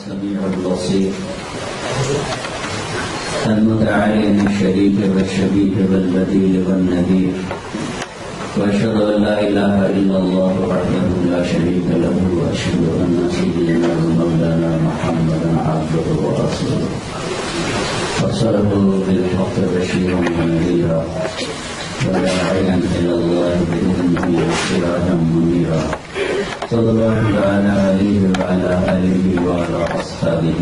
السميع البصير المتعالي الشريك والشبيه والبديل والنذير، وأشهد أن لا إله إلا الله وحده لا شريك له، وأشهد أن سيدنا ومولانا محمدا عبده ورسوله أرسله بالحق بشيرا ونذيرا وداعيا إلى الله بإذنه وسراجا منيرا، صلى الله تعالى عليه وعلى آله وعلى أصحابه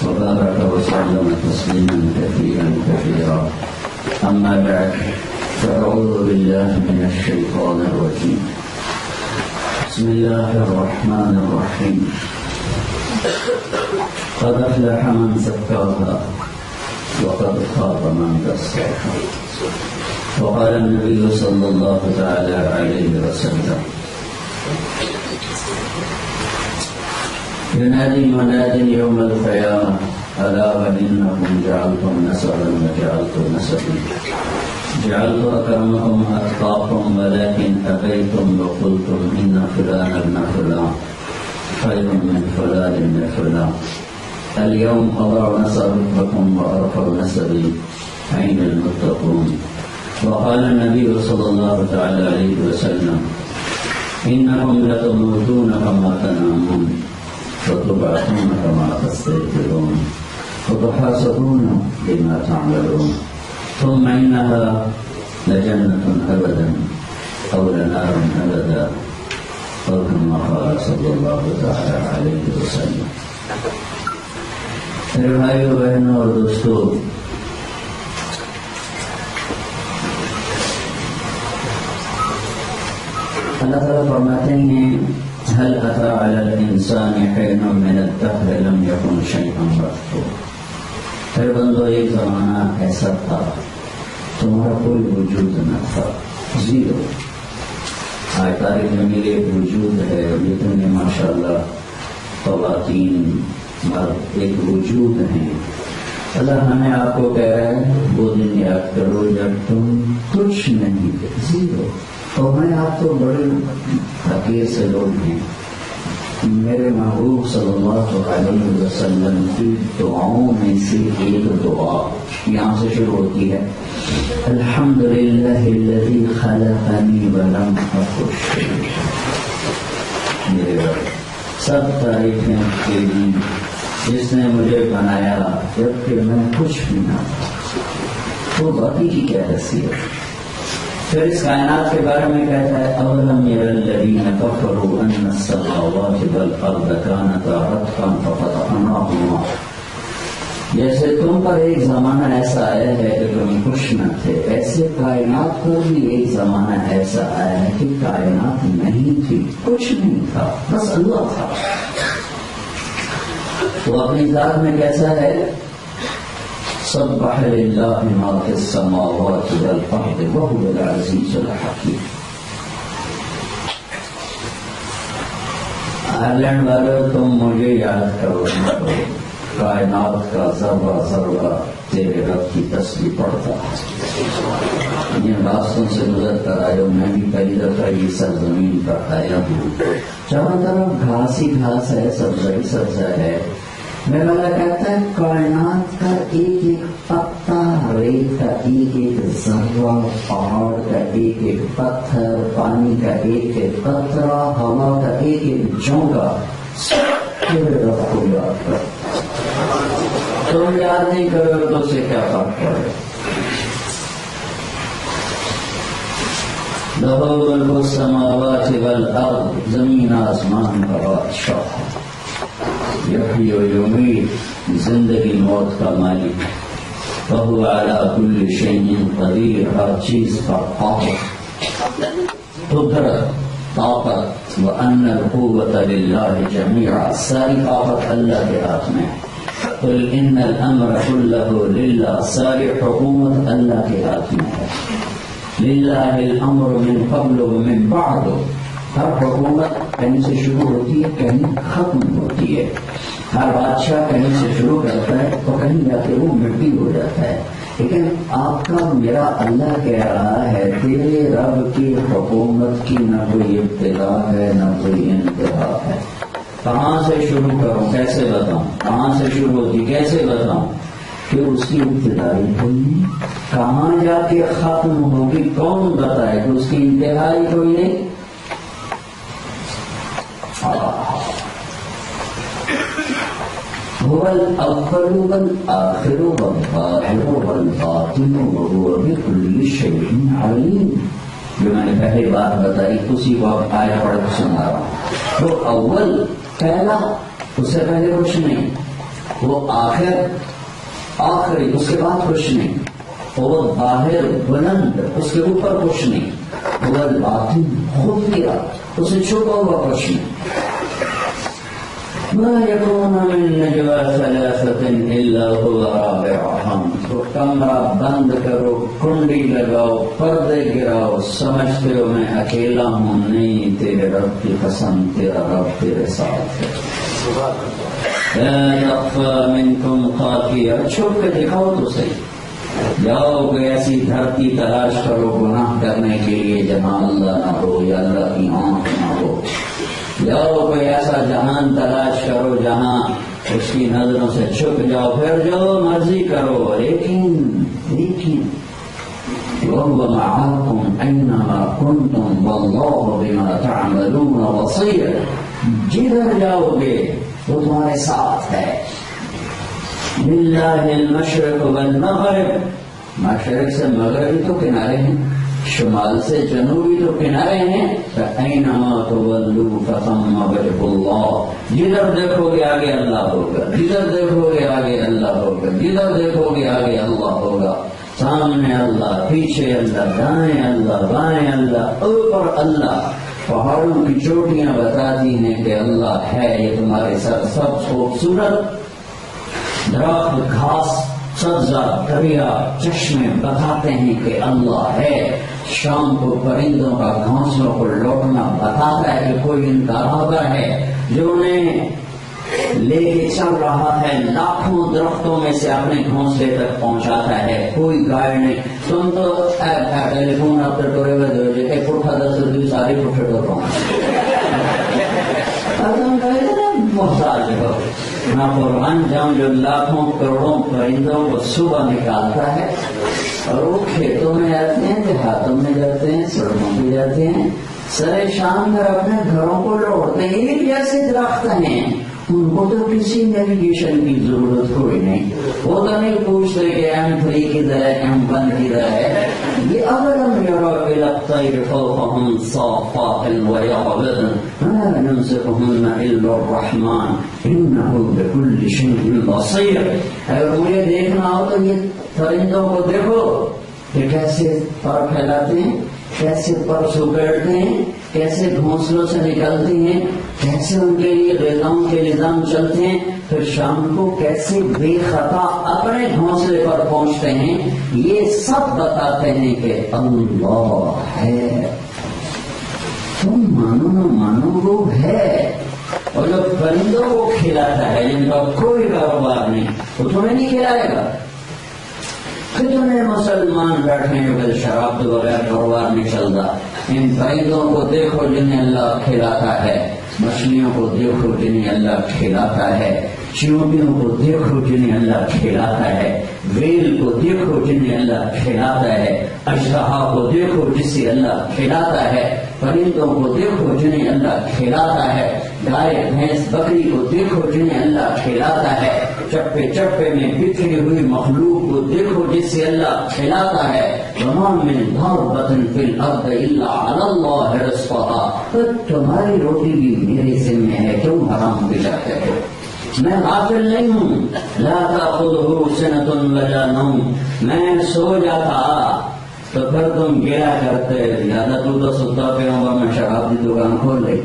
وبارك وسلم تسليما كثيرا كثيرا. أما بعد، فأعوذ بالله من الشيطان الرجيم. بسم الله الرحمن الرحيم. قد أفلح من زكاها وقد خاب من دساها. وقال النبي صلى الله تعالى عليه وسلم: ينادي مناد يوم القيامة: ألا وإنكم جعلتم نسبا وجعلت نسبا، جعلت أكرمكم أتقاكم، ولكن أبيتم وقلتم إن فلان ابن فلان خير من فلان ابن فلان. اليوم أضع نسبكم وأرفع نسبي، أين المتقون؟ وقال النبي صلى الله تعالى عليه وسلم: إنكم لتموتون كما تنامون وتبعثون كما تستيقظون وتحاسبون بما تعملون، ثم إنها لجنة أبدا أو لنار أبدا، أو كما قال صلى الله تعالى عليه وسلم. میرے بھائیو بہنوں اور دوستو، اللہ تعالیٰ فرماتے ہیں: هل أتى على الإنسان حين من الدهر لم يكن شيئا مذكورا. پھر بندو، ایک زمانہ ایسا تھا تمہارا کوئی وجود نہ تھا، زیرو. آج تاریخ میں میرے ایک وجود ہے، جتنے ماشاءاللہ خواتین مرد ایک وجود ہیں. اللہ ہمیں آپ کو کہہ رہا ہے وہ دن یاد کرو جب تم کچھ نہیں تھے، زیرو. اور میں آپ کو بڑے حقیر سے لوگ ہیں. میرے محبوب صلی اللہ علیہ وسلم کی دعاؤں میں سے ایک دعا یہاں سے شروع ہوتی ہے: الحمدللہ الذی خلقنی ولم اکن شیئا. میرے رب، سب تعریفیں تیری جس نے مجھے بنایا جبکہ میں کچھ بھی نہ تھا. تو باقی کی کیا حیثیت؟ پھر اس کائنات کے بارے میں کہتا ہے: اولم ير الذین کفروا ان السماوات والارض كانتا رتقا ففتقناهما. جیسے تم پر ایک زمانہ ایسا آیا ہے کہ تم خوش نہ تھے، ایسے کائنات پر بھی ایک زمانہ ایسا آیا ہے کہ کائنات نہیں تھی، کچھ نہیں تھا، بس اللہ تھا. وہ اپنی ذات میں کیسا ہے؟ سبح للہ ما فی السماوات والارض وهو العزیز الحکیم. آئرلینڈ والے، تم مجھے یاد کرو نہ کرو، کائنات کا ذرہ ذرہ تیرے رب کی تسبیح پڑھتا ہے. یہ راستوں سے گزر کر آئے ہو، میں بھی پہلی دفعہ یہ سرزمین پر آیا ہوں. چاروں طرف گھاس ہی گھاس ہے، سبزہ ہی سبزہ ہے. میرا اللہ کہتا ہے کائنات کا ایک ایک پتا، ریت کا ایک ایک ذرہ، پہاڑ کا ایک ایک پتھر، پانی کا ایک ایک قطرہ، ہوا کا ایک ایک جھونکا، تیرے رب کو یاد کر. تم یاد نہیں کرو تو اسے کیا فرق پڑے؟ لَهُ مُلْكُ السَّمَاوَاتِ وَالْأَرْضِ، زمین آسمان کا بادشاہ، یحیی و یمیت، زندگی موت کا مالک، وَهُوَ عَلَى كُلِّ شَيْءٍ قَدِيرٌ، ہر چیز پر قادر، قدرت، طاقت. وَأَنَّ الْقُوَّةَ لِلَّهِ جَمِيعًا، ساری طاقت اللہ کے ہاتھ میں. قُلْ إِنَّ الْأَمْرَ كُلَّهُ لِلَّهِ، ساری حکومت اللہ کے ہاتھ میں ہے. لِلَّهِ الْأَمْرُ مِنْ قَبْلُ وَمِنْ بَعْدُ. ہر حکومت کہیں سے شروع ہوتی ہے، کہیں ختم ہوتی ہے. ہر بادشاہ کہیں سے شروع کرتا ہے تو کہیں جا کے وہ مٹی ہو جاتا ہے. لیکن آپ کا میرا اللہ کہہ رہا ہے تیرے رب کی حکومت کی نہ کوئی ابتدا ہے نہ کوئی انتہا ہے. کہاں سے شروع کروں، کیسے بتاؤں، کہاں سے شروع ہوتی، کیسے بتاؤں، کہ اس کی ابتدائی کوئی نہیں، کہاں جا کے ختم ہوگی کون بتائے کہ اس کی انتہائی کوئی نہیں. هو الأول والآخر والظاهر والباطن وهو بكل شيء عليم. جو میں نے پہلے بات بتائی اسی کو اب آیا پڑھ کے سنا رہا ہوں. وہ اول پہلا، اس سے پہلے کچھ نہیں، وہ آخر آخری، اس کے بعد کچھ نہیں، وہ ظاہر بلند، اس کے اوپر کچھ نہیں، وہ الباطن خفیہ، اسے چھپا ہوا کچھ نہیں. ما يكون من نجوى ثلاثة إلا هو رابعهم. تو کمرہ بند کرو، کنڈی لگاؤ، پردے گراؤ، سمجھتے ہو میں اکیلا ہوں، نہیں، تیرے رب کی قسم تیرا رب تیرے ساتھ ہے. لا يخفى منكم خافية. چھپ کے دکھاؤ تو صحیح. جاؤ کہ ایسی دھرتی تلاش کرو گناہ کرنے کے لیے جہاں اللہ نہ ہو یا اللہ کی آنکھ نہ ہو. جاؤ کوئی ایسا جہان تلاش کرو جہاں اس کی نظروں سے چھپ جاؤ، پھر جو مرضی کرو، لیکن وَهُوَ مَعَكُمْ أَيْنَمَا كُنْتُمْ وَاللَّهُ بِمَا تَعْمَلُونَ بَصِيرٌ. جدھر جاؤ گے وہ تمہارے ساتھ ہے. لِلَّهِ الْمَشْرِقُ وَالْمَغْرِبُ. مشرق سے مغربی تو کنارے ہیں، شمال سے جنوبی تو کنارے ہیں. فَأَيْنَمَا تُوَلُّوا فَثَمَّ وَجْهُ اللَّهِ. جدھر دیکھو گے آگے اللہ ہوگا، جدھر دیکھو گے آگے اللہ ہوگا، جدھر دیکھو گے آگے اللہ ہوگا. سامنے اللہ، پیچھے اللہ، دائیں اللہ، بائیں اللہ، اوپر اللہ. پہاڑوں کی چوٹیاں بتاتی ہیں کہ اللہ ہے. یہ تمہارے سب خوبصورت درخت، گھاس، سبزہ، دریا، چشمے بتاتے ہیں کہ اللہ ہے. شام کو پرندوں کا گھونسلوں کو لوٹنا بتاتا ہے کہ کوئی ان کا رہبر ہے جو انہیں لے کے چل رہا ہے، لاکھوں درختوں میں سے اپنے گھونسلے تک پہنچاتا ہے. کوئی گائیڈ نہیں. تم تو ٹیلی فون آپ کے ٹورے میں دو ایک اٹھا 10 ساری پٹھے ڈور محتاج ہو. نہ قرآن جاؤں جو لاکھوں کروڑوں پرندوں کو صبح نکالتا ہے اور وہ کھیتوں میں جاتے ہیں، دیہاتوں میں جاتے ہیں، سڑکوں پہ جاتے ہیں، سرے شام کر اپنے گھروں کو لوٹتے ہیں. یہ جیسے درخت ہیں، ان کو تو کسی نیویگیشن کی ضرورت کوئی نہیں. وہ تو نہیں پوچھتے کہ M3 کدھر ہے، M1 کدھر ہے. یہ اولم یروا الی الطیر فوقہم صافات ویقبضن ما یمسکہن الا الرحمن انہ بکل شیء بصیر. اگر مجھے دیکھنا ہو تو یہ پرندوں کو دیکھو کہ کیسے پر پھیلاتے ہیں، کیسے پر سکڑتے ہیں، کیسے گھونسلوں سے نکلتے ہیں، کیسے ان کے لیے غذاؤں کے نظام چلتے ہیں، پھر شام کو کیسے بے خطا اپنے گھونسلے پر پہنچتے ہیں. یہ سب بتاتے ہیں کہ اللہ ہے. تم مانو نہ مانو وہ ہے. اور جو پرندوں کو کھلاتا ہے جن کا کوئی کاروبار نہیں، وہ تمہیں نہیں کھلائے گا. کتنے مسلمان بیٹھے ہیں کہ شراب کے بغیر کاروبار نہیں چلتا. ان پرندوں کو دیکھو جنہیں اللہ کھلاتا ہے، مچھلیوں کو دیکھو جنہیں اللہ کھلاتا ہے، چیونٹیوں کو دیکھو جنہیں اللہ کھلاتا ہے، ویل کو دیکھو جنہیں اللہ کھلاتا ہے، اژدہا کو دیکھو جسے اللہ کھلاتا ہے، پرندوں کو دیکھو جنہیں اللہ کھلاتا ہے، گائے بھینس بکری کو دیکھو جنہیں اللہ کھلاتا ہے، چپے چپے میں بکھری ہوئی مخلوق کو دیکھو جسے اللہ کھلاتا ہے. وما من دابۃ فی الارض الا علی اللہ رزقها. تمہاری روٹی بھی میرے ذمہ ہے، کیوں حرام دلاتے ہو؟ میں غافل نہیں ہوں. لا تأخذہ سنۃ ولا نوم. میں سو جاتا تو پھر تم گرا کرتے، زیادہ تو ستا پہ ہوں گا، میں شراب کی دکان کھول لی.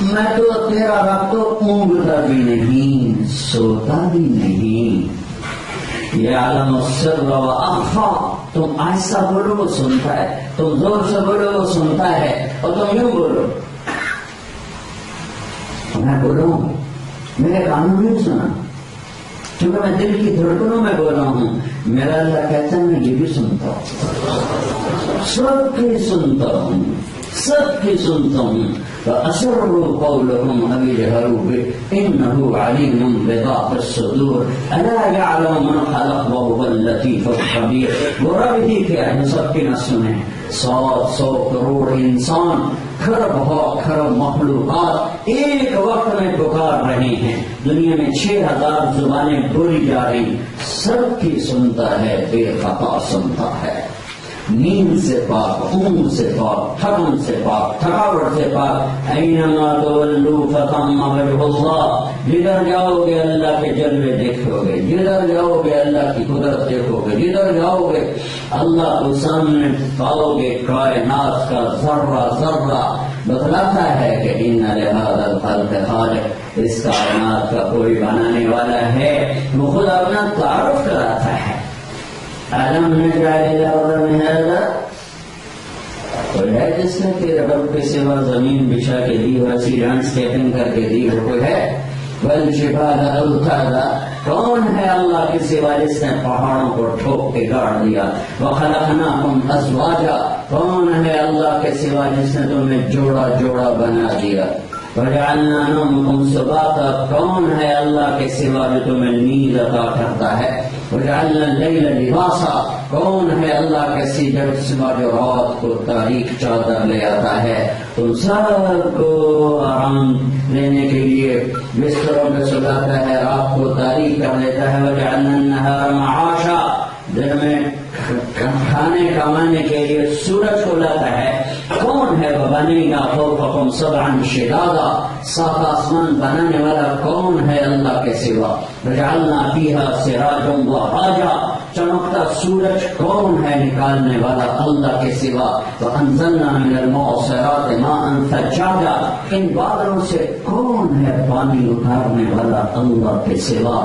میں تو تیرا رب تو اونگتا بھی نہیں، سوتا بھی نہیں. یعلم السر و اخفا. تم آہستہ بولو وہ سنتا ہے، تم زور سے بولو وہ سنتا ہے، اور تم یوں بولو. میں بولوں میرے کانوں نہیں سنا، کیونکہ میں دل کی دھڑکنوں میں بول رہا ہوں. میرا اللہ کہتا ہے میں یہ بھی سنتا ہوں، سب کی سنتا ہوں، سب کی سنتا ہوں. فأسروا قولهم أو اجهروا به إنه عليم بذات الصدور ألا يعلم من خلق وهو اللطيف الخبير. وہ رب ہی کیا ہے سب کی نہ سنیں. 100 کروڑ انسان، کھرب مخلوقات ایک وقت میں پکار رہے ہیں. دنیا میں 6000 زبانیں بولی جا رہی، سب کی سنتا ہے، بے خطا سنتا ہے. نیند سے پاک، اونگ سے پاک، تھکن سے پاک، تھکاوٹ سے پاک. اینما تولوا فثم وجہ اللہ. جدھر جاؤ گے اللہ کے جلوے دیکھو گے، جدھر جاؤ گے اللہ کی قدرت دیکھو گے، جدھر جاؤ گے اللہ کو سامنے پاؤ گے. کائنات کا ذرہ ذرہ بتلاتا ہے کہ ان لہذا الخلق خالق، اس کائنات کا کوئی بنانے والا ہے. وہ خود اپنا تعارف کراتا ہے. عالم نجعل الارض مہادا. کوئی ہے جس نے تیرے رب کے سوا زمین بچھا کے دی، ویسی لینڈسکیپنگ کر کے دی؟ وہ کوئی ہے؟ والجبال اوتادا. کون ہے اللہ کے سوا جس نے پہاڑوں کو ٹھوک کے گاڑ دیا؟ وخلقناکم ازواجا. کون ہے اللہ کے سوا جس نے تمہیں جوڑا جوڑا بنا دیا؟ وجعلنا نومکم سباتا. کون ہے اللہ کے سوا جو تمہیں نیند عطا کرتا ہے؟ وجعلنا اللیل لباسا. کون ہے اللہ کے سوا جو رات کو تاریک چادر لے آتا ہے؟ تم سب کو آرام لینے کے لیے بستروں میں سلاتا ہے، رات کو تاریک کر لیتا ہے. وجعلنا النہار معاشا. دن میں کھانے کمانے کے لیے سورج کو لاتا ہے. کون ہے وَبَنَيْنَا فَوْقَكُمْ سَبْعًا شِدَادًا. 7 آسمان بنانے والا کون ہے اللہ کے سوا؟ وَجَعَلْنَا فِيهَا سِرَاجًا وَهَاجًا. چمکتا سورج کون ہے نکالنے والا اللہ کے سوا؟ وَأَنزَلْنَا مِنَ الْمُعْصِرَاتِ مَاءً ثَجَّاجًا. ان بادلوں سے کون ہے پانی اتارنے والا اللہ کے سوا؟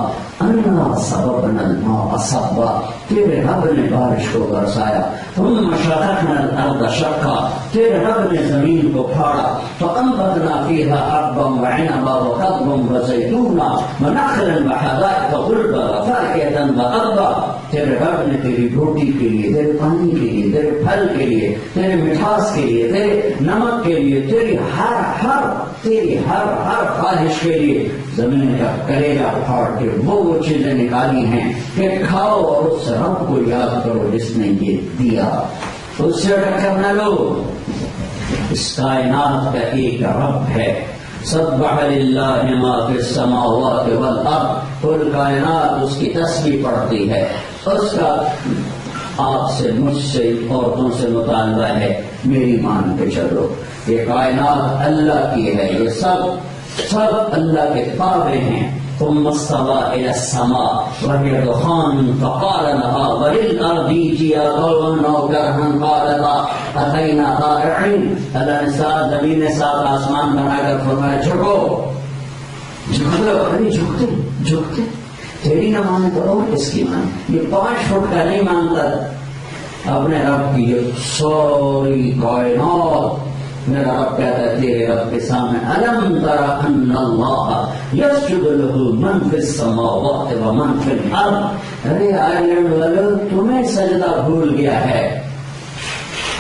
اَنَّا صَبَبْنَا الْمَاءَ صَبًّا. تیرے رب نے بارش کو برسایا. ثُمَّ شَقَقْنَا الْأَرْضَ شَقًّا. تیرے رب نے زمین کو پھاڑا. فَأَنبَتْنَا فِيهَا حَبًّا وَعِنَبًا وَقَضْبًا وَزَيْتُونًا وَنَخْلًا وَحَدَائِقَ غُلْبًا وَفَاكِهَةً وَأَبًّا. تیرے رب نے تیری روٹی کے لیے، تیرے پانی کے لیے، تیرے پھل کے لیے، تیرے مٹھاس کے لیے، تیرے نمک کے لیے، تیری ہر خواہش کے لیے زمین کا کلیجہ پھاڑ کے وہ چیزیں نکالی ہیں کہ کھاؤ اور اس رب کو یاد کرو جس نے یہ دیا. اس سے ٹکر نہ لو. اس کائنات کا ایک رب ہے. سبح للہ ما فی السماوات والارض. کل کائنات اس کی تسبیح پڑھتی ہے. اس کا آپ سے، مجھ سے، عورتوں سے مطالبہ ہے، میری مان کے چلو. یہ کائنات اللہ کی ہے، یہ سب اللہ کے تابع ہیں. ثم استوى الى السماء وهي دخان فقال لها وللارض ائتيا طوعا او كرها قالتا اتينا طائعين. اللہ نے 7 زمین 7 آسمان بنا کر فرمایا جھکو. ارے جھکتے تیری نہ مانے تو اور کس کی مانے؟ یہ 5 فٹ کا نہیں مانتا اپنے رب کی جو سوری کائنات. میرا رب کہتا ہے تیرے رب کے سامنے الم تر ان اللہ یسجد له من فی السماوات ومن فی الارض. ارے آئرلینڈ والو تمہیں سجدہ بھول گیا ہے.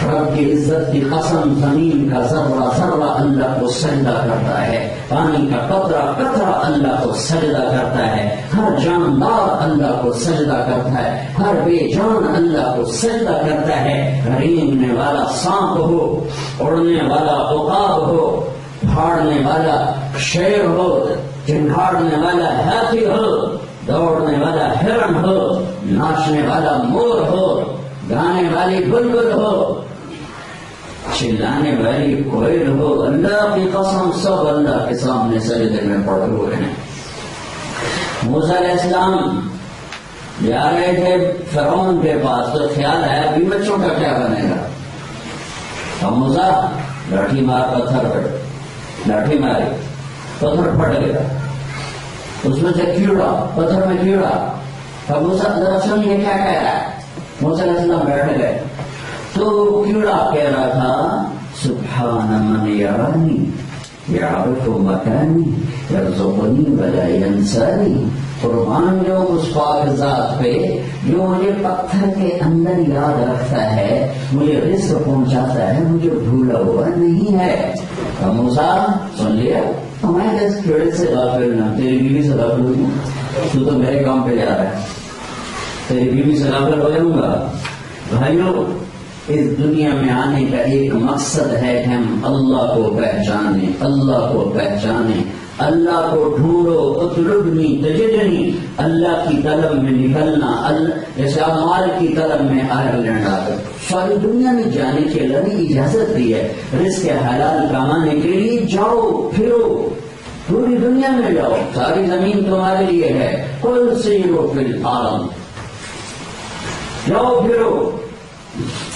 رب کی عزت کی قسم، زمین کا ذرہ ذرہ اللہ کو سجدہ کرتا ہے. پانی کا قطرہ قطرہ اللہ کو سجدہ کرتا ہے. ہر جاندار اللہ کو سجدہ کرتا ہے. ہر بے جان اللہ کو سجدہ کرتا ہے. رینگنے والا سانپ ہو، اڑنے والا عقاب ہو، پھاڑنے والا شیر ہو، چنگھاڑنے والا ہاتھی ہو، دوڑنے والا ہرن ہو، ناچنے والا مور ہو، گانے والی بلبل ہو، چلانے والی کوئل ہو، اللہ کی قسم سب اللہ کے سامنے سجدے میں پڑے ہوئے ہیں. موسیٰ علیہ السلام جا رہے تھے فرعون کے پاس تو خیال آیا ابھی بچوں کا کیا بنے گا. اب موسیٰ لاٹھی مار پتھر پڑ، لاٹھی ماری پتھر پھٹ گیا، اس میں سے کیڑا، پتھر میں کیڑا. اب موسیٰ ذرا سنیے کیا کہہ رہا ہے. موسیٰ علیہ السلام بیٹھ گئے تو کیڑا کہہ رہا تھا سبحان من یرانی یعرف مکانی یرزقنی ولا ینسانی. قربان جو اس پاک ذات پہ جو مجھے پتھر کے اندر یاد رکھتا ہے، مجھے رزق پہنچاتا ہے، مجھے بھولا ہوا نہیں ہے۔ موسیٰ سن لیا، تو میں جس کیڑے سے غافل نہ، تیری بیوی سے غافل ہو جاؤں، تو میرے کام پہ جا رہا ہے، تیری بیوی سے غافل ہو جاؤں گا۔ بھائیوں، اس دنیا میں آنے کا ایک مقصد ہے کہ ہم اللہ کو پہچانیں، اللہ کو پہچانیں، اللہ کو ڈھونڈو، اطلبنی تجدنی، اللہ کی طلب میں نکلنا، جیسے اعمال کی طلب میں آئرلینڈ آ کر ساری دنیا میں جانے کے لیے اجازت دی ہے، رزق حلال کمانے کے لیے جاؤ پھرو، پوری دنیا میں جاؤ، ساری زمین تمہارے لیے ہے، کل سیرو فی العالم، جاؤ پھرو،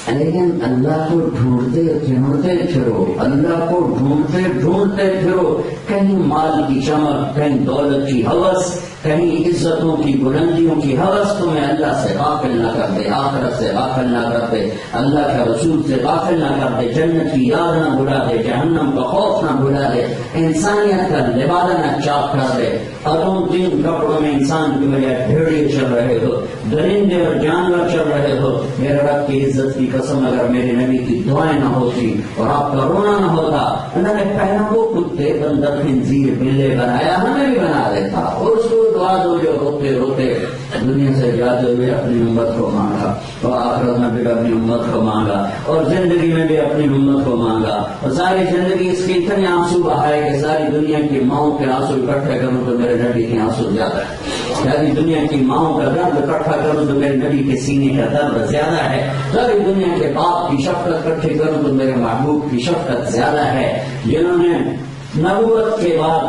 لیکن اللہ کو ڈھونڈتے ڈھونڈتے پھرو، اللہ کو ڈھونڈتے ڈھونڈتے پھرو، کہیں مال کی چمک، کہیں دولت کی ہوس، کہیں عزتوں کی بلندیوں کی ہوس تمہیں اللہ سے غافل نہ کر دے، آخرت سے غافل نہ کر دے، اللہ کے رسول سے غافل نہ کر دے، جنت کی یاد نہ بھلا دے، جہنم کا خوف نہ بھلا دے، انسانیت کا لبادہ نہ چاک کر دے، اور تم جن کپڑوں میں انسان کی بجائے بھیڑیے چل رہے ہو، درندے اور جانور چل رہے ہو، میرے رب کی عزت کی قسم اگر میرے نبی کی دعائیں نہ ہوتی اور آپ کا رونا نہ ہوتا، اللہ نے پہلا وہ کتے بندر خنزیر بلے بنایا، ہمیں بھی بنا دیتا، اور اس کو دعا دو جو روتے روتے دنیا سے جاتے ہوئے اپنی امت کو مانگا، اور آخرت میں بھی اپنی امت کو مانگا، اور زندگی میں بھی اپنی امت کو مانگا، اور ساری زندگی اس کے اتنے آنسو بہائے کہ ساری دنیا کی ماؤں کے آنسو اکٹھے کروں تو میرے نبی کے آنسو زیادہ ہے، ساری دنیا کی ماؤں کا درد اکٹھا کروں تو میرے نبی کے سینے کا درد زیادہ ہے، ساری دنیا کے باپ کی شفقت اکٹھی کروں تو میرے محبوب کی شفقت زیادہ ہے، جنہوں نے نبوت کے بعد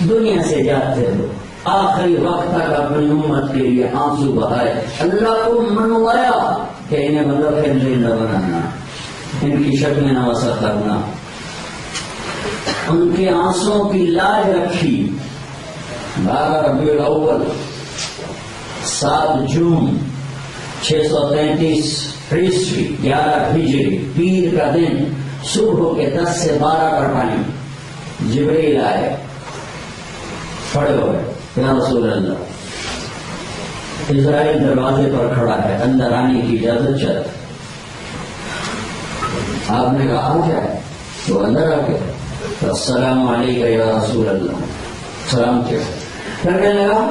دنیا سے جاتے ہو آخری وقت تک اپنی امت کے لیے آنسو بہائے، اللہ کو منوایا کہ انہیں مطلب نہ بنانا، ان کی شکلیں نہ وسع کرنا، ان کے آنسوں کی لاج رکھی۔ 12 ربیع الاول 7 جون 633 عیسوی 11 ہجری پیر کا دن صبح کے 10 سے 12 کا ٹائم جبریل آئے، کھڑے ہوئے، یا رسول اللہ، اسرائیل دروازے پر کھڑا ہے، اندر آنے کی اجازت چاہتا۔ آپ نے کہا آ جائے، تو اندر آ گئے، السلام علیکم یا رسول اللہ، سلام کیا، پھر کہنے لگا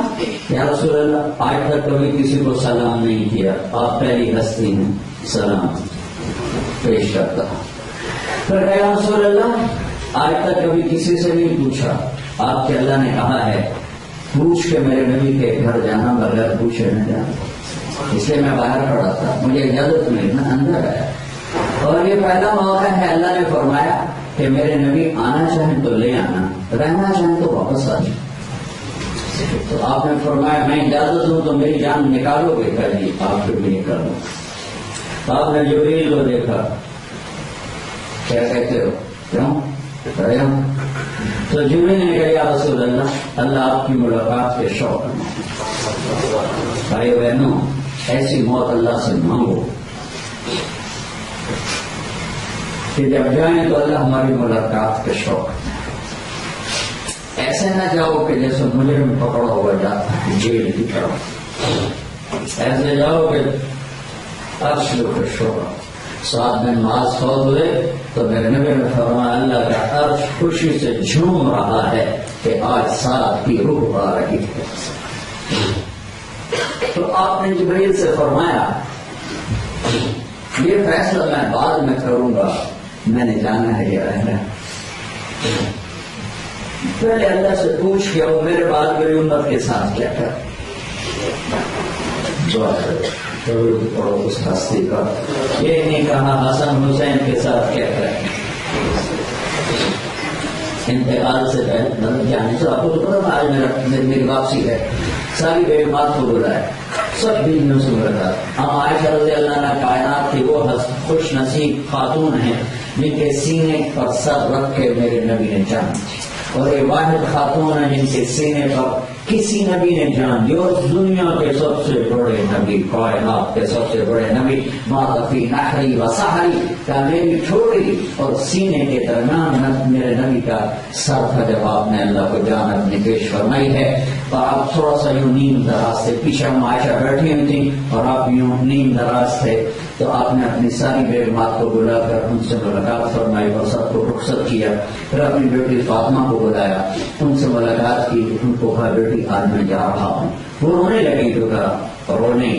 یا رسول اللہ آج تک کبھی کسی کو سلام نہیں کیا، آپ پہلی ہستی ہیں، سلام پیش کرتا۔ پھر کہا یا رسول اللہ آج تک کبھی کسی سے نہیں پوچھا، آپ کے اللہ نے کہا ہے پوچھ کے میرے نبی کے گھر جانا، بغیر پوچھے نہ جانا، اس لیے میں باہر کھڑا تھا، مجھے اجازت ملی، میں اندر آیا، اور یہ پہلا موقع ہے اللہ نے فرمایا کہ میرے نبی آنا چاہیں تو لے آنا، رہنا چاہیں تو واپس آ جائیں۔ تو آپ نے فرمایا میں اجازت دوں تو میری جان نکالو گے؟ کہا جی آپ پھر بھی نکالو۔ آپ نے جبریل کو دیکھا، کیا کہتے ہو؟ کیوں کرے ہم؟ تو جبریل نے کہا یا رسول اللہ، اللہ آپ کی ملاقات کے شوق میں، بھائی بہنوں ایسی موت اللہ سے مانگو کہ جب جائیں تو اللہ ہماری ملاقات کے شوق میں، ایسے نہ جاؤ کہ جیسے مجرم پکڑا ہوا جاتا ہے جیل کی طرف، ایسے جاؤ کہ عرش کے شوق۔ 7 دن بعد فوت ہوئے تو میرے نبی نے فرمایا اللہ کا عرش خوشی سے جھوم رہا ہے کہ آج 7 کی روح آ رہی ہے۔ تو آپ نے جبریل سے فرمایا یہ فیصلہ میں بعد میں کروں گا، میں نے جانا ہے یا رہنا ہے، پہلے اللہ سے پوچھ کے وہ میرے بعد میری امت کے ساتھ کیا کر دعا کرو پڑھو اس ہستی کا، یہ نہیں کہا حسن حسین کے ساتھ کیا کریں، انتقال سے پہلے جانے سے آپ کو تو پتا آج میری واپسی ہے، ساری بے بات کو بلائے، سب بیویوں سے ملاقات۔ ہم عائشہ رضی اللہ عنہا کائنات کی وہ خوش نصیب خاتون ہیں جن کے سینے پر سر رکھ کے میرے نبی نے جان دی۔ اور یہ واحد خاتون ہے جن کے سینے پر کسی نبی نے جان دی، اور دنیا کے سب سے بڑے نبی، کائنات کے سب سے بڑے نبی، مات فی نحری و سحری، کہ میری چھوٹی اور سینے کے درمیان میرے نبی کا سر تھا جب آپ نے اللہ کو جان اپنی پیش فرمائی ہے۔ اور آپ تھوڑا سا یوں نیم دراز سے، پیچھے عائشہ بیٹھی ہوئی تھی اور آپ یوں نیم دراز تھے، تو آپ نے اپنی ساری بیگمات کو بلا کر ان سے ملاقات فرمائی اور سب کو رخصت کیا، پھر اپنی بیٹی فاطمہ کو بلایا، ان سے ملاقات کی، ان کو کہا بیٹی آج میں جا رہا ہوں۔ وہ رونے لگی تو کہا رونے،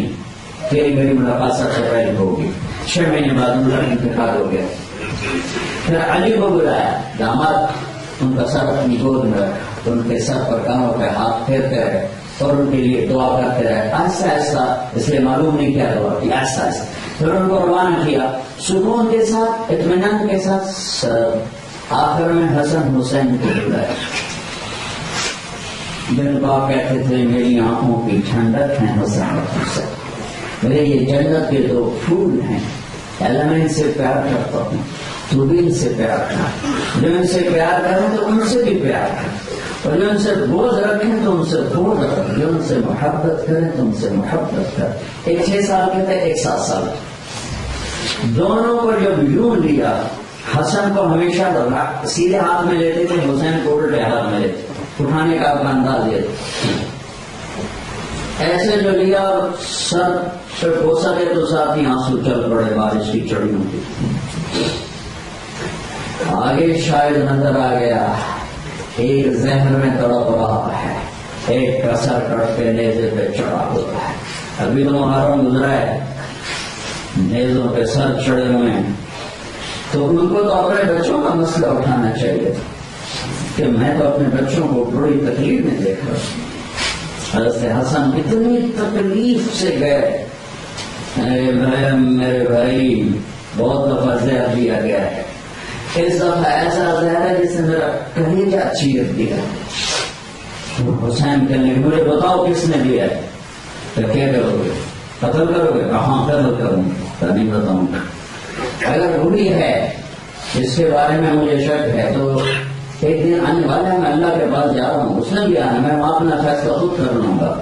تیری میری ملاقات سب سے پہلے ہوگی۔ 6 مہینے بعد ان کا انتقال ہو گیا۔ پھر علی کو بلایا، داماد، ان کا سر اپنی گود میں رکھ، ان کے سر پر کانوں پہ ہاتھ پھیرتے رہے اور ان کے لیے دعا کرتے رہے، آہستہ آہستہ، اس لیے معلوم نہیں کیا دعا کی، آہستہ آہستہ۔ پھر ان کو روانہ کیا سکون کے ساتھ، اطمینان کے ساتھ۔ آخر میں حسن حسین کو بلایا۔ دن باپ کہتے تھے میری آنکھوں کی ٹھنڈک ہے حسن اور حسین، میرے یہ جنت کے 2 پھول ہیں، اللہ میں ان سے پیار کرتا ہوں، تو بھی ان سے پیار کر، جو ان سے پیار کریں تو ان سے بھی پیار کر، اور جو ان سے بوجھ رکھیں تو ان سے بوجھ رکھ، جو ان سے محبت کریں تو ان سے محبت کر۔ ایک 6 سال کے تھے، ایک 7 سال، دونوں کو جب یوں لیا، حسن کو ہمیشہ سیدھے ہاتھ میں لیتے تھے، حسین کو الٹے ہاتھ میں لیتے، اٹھانے کا اپنا انداز یہ ایسے جو لیا، سر پہ بوسا دے تو ساتھ ہی آنسو چل پڑے بارش کی چڑیوں کی۔ آگے شاید نظر آ گیا، ایک ذہن میں تڑپ رہا ہے، ایک کا سر کٹ کے نیزے پہ چڑھا ہوا ہے۔ ابھی تو محرم گزرا ہے، نیزوں پہ سر چڑھے ہوئے ہیں، تو ان کو تو اپنے بچوں کا مسئلہ اٹھانا چاہیے کہ میں تو اپنے بچوں کو بڑی تکلیف میں دیکھ رہا ہوں۔ حضرت حسن اتنی تکلیف سے گئے، میرے بھائی بہت دفعہ زہر دیا گیا ہے، اس دفعہ ایسا زہر ہے جس نے میرا کلیجہ چیر دیا۔ حسین کہنے لگے مجھے بتاؤ کس نے دیا ہے؟ تو کیا کرو گے؟ قتل کرو گے؟ کہاں قتل کروں گا، نہیں بتاؤں گا۔ اگر بری ہے جس کے بارے میں مجھے شک ہے تو ایک دن آنے والا ہے، میں اللہ کے پاس جا رہا ہوں، اس نے بھی آنا، میں وہاں اپنا فیصلہ خود کر لوں گا،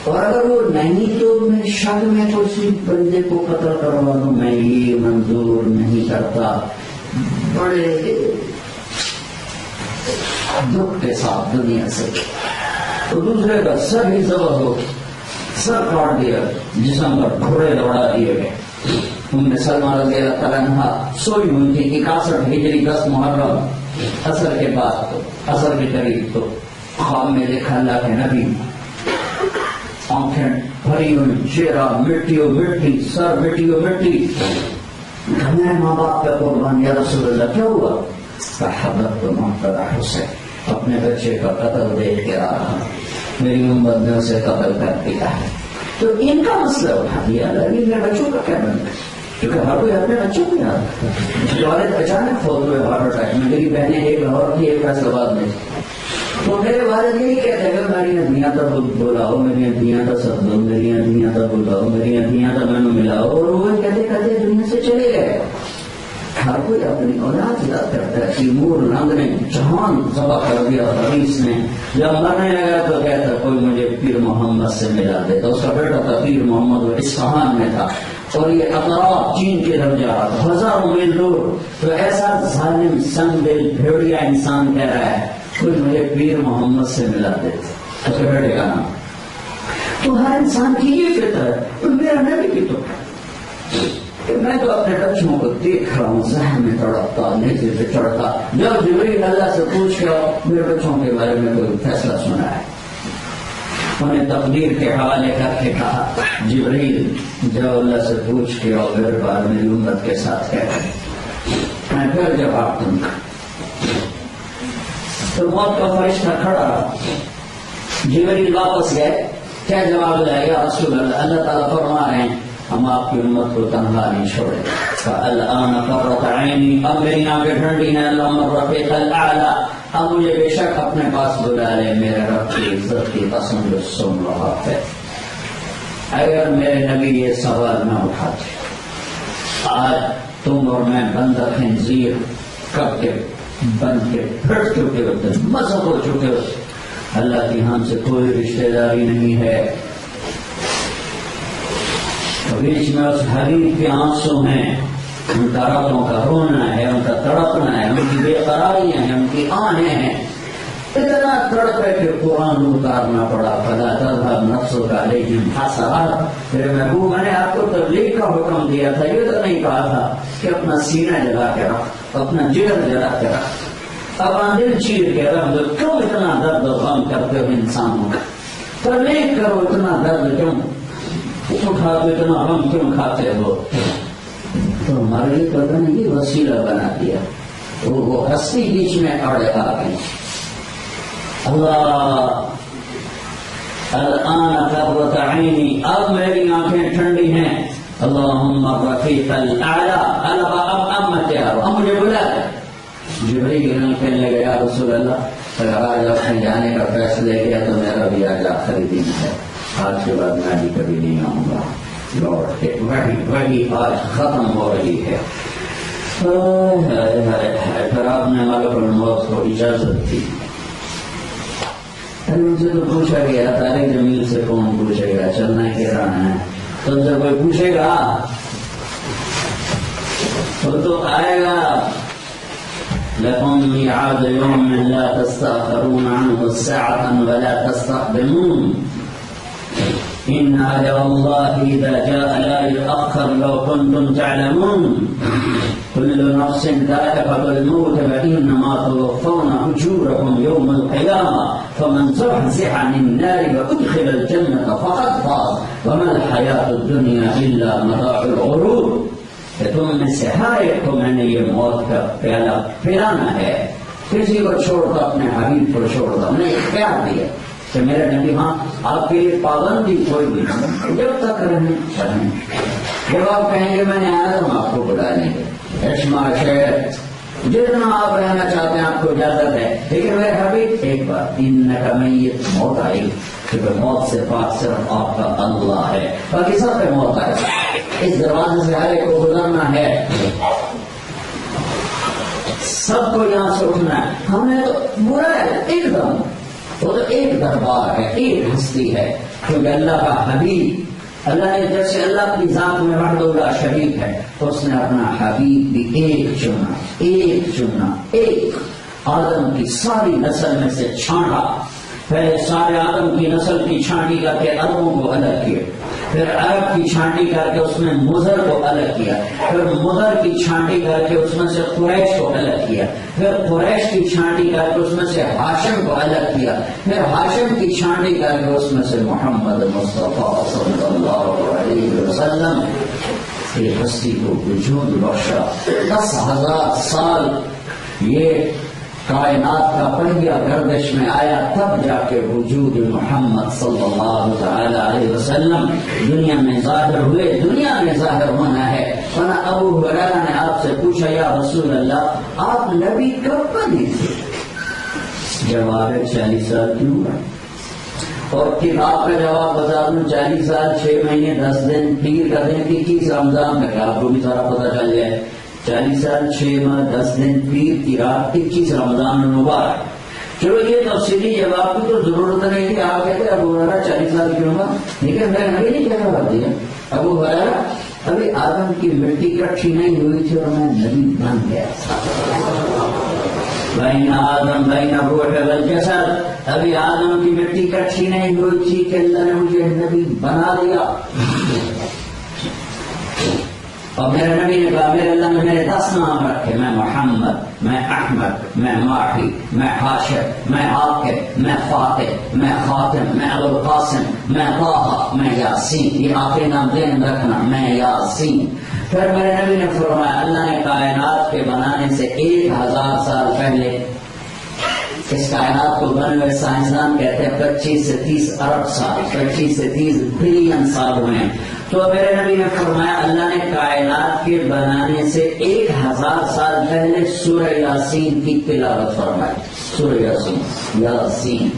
اور اگر وہ نہیں تو میں شک میں کسی بندے کو قتل کروا دوں، میں یہ منظور نہیں کرتا۔ بڑے دکھ کے ساتھ دنیا سے تو دوسرے کا سر ہی ذبح ہو، سر کاٹ دیا، جسم پر گھوڑے دوڑا دیے گئے۔ ام سلمہ رضی اللہ تعالیٰ عنہا سوئی ہوئی تھی، 61 ہجری 10 محرم، عصر کے بعد، تو عصر کے قریب، تو خواب میں دیکھا اللہ کے نبی، آنکھیں بھری ہوئی، چہرہ مٹی و مٹی، سر مٹی و مٹی۔ میں ماں باپ کا قربان، یا رسول اللہ کیا ہوا؟ حضرت تو محترم حسین، اپنے بچے کا قتل دیکھ کے آ رہا، میری امت نے اسے قتل کر دیا ہے۔ تو ان کا مسئلہ اٹھا دیا، میرے بچوں کا کیا بنتا ہے؟ کیونکہ ہر کوئی اپنے بچوں کو یاد رکھتا ہے۔ والد اچانک فوت ہوئے ہارٹ اٹیک میں، میری بہنیں ایک لاہور تھی، ایک فیصل آباد میں، تو میرے والد یہی کہتے ہیں کہ میری دھیاں تھا بلاؤ، میری دھیاں تھا سب دو، میری دھیاں تھا بلاؤ، میری دھیاں تھا میں نے ملاؤ، اور وہ کہتے کہتے دنیا سے چلے گئے۔ ہر کوئی اپنی اولاد یاد کرتا ہے۔ تیمور رنگ نے جہان ذبح کر دیا، حریص نے جب مرنے لگا تو کہتا کوئی مجھے پیر محمد سے ملا دیتا، اس کا بیٹا تھا پیر محمد، وہ اصفہان میں تھا، اور یہ اطراف چین کے طرف جا رہا تھا، ہزاروں میل دور۔ تو ایسا ظالم سنگ دل بھیڑیا انسان کہہ رہا ہے کوئی مجھے پیر محمد سے ملا دیتا، اس کے بیٹے کا نام۔ تو ہر انسان کی یہ فطر ہے، تو میرا نبی کی تو میں تو اپنے بچوں کو دیکھ رہا ہوں، ذہن میں تڑپتا، نیچے پہ چڑھتا۔ جب جبریل اللہ سے پوچھ کے میرے بچوں کے بارے میں کوئی فیصلہ سنا ہے، انہیں تقدیر کے حوالے کر کے کہا جبریل جب اللہ سے پوچھ کے اور میرے بارے میری امت کے ساتھ کہہ رہے، میں پھر جواب دوں گا۔ تو موت کا فرشتہ کھڑا رہا، جبریل واپس گئے، کیا جواب دیا؟ یا رسول اللہ، اللہ تعالیٰ فرما رہے ہیں ہم آپ کی امت کو تنہا نہیں چھوڑے۔ فالآن قرۃ عینی، اب میری آنکھیں ٹھنڈی ہیں، اللہم الرفیق الاعلیٰ، اب مجھے بے شک اپنے پاس بلا لے، میرے رب کی عزت کی قسم جو سن رہا ہے۔ اگر میرے نبی یہ سوال نہ اٹھاتے، آج تم اور میں بندہ خنزیر کب کے بن کے پھٹ چکے ہوتے، مذہب ہو چکے ہوتے، اللہ کی ہم سے کوئی رشتہ داری نہیں ہے. بیچ میں اس حبیب کے آنسو ہیں، ان کا راتوں کا رونا ہے، ان کا تڑپنا ہے، ان کی بے قراریاں ہیں، ان کی آہیں ہیں. اتنا تڑپے کہ قرآن اتارنا پڑا. فلا تذهب نفسك عليهم حسرات. میرے محبوب نے آپ کو تبلیغ کا حکم دیا تھا، یہ تو نہیں کہا تھا کہ اپنا سینہ جلا کے رکھ، اپنا جگر جلا کے رکھ، اپنا دل چیر کے رکھ دو. کیوں اتنا درد و غم کرتے ہو انسانوں کا؟ تبلیغ کرو، اتنا درد کیوں اٹھاتے، اتنا غم کیوں کھاتے ہو؟ تو ہمارے لیے پتہ نہیں یہ وسیلہ بنا دیا. وہ ہستی بیچ میں اڑے آ گئی. اللہ الآن قرۃ عینی، اب میری آنکھیں ٹھنڈی ہیں. اللہم الرفیق الاعلی، اب میں تیار ہوں، اب مجھے بلا دے. جبریل کہنے لگے یا رسول اللہ اگر آج آپ نے جانے کا فیصلہ کیا تو میرا بھی آج آخری دن ہے، آج کے بعد میں بھی کبھی نہیں آؤں گا لوٹ کے. وہی آج ختم ہو رہی ہے. پھر آپ نے ملک الموت کو اجازت دی. ان سے تو پوچھا گیا طارق جمیل سے کون پوچھے گا چلنا ہے رہنا ہے؟ تم سے کوئی پوچھے گا؟ تو آئے گا. لكم ميعاد يوم لا تستأخرون عنه ساعة ولا تستقدمون إن أجل الله إذا جاء لا يؤخر لو كنتم تعلمون كل نفس ذائقة الموت فإنما توفون أجوركم يوم القيامة فمن زحزح عن النار وأدخل الجنة فقد فاز وما الحياة الدنيا إلا متاع الغرور. کہ تم میں سے ہر ایک کو میں نے یہ موت کا پیالہ پلانا ہے. کسی کو چھوڑ دو، اپنے حبیب کو چھوڑ دو. ہم نے اختیار دیا کہ میرے نبی ہاں آپ کے لیے پابندی کوئی نہیں، جب تک رہیں چلیں. جب آپ کہیں گے میں نے آیا تو ہم آپ کو بلا لیں گے. اشما شہر جتنا آپ رہنا چاہتے ہیں آپ کو اجازت ہے. لیکن میرے حبیب ایک بات، انک میت، موت آئی. کیونکہ موت سے پاک صرف آپ کا اللہ ہے، باقی سب پہ موت آئے. اس دروازے سے ہر ایک کو گزرنا ہے، سب کو یہاں سے اٹھنا ہے. ہم نے تو برا ہے ایک دم، وہ تو ایک دربار ہے، ایک ہستی ہے. کیونکہ اللہ کا حبیب، اللہ نے جیسے اللہ کی ذات میں وحدہ لا شریک ہے تو اس نے اپنا حبیب بھی ایک چنا. ایک آدم کی ساری نسل میں سے چھانٹا. پہلے سارے آدم کی نسل کی چھانٹی کر کے عربوں کو الگ کیا، پھر عرب کی چھانٹی کر کے اس میں مضر کو الگ کیا، پھر مضر کی چھانٹی کر کے اس میں سے قریش کو الگ کیا، پھر قریش کی چھانٹی کر کے اس میں سے ہاشم کو الگ کیا، پھر ہاشم کی چھانٹی کر کے اس میں سے محمد مصطفیٰ صلی اللہ علیہ وسلم کی ہستی کو وجود بخشا. 10,000 سال یہ کائنات کا پہیا گردش میں آیا، تب جا کے وجود محمد صلی اللہ تعالی علیہ وسلم دنیا میں ظاہر ہوئے. دنیا میں ظاہر ہونا ہے. ورنہ ابو ہریرہ نے آپ سے پوچھا یا رسول اللہ آپ نبی کب بنے تھے؟ جواب ہے 40 سال کیوں ہے. اور پھر آپ کا جواب بتا دوں، 40 سال 6 مہینے 10 دن پیر کا دن 21 رمضان میں، آپ کو بھی سارا پتہ چل جائے. 40 سال 6 ماہ 10 دن پیر کی رات 21 رمضان مبارک. چلو یہ تفصیلی جواب کی تو ضرورت نہیں کہ آپ کہتے ابو ہریرہ 40 سال کیوں ہوا، لیکن میں نے نہیں کیا جواب دیا. ابو ہریرہ ابھی آدم کی مٹی کٹھی نہیں ہوئی تھی اور میں نبی بن گیا. بین آدم بین الروح والجسد، ابھی آدم کی مٹی کٹھی نہیں ہوئی تھی کہ اللہ نے مجھے نبی بنا دیا. اور میرے نبی نے کہا میرے اللہ نے میرے 10 نام رکھے، میں محمد، میں احمد، میں ماحی، میں حاشر، میں عاقب، میں فاتح، میں خاتم، میں ابو القاسم، میں طه، میں یاسین. یہ آخری نام ذہن رکھنا، میں یاسین. پھر میرے نبی نے فرمایا اللہ نے کائنات کے بنانے سے 1000 سال پہلے اس کائنات کو بنے ہوئے سائنسدان کہتے ہیں 25 سے 30 ارب سال، 25 سے 30 بلین سال ہوئے ہیں. تو میرے نبی نے فرمایا اللہ نے کائنات کے بنانے سے 1000 سال پہلے سورہ یاسین کی تلاوت فرمائی. سورہ یاسین، یاسین،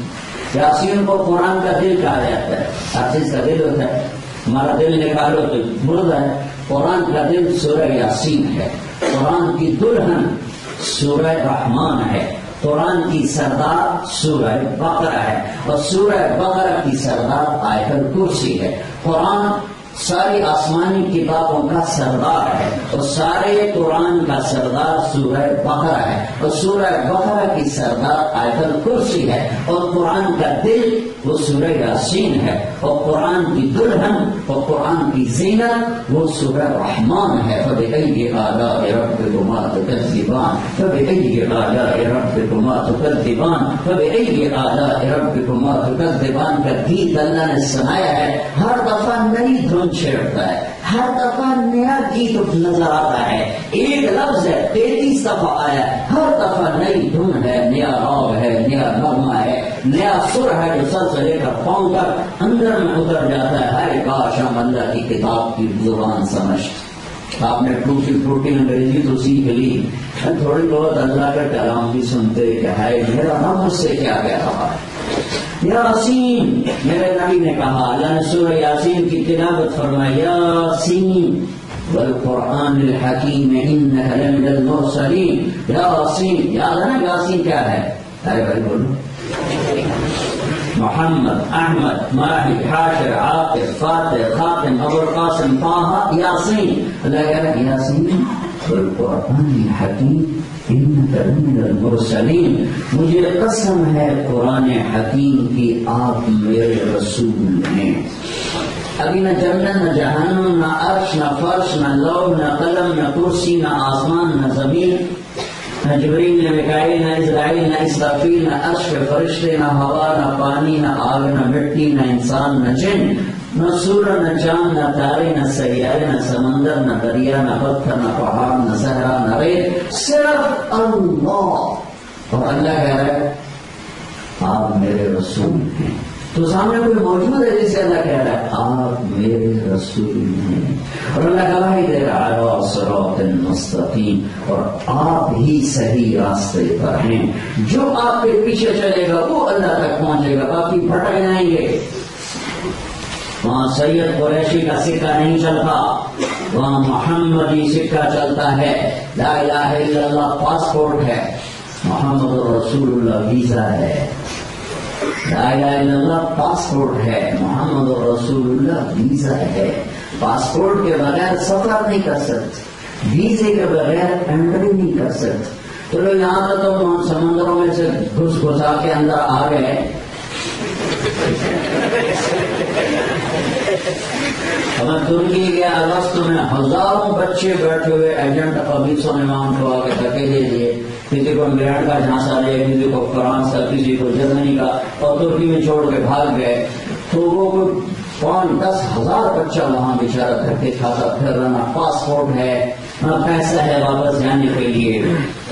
یاسین کو قرآن کا دل کہا جاتا ہے. ہر چیز کا دل ہوتا ہے، ہمارا دل نکالو تو مردہ ہے. قرآن کا دل سورہ یاسین ہے. قرآن کی دلہن سورہ رحمان ہے، قرآن کی سردار سورہ بقرہ ہے، اور سورہ بقرہ کی سردار آیت الکرسی ہے۔ قرآن ساری آسمانی کتابوں کا سردار ہے، اور سارے قرآن کا سردار سورہ بقرہ ہے، اور سورہ بقرہ کی سردار آیت الکرسی ہے، اور قرآن کا دل وہ سورہ یاسین ہے، اور قرآن کی دلہن اور قرآن کی زینت وہ سورہ رحمان ہے۔ فبأي آلاء ربكما تكذبان، فبأي آلاء ربكما تكذبان، فبأي آلاء ربكما تكذبان کا گیت اللہ نے سنایا ہے۔ ہر دفعہ نئی دھن چھیڑتا ہے، ہر دفعہ نیا گیت نظر آتا ہے، ایک لفظ ہے 33 دفعہ آیا ہے، ہر دفعہ نئی دھن ہے، نیا راگ ہے، نیا نغمہ ہے، نیا سر ہے جو سر سے لے کر پاؤں تک اندر میں اتر جاتا ہے۔ ہر کاش ہم اللہ کی کتاب کی زبان سمجھ۔ آپ نے ٹوٹی پھوٹی انگریزی تو سیکھ لی، تھوڑی بہت اللہ کا کلام بھی سنتے کہ ہے میرا رب مجھ سے کیا کہہ رہا ہے۔ یاسین، میرے نبی نے کہا، اللہ نے سورہ یاسین کی تلاوت فرمائی، یاسین والقرآن الحکیم انک لمن المرسلین۔ یاسین، یاد ہے نا یاسین کیا ہے؟ ارے بھائی بولو، محمد، احمد، ماہی، حاشر، عاقب، فاتح، خاتم، ابو القاسم، طه، یاسین۔ اللہ کہہ رہا ہے یاسین والقرآن الحکیم انک لمن المرسلین، مجھے قسم ہے قرآن حکیم کی آپ میرے رسول ہیں۔ ابھی نہ جنت نہ جہنم نہ عرش نہ فرش نہ لوح نہ قلم نہ کرسی نہ آسمان نہ زمین نہ جبریل نہ میکائیل نہ اسرائیل نہ اسرافیل نہ عرش کے فرشتے نہ ہوا نہ پانی نہ آگ نہ مٹی نہ انسان نہ جن نہ سورج نہ چاند نہ تارے نہ سیارے نہ سمندر نہ دریا نہ پتھر نہ پہاڑ نہ صحرا نہ ریت، صرف اللہ۔ اور اللہ کہہ رہا ہے آپ میرے رسول ہیں، تو سامنے کوئی موجود ہے جسے اللہ کہہ رہا ہے آپ میرے رسول ہیں، اور اللہ گواہی دے رہا ہے علی صراط مستقیم، اور آپ ہی صحیح راستے پر ہیں۔ جو آپ کے پیچھے چلے گا وہ اللہ تک پہنچے گا، باقی بھٹک جائیں گے۔ وہاں سید قریشی کا سکہ نہیں چلتا، وہاں محمدی سکہ چلتا ہے۔ لا الہ الا اللہ پاسپورٹ ہے، محمد رسول اللہ ویزا ہے۔ لا الہ الا اللہ پاسپورٹ ہے، محمد رسول اللہ ویزا ہے۔ پاسپورٹ کے بغیر سفر نہیں کر سکتے، ویزے کے بغیر انٹری نہیں کر سکتے۔ چلو یہاں تک تو ہم سمندروں میں سے گھس گھسا کے اندر آ گئے، میں ترکی گیا اگست میں، ہزاروں بچے بیٹھے ہوئے، ایجنٹ قمیصوں نے وہاں کو آ کے دھکیلے دیے، کسی کو انگلینڈ کا جھانسا لیا، کسی کو فرانس کا، کسی کو جرمنی کا، اور ترکی میں چھوڑ کے بھاگ گئے۔ تو وہ 5-10 ہزار بچہ وہاں بیچارہ دھکے کھاتا پھر رہا، نہ پاسپورٹ ہے نہ پیسہ ہے واپس جانے کے لیے۔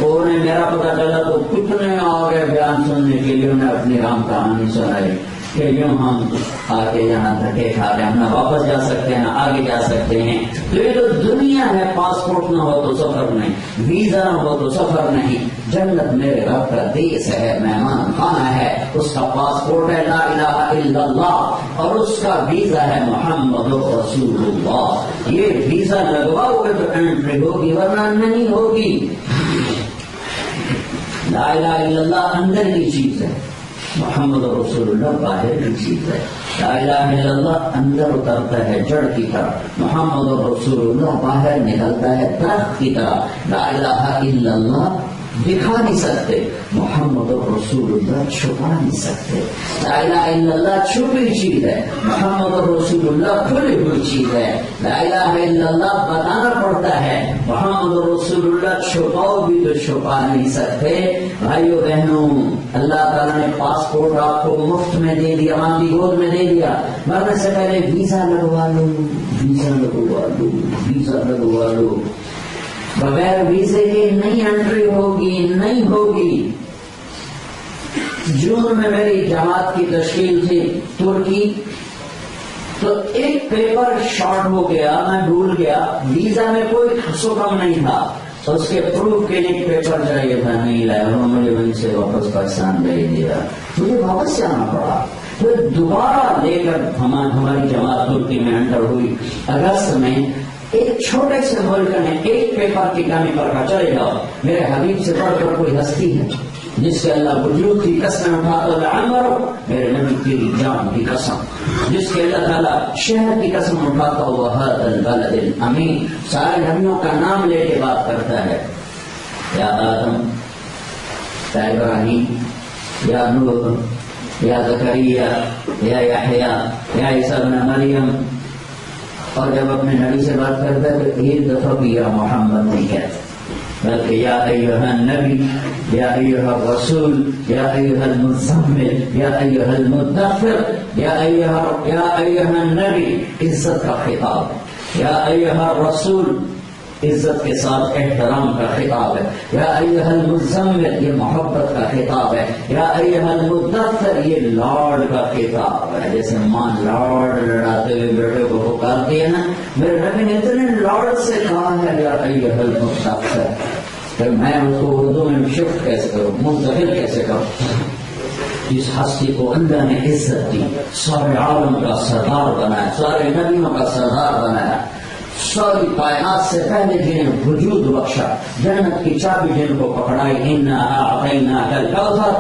انہیں میرا پتا چلا تو کتنے آ گئے بیان سننے کے لیے، انہیں اپنی رام کہانی سنائی کہ یوں ہم آگے جانا دھکے کھا رہے ہیں، نہ واپس جا سکتے ہیں نہ آگے جا سکتے ہیں۔ تو یہ جو دنیا ہے، پاسپورٹ نہ ہو تو سفر نہیں، ویزا نہ ہو تو سفر نہیں۔ جنت میرے رب کا دیس ہے، مہمان خانہ ہے، اس کا پاسپورٹ ہے لا الہ الا اللہ، اور اس کا ویزا ہے محمد رسول اللہ۔ یہ ویزا لگواؤ گے تو انٹری ہوگی، ورنہ نہیں ہوگی۔ لا الہ الا اللہ اندر کی چیز ہے، محمد رسول اللہ باہر کی چیز ہے۔ لا الہ الا اللہ اندر اترتا ہے جڑ کی طرح، محمد رسول اللہ باہر نکلتا ہے درخت کی طرح۔ لا الہ الا اللہ دکھا نہیں سکتے، محمد رسول اللہ چھپا نہیں سکتے۔ لا الہ الا اللہ چھپی چیز ہے، محمد رسول اللہ کھلی ہوئی چیز ہے۔ لا الہ الا اللہ بتانا پڑتا ہے، محمد رسول اللہ چھپاؤ بھی تو چھپا نہیں سکتے۔ بھائیو بہنوں، اللہ تعالیٰ نے پاسپورٹ آپ کو مفت میں دے دیا، ماں کی گود میں دے دیا، مرنے سے پہلے ویزا لگوا لو، ویزا لگوا لو، ویزا لگوا لو۔ بغیر ویزے کے نہیں انٹری ہوگی، نہیں ہوگی۔ جون میں میری جماعت کی تشکیل تھی ترکی، تو ایک پیپر شارٹ ہو گیا، میں بھول گیا، ویزا میں کوئی حکم نہیں تھا، اس کے پروف کے لیے پیپر چاہیے تھا، نہیں لایا، انہوں نے مجھے وہیں سے واپس پاکستان بھیج دیا، مجھے واپس جانا پڑا۔ پھر دوبارہ لے کر ہماری جماعت ترکی میں انٹر ہوئی اگست میں، ایک چھوٹے سے ملک نے ایک پیپر کی کمی پر کہا چلے جاؤ میرے حبیب سے بڑھ کر کوئی ہستی ہے جس کے اللہ وجود کی قسم اٹھاتا عمر میرے نبی کی جان کی قسم، جس کے اللہ تعالیٰ شہر کی قسم اٹھاتا ہوا هذا البلد الامین، سارے نبیوں کا نام لے کے بات کرتا ہے، یا آدم، یا ابراہیم، یا نوح، یا زکریا، یا یحییٰ، یا عیسیٰ ابن مریم، اور جب اپنے نبی سے بات کرتا ہے تو ایک دفعہ بھی یا محمد نہیں کہتا بلکہ یا ایھا النبی، یا ایھا الرسول، یا ایھا المزمل، یا ایھا المدثر، یا ایھا النبی، عزت کا خطاب ہے، یا ایھا الرسول عزت کے ساتھ احترام کا خطاب ہے، یا ایھا المزمل یہ محبت کا خطاب ہے، یا ایھا المدثر یہ لاڈ کا خطاب ہے، جیسے ماں لاڈ لڑاتے ہوئے بیٹے کو پکارتی ہے نا، میرے نبی نے اتنے لاڈ سے کہا ہے یا ایھا المدثر کہ میں اس کو اردو میں شفٹ کیسے کروں، منتقل کیسے کروں، جس ہستی کو اللہ نے عزت دی، سارے عالم کا سردار بنایا، سارے نبیوں کا سردار بنایا، ساری کائنات سے پہلے جنہیں وجود بخشا، جنت کی چابی جن کو پکڑائی، انا اعطیناک الکوثر،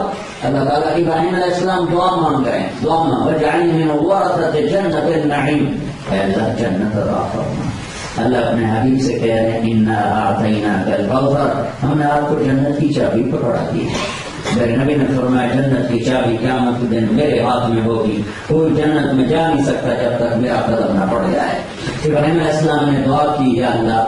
اللہ تعالیٰ ابراہیم علیہ السلام دعا مانگ رہے ہیں، دعا مانگ وجعلنی من ورثۃ جنت النعیم، اے اللہ جنت عطا فرما، اللہ اپنے حبیب سے کہہ رہے ہیں انا اعطیناک الکوثر، ہم نے آپ کو جنت کی چابی پکڑا دی ہے، میرے نبی نے فرمایا جنت کی چابی قیامت کے دن میرے ہاتھ میں ہوگی، کوئی جنت میں جا نہیں سکتا جب تک میرا قدم نہ پڑ جائے۔ ابراہیم علیہ السلام نے دعا کی، یا اللہ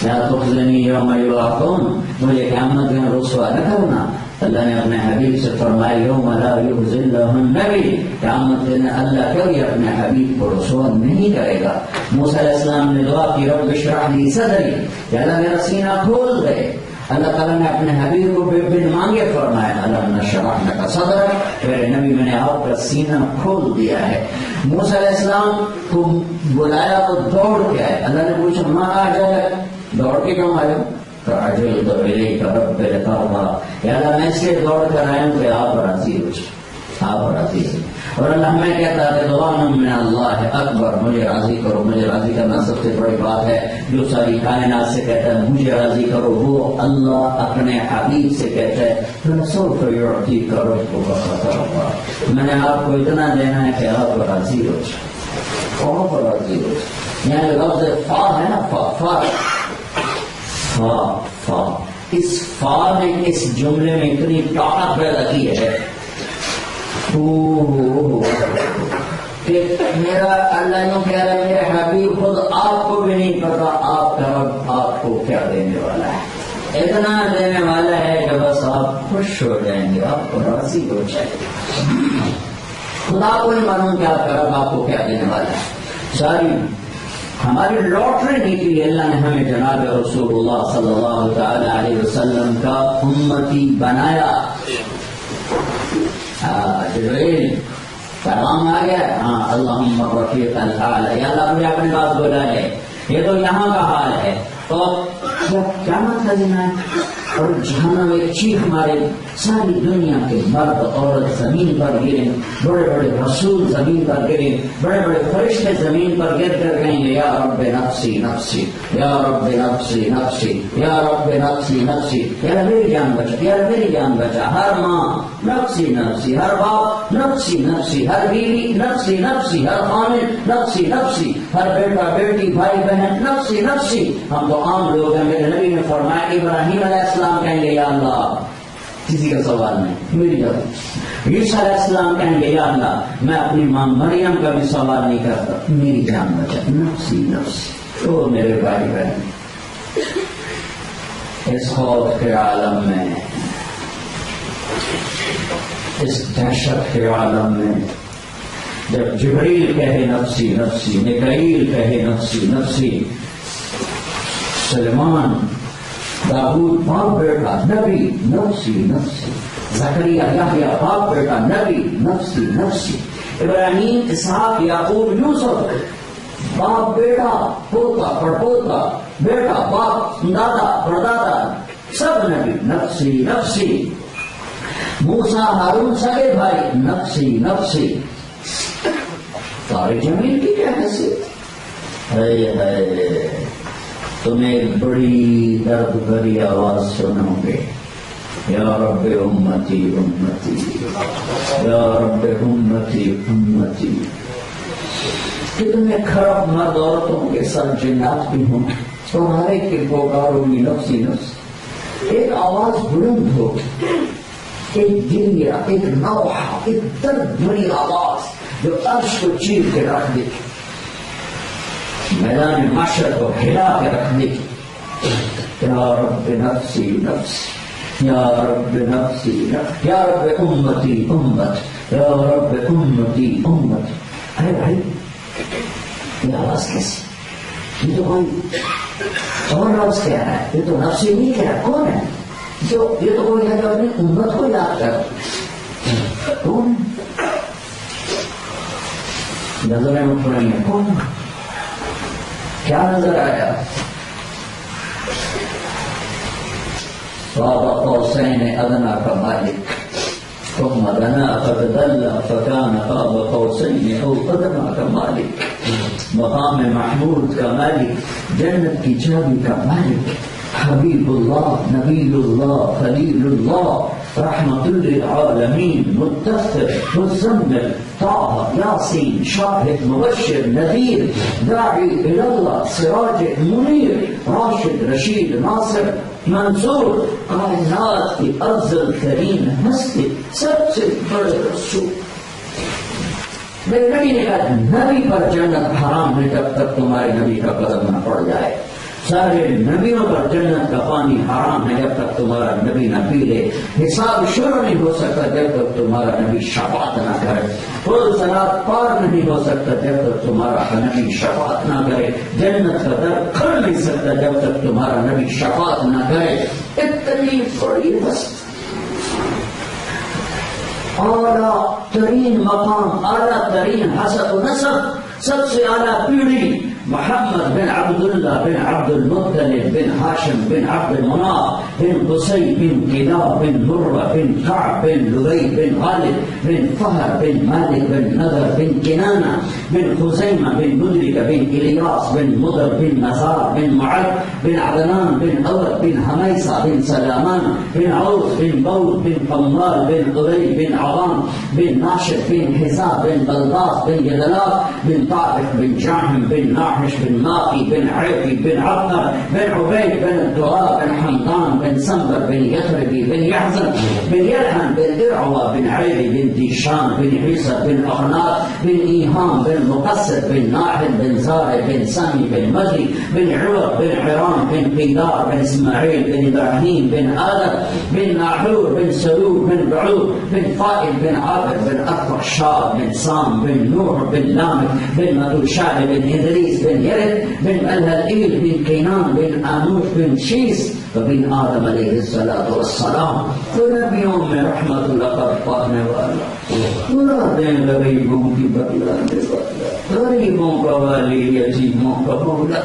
لا تخزنی یوم یبعثون، مجھے قیامت میں رسوا نہ کرنا، اللہ نے اپنے حبیب سے فرمایا یوم لا یخزی اللہ النبی، قیامت کے دن اللہ کبھی اپنے حبیب کو رسوا نہیں کرے گا۔ موسیٰ علیہ السلام نے دعا کی رب اشرح لی صدری، کہ اللہ میرا سینہ کھول دے، اللہ تعالیٰ نے اپنے حبیب کو بن مانگے فرمایا الم نشرح لک صدرک، میرے نبی میں نے آپ کا سینہ کھول دیا ہے۔ موسیٰ علیہ السلام کو بلایا تو دوڑ کے آئے، اللہ نے پوچھا ماں اعجلک، دوڑ کے کیوں آئے؟ فعجلت الیک رب لترضی، یا اللہ میں اس لیے دوڑ کر آیا ہوں کہ آپ راضی ہو جائیں، آپ راضی ہیں، اور اللہ میں کہتا ہے رضوان من اللہ اکبر، مجھے راضی کرو، مجھے راضی کرنا سب سے بڑی بات ہے، جو ساری کائنات سے کہتا ہے مجھے راضی کرو، وہ اللہ اپنے حبیب سے کہتا ہے فَلَسَوْفَ يُعْطِيكَ رَبُّكَ فَتَرْضَىٰ، میں نے آپ کو اتنا دینا ہے کہ آپ راضی ہو جائیں، آپ راضی ہو جائیں، یعنی لفظ فا ہے نا، فا اس فا نے اس جملے میں اتنی طاقت پیدا کی ہے کہ میرا اللہ یوں کہہ رہا ہے میرے حبیب خود آپ کو بھی نہیں پتا آپ کا رب آپ کو کیا دینے والا ہے، اتنا دینے والا ہے کہ بس آپ خوش ہو جائیں گے، آپ کو راضی ہو جائیں گے، خدا کو نہیں معلوم کہ آپ کا رب آپ کو کیا دینے والا ہے۔ ساری ہماری لاٹری نکلی، اللہ نے ہمیں جناب رسول اللہ صلی اللہ تعالی علیہ وسلم کا امتی بنایا۔ جبریل پیغام آ گیا، ہاں اللہم رفیق الاعلی، یا اللہ مجھے اپنے پاس بلا ہے، یہ تو یہاں کا حال ہے، تو قیامت کا دن ہے اور جہنم ایک چیخ مارے، ساری دنیا کے مرد عورت زمین پر گرے، بڑے بڑے رسول زمین پر گرے، بڑے بڑے فرشتے زمین پر گر کر کہیں گے یا رب نفسی نفسی، یا رب نفسی نفسی، یا رب نفسی نفسی، یا میری جان بچا، یا میری جان بچا، ہر ماں نفسی نفسی، ہر باپ نفسی نفسی، ہر بیوی نفسی نفسی، ہر خامد نفسی نفسی، ہر بیٹا بیٹی بھائی بہن نفسی نفسی۔ ہم تو عام لوگ ہیں، میرے نبی نے فرمایا ابراہیم علیہ السلام کہیں گے یا اللہ، کسی کا سوال نہیں، میری جان، عیسیٰ علیہ السلام کہیں گے یا اللہ میں اپنی ماں مریم کا بھی سوال نہیں کرتا، میری جان بچا، نفسی نفسی۔ تو میرے بھائی بہن اس خوف کے عالم میں، اس دہشت کے عالم میں، جب جبریل کہے نفسی نفسی، میکائیل کہے نفسی نفسی، سلیمان داؤد باپ بیٹا نبی نفسی نفسی، زکریا یحییٰ باپ بیٹا نبی نفسی نفسی، ابراہیم اسحاق یعقوب یوسف باپ بیٹا پوتا پڑپوتا بیٹا باپ دادا پردادا سب نبی نفسی نفسی، موسیٰ ہارون سگے بھائی نفسی نفسی، طارق جمیل کی کیا حیثیت، تم ایک بڑی درد بھری آواز سنو گے، یا رب امتی امتی، یا رب امتی امتی۔ کتنے خراب مرد عورتوں کے ساتھ جنات بھی ہوں، تمہارے کے پکارو گی نفسی نفس، ایک آواز بلند ہو، ایک گریا، ایک نوحہ، ایک درد بھری آواز جو عرش کو چیر کے رکھ دے، میدان معاشر کو ہلا کے رکھ دے، یا رب نفسی نفسی، یا رب نفسی نفسی، یا رب امتی امت، یا رب امتی امت۔ ارے بھائی یہ آواز کیسی؟ یہ تو کوئی اور لفظ کہہ رہا ہے، یہ تو نفسی نہیں کہہ رہا، کون ہے یہ تو کوئی ہے جو اپنی امت کو یاد کر، کون نظریں اٹھ رہی ہیں، کون کیا نظر آیا؟ قاب قوسین ادنی کا مالک، ثم دنا فتدلى فكان قاب قوسين او ادنى کا مالک، مقام محمود کا مالک، جنت کی چابی کا مالک، حبیب اللہ، نبی اللہ، خلیل اللہ، رحمت للعالمین، مدثر، مزمل، طه، یاسین، شاہد، مبشر، نذیر، داعی الی اللہ، سراج منیر، راشد، رشید، ناصر، منصور، کائنات کی افضل ترین ہستی، سب سے بڑے رسول۔ میرے نبی نے کہا نبی پر جنت حرام ہے جب تک تمہارے نبی کا قدم نہ پڑ جائے، سارے نبیوں پر جنت کا پانی حرام ہے جب تک تمہارا نبی نہ پی لے، حساب شروع نہیں ہو سکتا جب تک تمہارا نبی شفاعت نہ کرے، روز صراط پار نہیں ہو سکتا جب تک تمہارا نبی شفاعت نہ کرے، جنت کا در کھل نہیں سکتا جب تک تمہارا نبی شفاعت نہ کرے۔ اتنی بڑی ہستی، اعلیٰ ترین مقام، اعلیٰ ترین حسب و نسب، سب سے اعلیٰ پیڑھی، محمد بن عبداللہ بن عبد المطلب بن ہاشم بن عبد مناف بن قصی بن کلاب بن مرہ بن کعب بن لبی بن غالب بن فہر بن مالک بن نضر بن کنانہ بن خزیمہ بن مدرک بن الیاس بن مضر بن نزار بن معد بن عدنان بن اود بن حمیسہ بن سلامان بن عوف بن بود بن قمار بن ابی بن عوام بن ناشد بن حزاب بن بلداس بن یدلاف بن طارق بن جاہم بن ناحش بن ماقی بن عیقی بن عبدر بن عبید بن الدعاء بن حمدان بن سنبر بن یثربی بن یحزن بن یلحن بن درعوہ بن عیری بن دیشان بن عیسر بن اغناط بن ایہام بن مقصد بن ناحد بن زارع بن سمی بن مجی بن عوق بن حرام بن قیدار بن اسماعیل بن ابراہیم بن آدم بن ناحور بن سلور بن بعود بن فائل بن عابر بن ارفخشاد بن سام بن نوح بن لامك بن متوشال بن ادریس بن یرد بن الهلئیل بن کینان بن آنوش بن شیس وبن آدم علیہ الصلاۃ والسلام۔ تو نبیوں میں رحمت اللہ کا پانے والا، پورا دین غریبوں کی بدلانے والا، غریبوں کا والی، یتیموں کا مولا،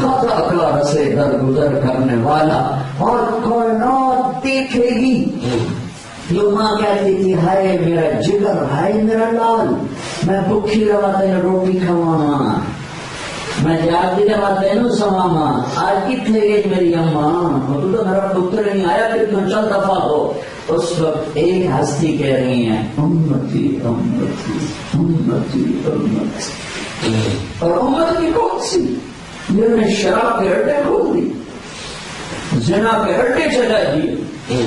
خطا کار سے درگزر کرنے والا، اور کائنات دیکھے گی۔ جو ماں کہتی تھی ہائے میرا جگر، ہائے میرا لال، میں بکھی رہا تین روٹی کھوانا، میں جاگتی رہا تین سواما، آج کتنے گئی میری اماں، تو میرا پتر نہیں آیا کہ تم چل دفعہ ہو۔ اس وقت ایک ہستی کہہ رہی ہیں امتی امتی امتی امتی، اور امت کی کون سی؟ جنہوں نے شراب کے اڈے کھول دی، زنا کے اڈے چلا دیے،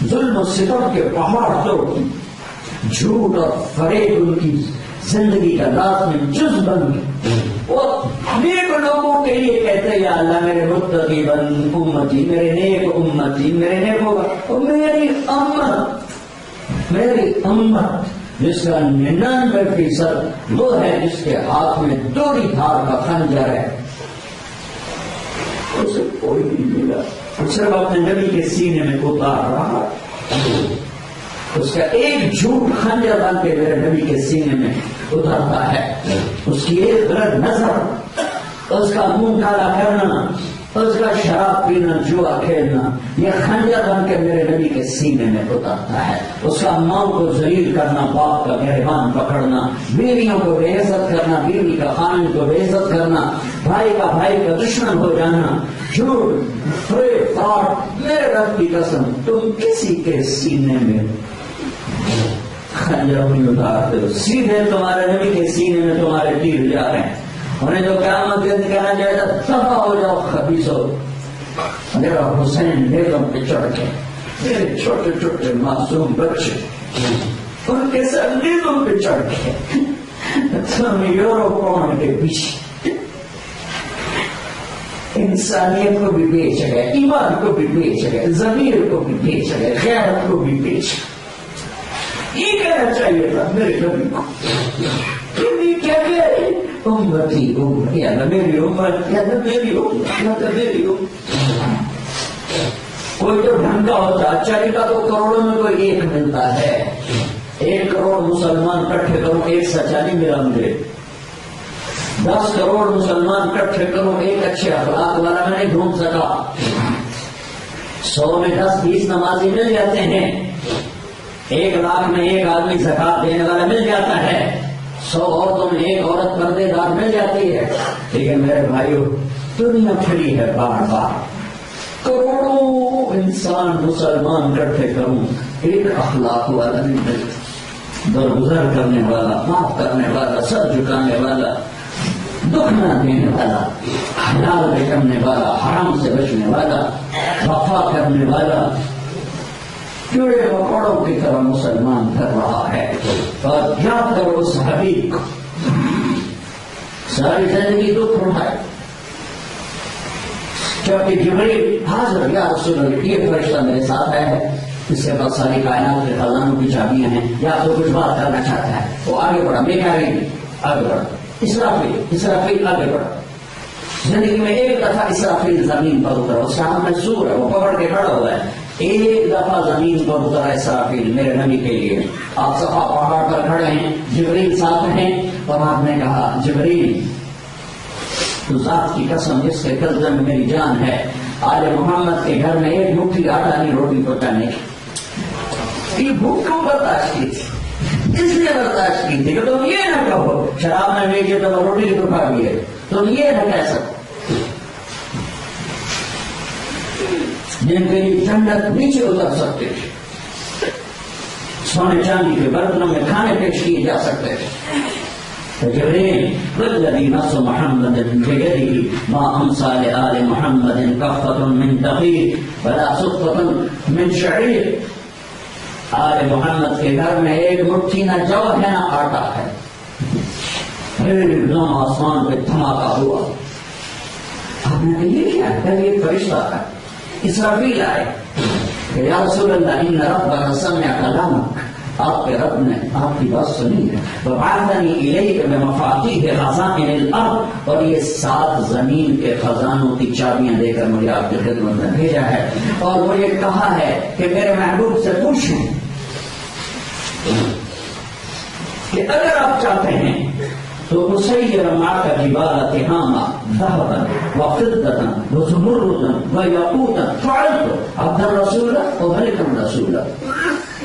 ظلم و ستم کے پہاڑ توڑ دی، جھوٹ اور فریب ان کی زندگی کا لازمی جز بن گئی، اور نیک لوگوں کے لیے کہتے یا اللہ میرے متقی بن امتی، میرے نیک امتی، میرے نیک ہوگا، اور میری امت جس کا 99% وہ ہے جس کے ہاتھ میں دوری دھار کا خنجر ہے، اسے کوئی نہیں ملا، صرف اپنے نبی کے سینے میں اتار رہا، اس کا ایک جھوٹ خنجر بن کے میرے نبی کے سینے میں اترتا ہے، اس کی ایک غلط نظر، اس کا منہ کالا کرنا، اس کا شراب پینا، جوا کھیلنا، یہ خنجر بن کے میرے نبی کے سینے میں اترتا ہے. اس کا ماں کو ذلیل کرنا، باپ کا گریبان پکڑنا، بیویوں کو بے عزت کرنا، بیوی کا خامن کو بے عزت کرنا، بھائی کا دشمن ہو جانا، جھوٹ، فریب، فراڈ. میرے رب کی قسم تم کسی کے سینے میں خنجر نہیں اتارتے ہو. سیدھے تمہارے نبی کے سینے میں تمہارے تیر جا رہے ہیں. انہیں جو قیامت کے دن کہنا چاہے گا تباہ ہو جاؤ خبیثو. میرا حسین بیگم پہ چڑھ کے میرے چھوٹے چھوٹے معصوم بچے ان کے سندیدوں پہ چڑھ کے تم یوروپون کے پیچھے انسانیت کو بھی بیچ گئے، ایمان کو بھی بیچ گئے، ضمیر کو بھی بیچ گئے، غیرت کو بھی بیچ گئے. یہ کہنا چاہیے تھا میرے نبی کو. کیا کہہ رہے امتی امتی، یا میری امت، یا میری امت، یا میری امت. کوئی تو ڈھنگا ہوتا، چاہیے کا تو کروڑوں میں کوئی ایک ملتا ہے. 1 کروڑ مسلمان اکٹھے کرو، ایک سچا نہیں ملا مجھے. 10 کروڑ مسلمان اکٹھے کرو، ایک اچھے اخلاق والا میں نہیں ڈھونڈ سکا. 100 میں 10-20 نمازی مل جاتے ہیں، 1 لاکھ میں 1 آدمی زکات دینے والا مل جاتا ہے، 100 عورتوں میں 1 عورت پردے دار مل جاتی ہے. لیکن میرے بھائیو دنیا پھری ہے بار بار. کروڑوں انسان مسلمان اکٹھے کروں، ایک اخلاق والا نہیں ملتا. درگزر کرنے والا، معاف کرنے والا، سر جھکانے والا، دکھ نہ دینے والا، حلال پہ کرنے والا، حرام سے بچنے والا، وفا کرنے والا، کیڑے مکوڑوں کی طرح مسلمان کر رہا ہے. اور یاد کرو اس حبیب کو، ساری زندگی دکھ اٹھائے. کیونکہ جبریل حاضر، یا رسول اللہ یہ فرشتہ میرے ساتھ ہے، اس کے بعد ساری کائنات کے خزانوں کی چابیاں ہیں، یا تو کچھ بات کرنا چاہتا ہے. وہ آگے بڑھا، میں کیا گئی آگے بڑھا. اسرافیل آگے بڑھا. زندگی میں ایک دفعہ اسرافیل زمین پر اترا، اس کا نام منصور ہے، وہ پکڑ کے کھڑا ہوا ہے. ایک دفعہ زمین پر اترا اسرافیل میرے نبی کے لیے. آپ صفا پہاڑ پر کھڑے ہیں، جبریل ساتھ ہیں، اور آپ نے کہا جبریل تو ذات کی قسم جس کے قبضے میں میری جان ہے، آل محمد کے گھر میں 1 مٹھی آٹا نہیں روٹی پکانے کی. یہ بھوک کیوں برداشت کی تھی؟ کس نے برداشت کی تھی کہ تم یہ نہ کہو شراب میں بیچے تو روٹی تو کھا گئی ہے، تم یہ نہ کہہ سکو. جن کے لیے ٹھنڈک نیچے اتر سکتے تھے، سونے چاندی کے برتنوں میں کھانے پیش کیے جا سکتے تھے. جبریل والذی نفس محمد بيده ما امسى لآل محمد كفة من دقيق ولا صفة من شعير. آل محمد کے گھر میں 1 مٹھی نہ جو ہے نہ آٹا ہے. ایک دم آسمان پہ دھماکہ ہوا. آپ نے کہا یہ کیا ہے؟ یہ فرشتہ ہے. اسرافیل آئے کہ یا رسول اللہ ان ربک سمع کلامک، آپ کے رب نے آپ کی بات سنی ہے. وبعثنی الیک بمفاتیح خزائن الارض، اور یہ 7 زمین کے خزانوں کی چابیاں دے کر مجھے آپ کی خدمت میں بھیجا ہے. اور وہ یہ کہا ہے کہ میرے محبوب سے پوچھیں کہ اگر آپ چاہتے ہیں تو مسیر معك جبال تهاما ذهبا وفضة وزمردا وياقوتا فعلت عبدا رسولا وملكا رسولا.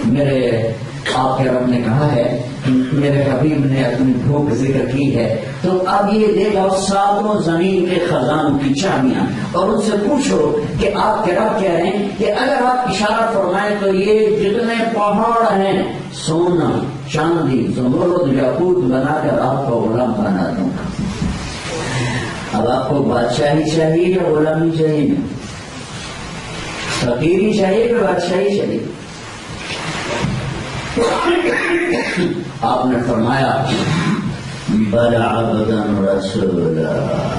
میرے آپ کے رب نے کہا ہے، میرے حبیب نے اپنی بھوک ذکر کی ہے، تو اب یہ دے گا 7 زمین کے خزانوں کی چابیاں، اور ان سے پوچھو کہ آپ کے رب کہہ رہے ہیں کہ اگر آپ اشارہ فرمائیں تو یہ جتنے پہاڑ ہیں سونا چاندی زمرد یاقوت بنا کر آپ کو غلام بنا دوں گا. اب آپ کو بادشاہی چاہیے یا غلامی چاہیے؟ فقیری چاہیے کہ بادشاہی چاہیے؟ آپ نے فرمایا بل عبدا رسولا،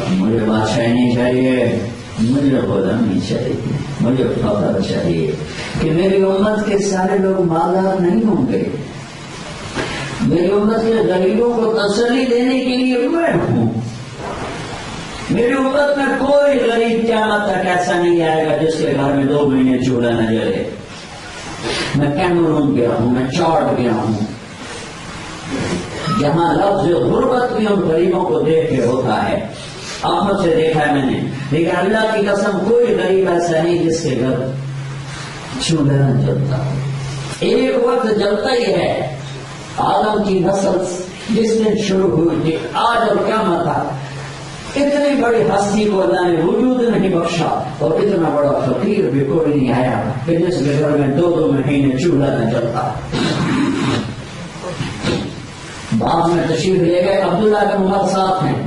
مجھے بادشاہی نہیں چاہیے، مجھے غلامی چاہیے، مجھے فخر چاہیے کہ میری امت کے سارے لوگ مالدار نہیں ہوں گے. میری امت کے غریبوں کو تسلی دینے کے لیے میں ہوں. میری امت میں کوئی غریب قیامت تک ایسا نہیں آئے گا جس کے گھر میں 2 مہینے چولہا نہ جلے. میں کیمرون گیا ہوں، میں چاڈ گیا ہوں، جہاں لفظ غربت بھی ان غریبوں کو دیکھ کے ہوتا ہے. آنکھوں سے دیکھا ہے میں نے، لیکن اللہ کی قسم کوئی غریب ایسا نہیں جس کے گھر چولہا نہ جلتا. ایک وقت جلتا ہی ہے. آدم کی نسل جس دن شروع ہوئی تھی، آج اور قیامت تک اتنی بڑی ہستی کو اللہ نے وجود نہیں بخشا، اور اتنا بڑا فقیر بھی کوئی نہیں آیا کہ جس کے گھر میں 2 مہینے چولہا نہ جلتا. بعد میں تشریف لے گئے، عبداللہ کے عمر ساتھ ہیں،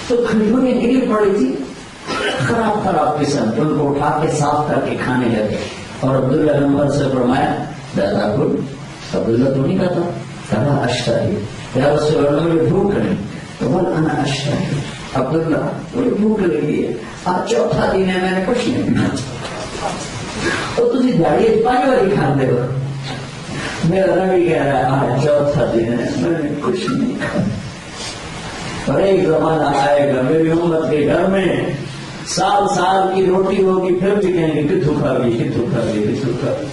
تو کھجوریں گری پڑی تھی خراب قسم، ان کو اٹھا کے صاف کر کے کھانے لگے. اور عبداللہ کے عمر سے فرمایا دادا گل، عبداللہ تو نہیں کہتا، کہا اشتہی یا رسول اللہ مجھے بھوک نہیں، تو بول انا اشتہی. عبداللہ مجھے بھوک لگی ہے، آج چوتھا دن ہے میں نے کچھ نہیں کھایا. تو تجھے داڑھی پانی والی کھانے ہو. میرا نبی کہہ رہا ہے آج چوتھا دن ہے میں نے کچھ نہیں کھایا. اور ایک زمانہ آئے گا میری امت کے گھر میں سال کی روٹی ہوگی، پھر بھی کہیں گے کتوں کھا گئی کتوں کھا گئی کتوں کھا گئی.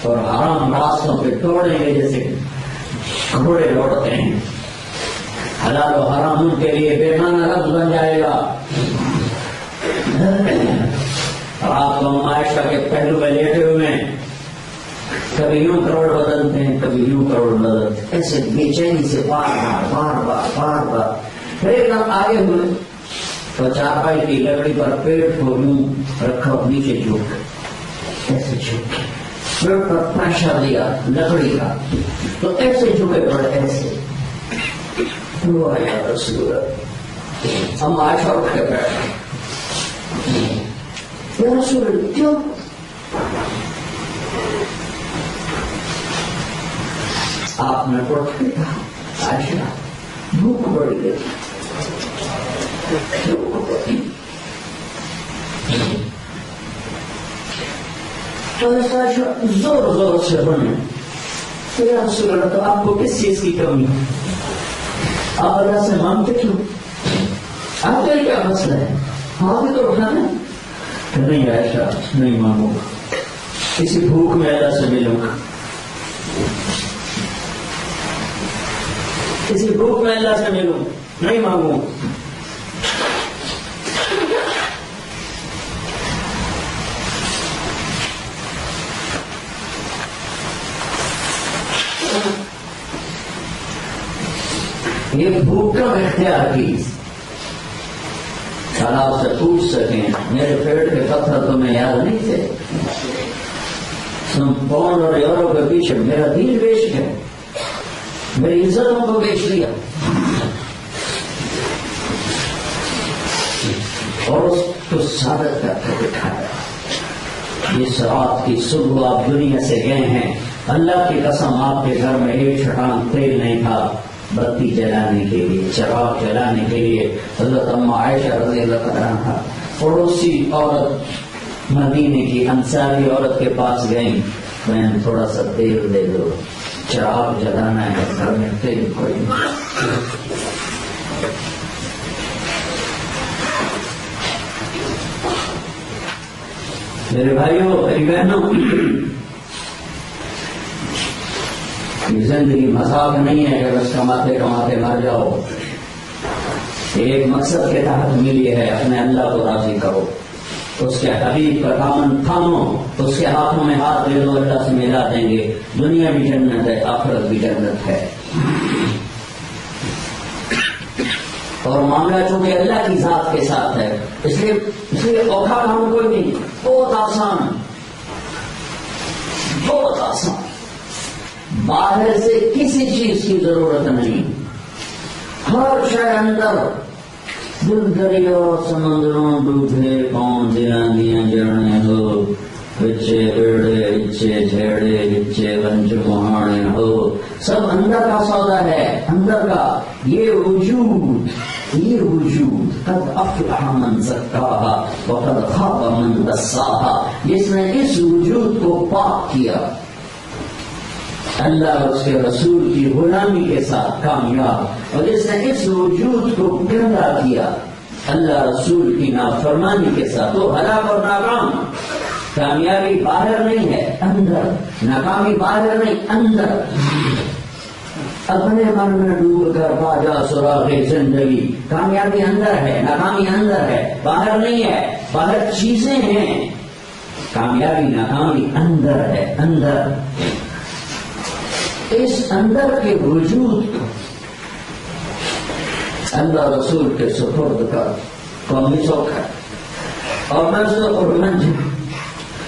اور حرام راستوں پہ توڑیں گے جیسے گھوڑے لوٹتے ہیں. حلال و حرام ان کے لیے بے معنی لفظ بن جائے گا. آپ کو عائشہ کے پہلو میں لیٹے ہوئے ہیں، کبھی یوں کروڑ بدلتے ہیں کبھی یوں کروڑ بدلتے ہیں، ایسے بے چینی سے بار بار. پھر ایک دم آگے ہوئے تو چارپائی کی لکڑی پر پیٹ کو یوں رکھا، نیچے جھک ایسے جھک، پیٹ پر پریشر دیا لکڑی کا، تو ایسے جھکے پڑے ایسے. یا رسول اللہ، ہم عائشہ اٹھ کے بیٹھے، یا رسول اللہ کیوں؟ آپ نے اٹھ کے کہا عائشہ بھوک بڑھ گئی. تو زور سے بنے، یا رسول اللہ تو آپ کو کس چیز کی کمی ہے؟ آپ اللہ سے مانگتے کیوں؟ آپ کا کیا مسئلہ ہے؟ ہاں بھی تو اٹھانا ہے. نہیں عائشہ نہیں مانگوں گا، کسی بھوک میں اللہ سے ملوں گا، کسی بھوک میں اللہ سے ملوں، نہیں مانگوں. یہ بھوک کم اختیار کی آپ سے پوچھ سکیں میرے پیٹ کے پتھر تمہیں یاد نہیں تھے؟ تم پاؤنڈ اور یورو کے پیچھے میرا دین بیچ گئے، میری عزتوں کو بیچ دیا، اور اس کو ثابت کر کے دکھایا. اس رات کی صبح آپ دنیا سے گئے ہیں، اللہ کی قسم آپ کے گھر میں ایک چھٹان تیل نہیں تھا بتی جلانے کے لیے، چراغ جلانے کے لیے. حضرت اما عائشہ رضی اللہ عنہا پڑوسی عورت مدینے کی انصاری عورت کے پاس گئیں، میں تھوڑا سا تیل دے دو، چراغ جلانا ہے، گھر میں تیل کوئی نہیں. میرے بھائیوں میری بہنوں، زندگی مذاق نہیں ہے کہ بس کماتے کماتے مر جاؤ. ایک مقصد کے تحت ملی ہے، اپنے اللہ کو راضی کرو، اس کے حبیب کا دامن تھامو، اس کے ہاتھوں میں ہاتھ دے دو، اللہ سے ملا دیں گے. دنیا بھی جنت ہے، آخرت بھی جنت ہے. اور معاملہ چونکہ اللہ کی ذات کے ساتھ ہے، اس لیے اوکھا کام کوئی نہیں، بہت آسان، بہت آسان. باہر سے کسی چیز کی ضرورت نہیں، ہر شے اندر. دل دریا سمندروں ڈوبے پاؤں دلان دیا جڑنے ہو، بچے بیڑے بچے جھیڑے بچے گنج مہاڑے ہو، سب اندر کا سودا ہے، اندر کا. یہ وجود قد افلح من زکاہا وقد خاب من دساہا. جس نے اس وجود کو پاک کیا، اللہ اور اس کے رسول کی غلامی کے ساتھ کامیاب. اور جس نے اس وجود کو گندا کیا اللہ رسول کی نافرمانی کے ساتھ، وہ ہلاک اور ناکام. کامیابی باہر نہیں ہے، اندر. ناکامی باہر نہیں، اندر. اپنے من میں ڈوب کر باجا سراغ زندگی. کامیابی اندر ہے، ناکامی اندر ہے، باہر نہیں ہے. باہر چیزیں ہیں، کامیابی ناکامی اندر ہے. اندر، اس اندر کے وجود کو اللہ رسول کے سپرد کر قومی شوق ہے. اور میں اس کو قربان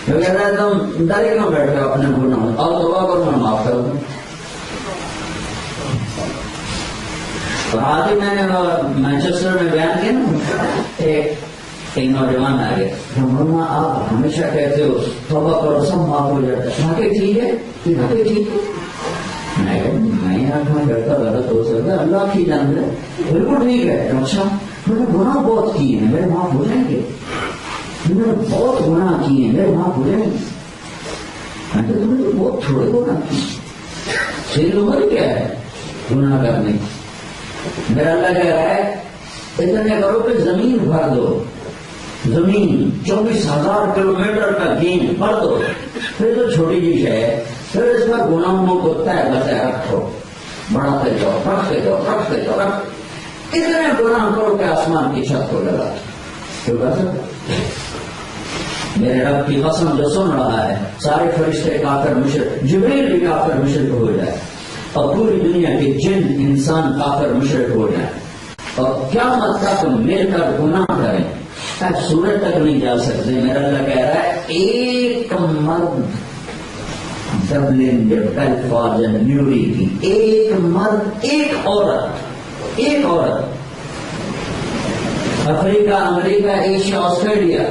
جو کہتا ہے تم ڈرے کیوں بیٹھے ہو اپنے گناہوں اور توبہ کرو میں معاف کر دوں. تو آج میں نے مانچسٹر میں بیان کیا نا، ایک نوجوان آ گیا، مولانا آپ ہمیشہ کہتے ہو توبہ کرو سب معاف ہو جاتا ہے. باقی ٹھیک ہے، باقی ٹھیک ہے. میں یہاں کرتا غلط ہو سکتا ہے، اللہ کی جان ہے. بالکل ٹھیک ہے. اچھا میں نے گناہ بہت کیے ہیں، میرے معاف ہو جائیں گے. میں نے بہت گناہ کیے ہیں، میرے معاف ہو جائیں گے. میں نے تم نے بہت تھوڑے گناہ کیے، تیری عمر کیا ہے گناہ کرنے کی؟ میرا اللہ کہہ رہا ہے اتنے کرو کہ زمین بھر دو، زمین 24,000 کلومیٹر کا گیم بھر دو. پھر تو چھوٹی چیز ہے، پھر اس میں گناہوں کو طے بتائے رکھو، بڑھاتے جاؤ، رکھتے جاؤ، رکھتے جاؤ. اتنے گناہ کرو کہ آسمان کی چھت کو لگا. کیوں کر سکتے؟ میرے رب کی قسم جو سن رہا ہے، سارے فرشتے کافر مشرک، جبریل بھی کافر مشرک ہو جائے اور پوری دنیا کے جن انسان کافر مشرک ہو جائے اور قیامت تک مل کر گناہ کریں، سورج تک نہیں جا سکتے. میرا اللہ کہہ رہا ہے ایک مرد ڈبلن بیلفاسٹ نیوری کی، ایک مرد، ایک عورت، ایک عورت، افریقہ، امریکہ، ایشیا، آسٹریلیا،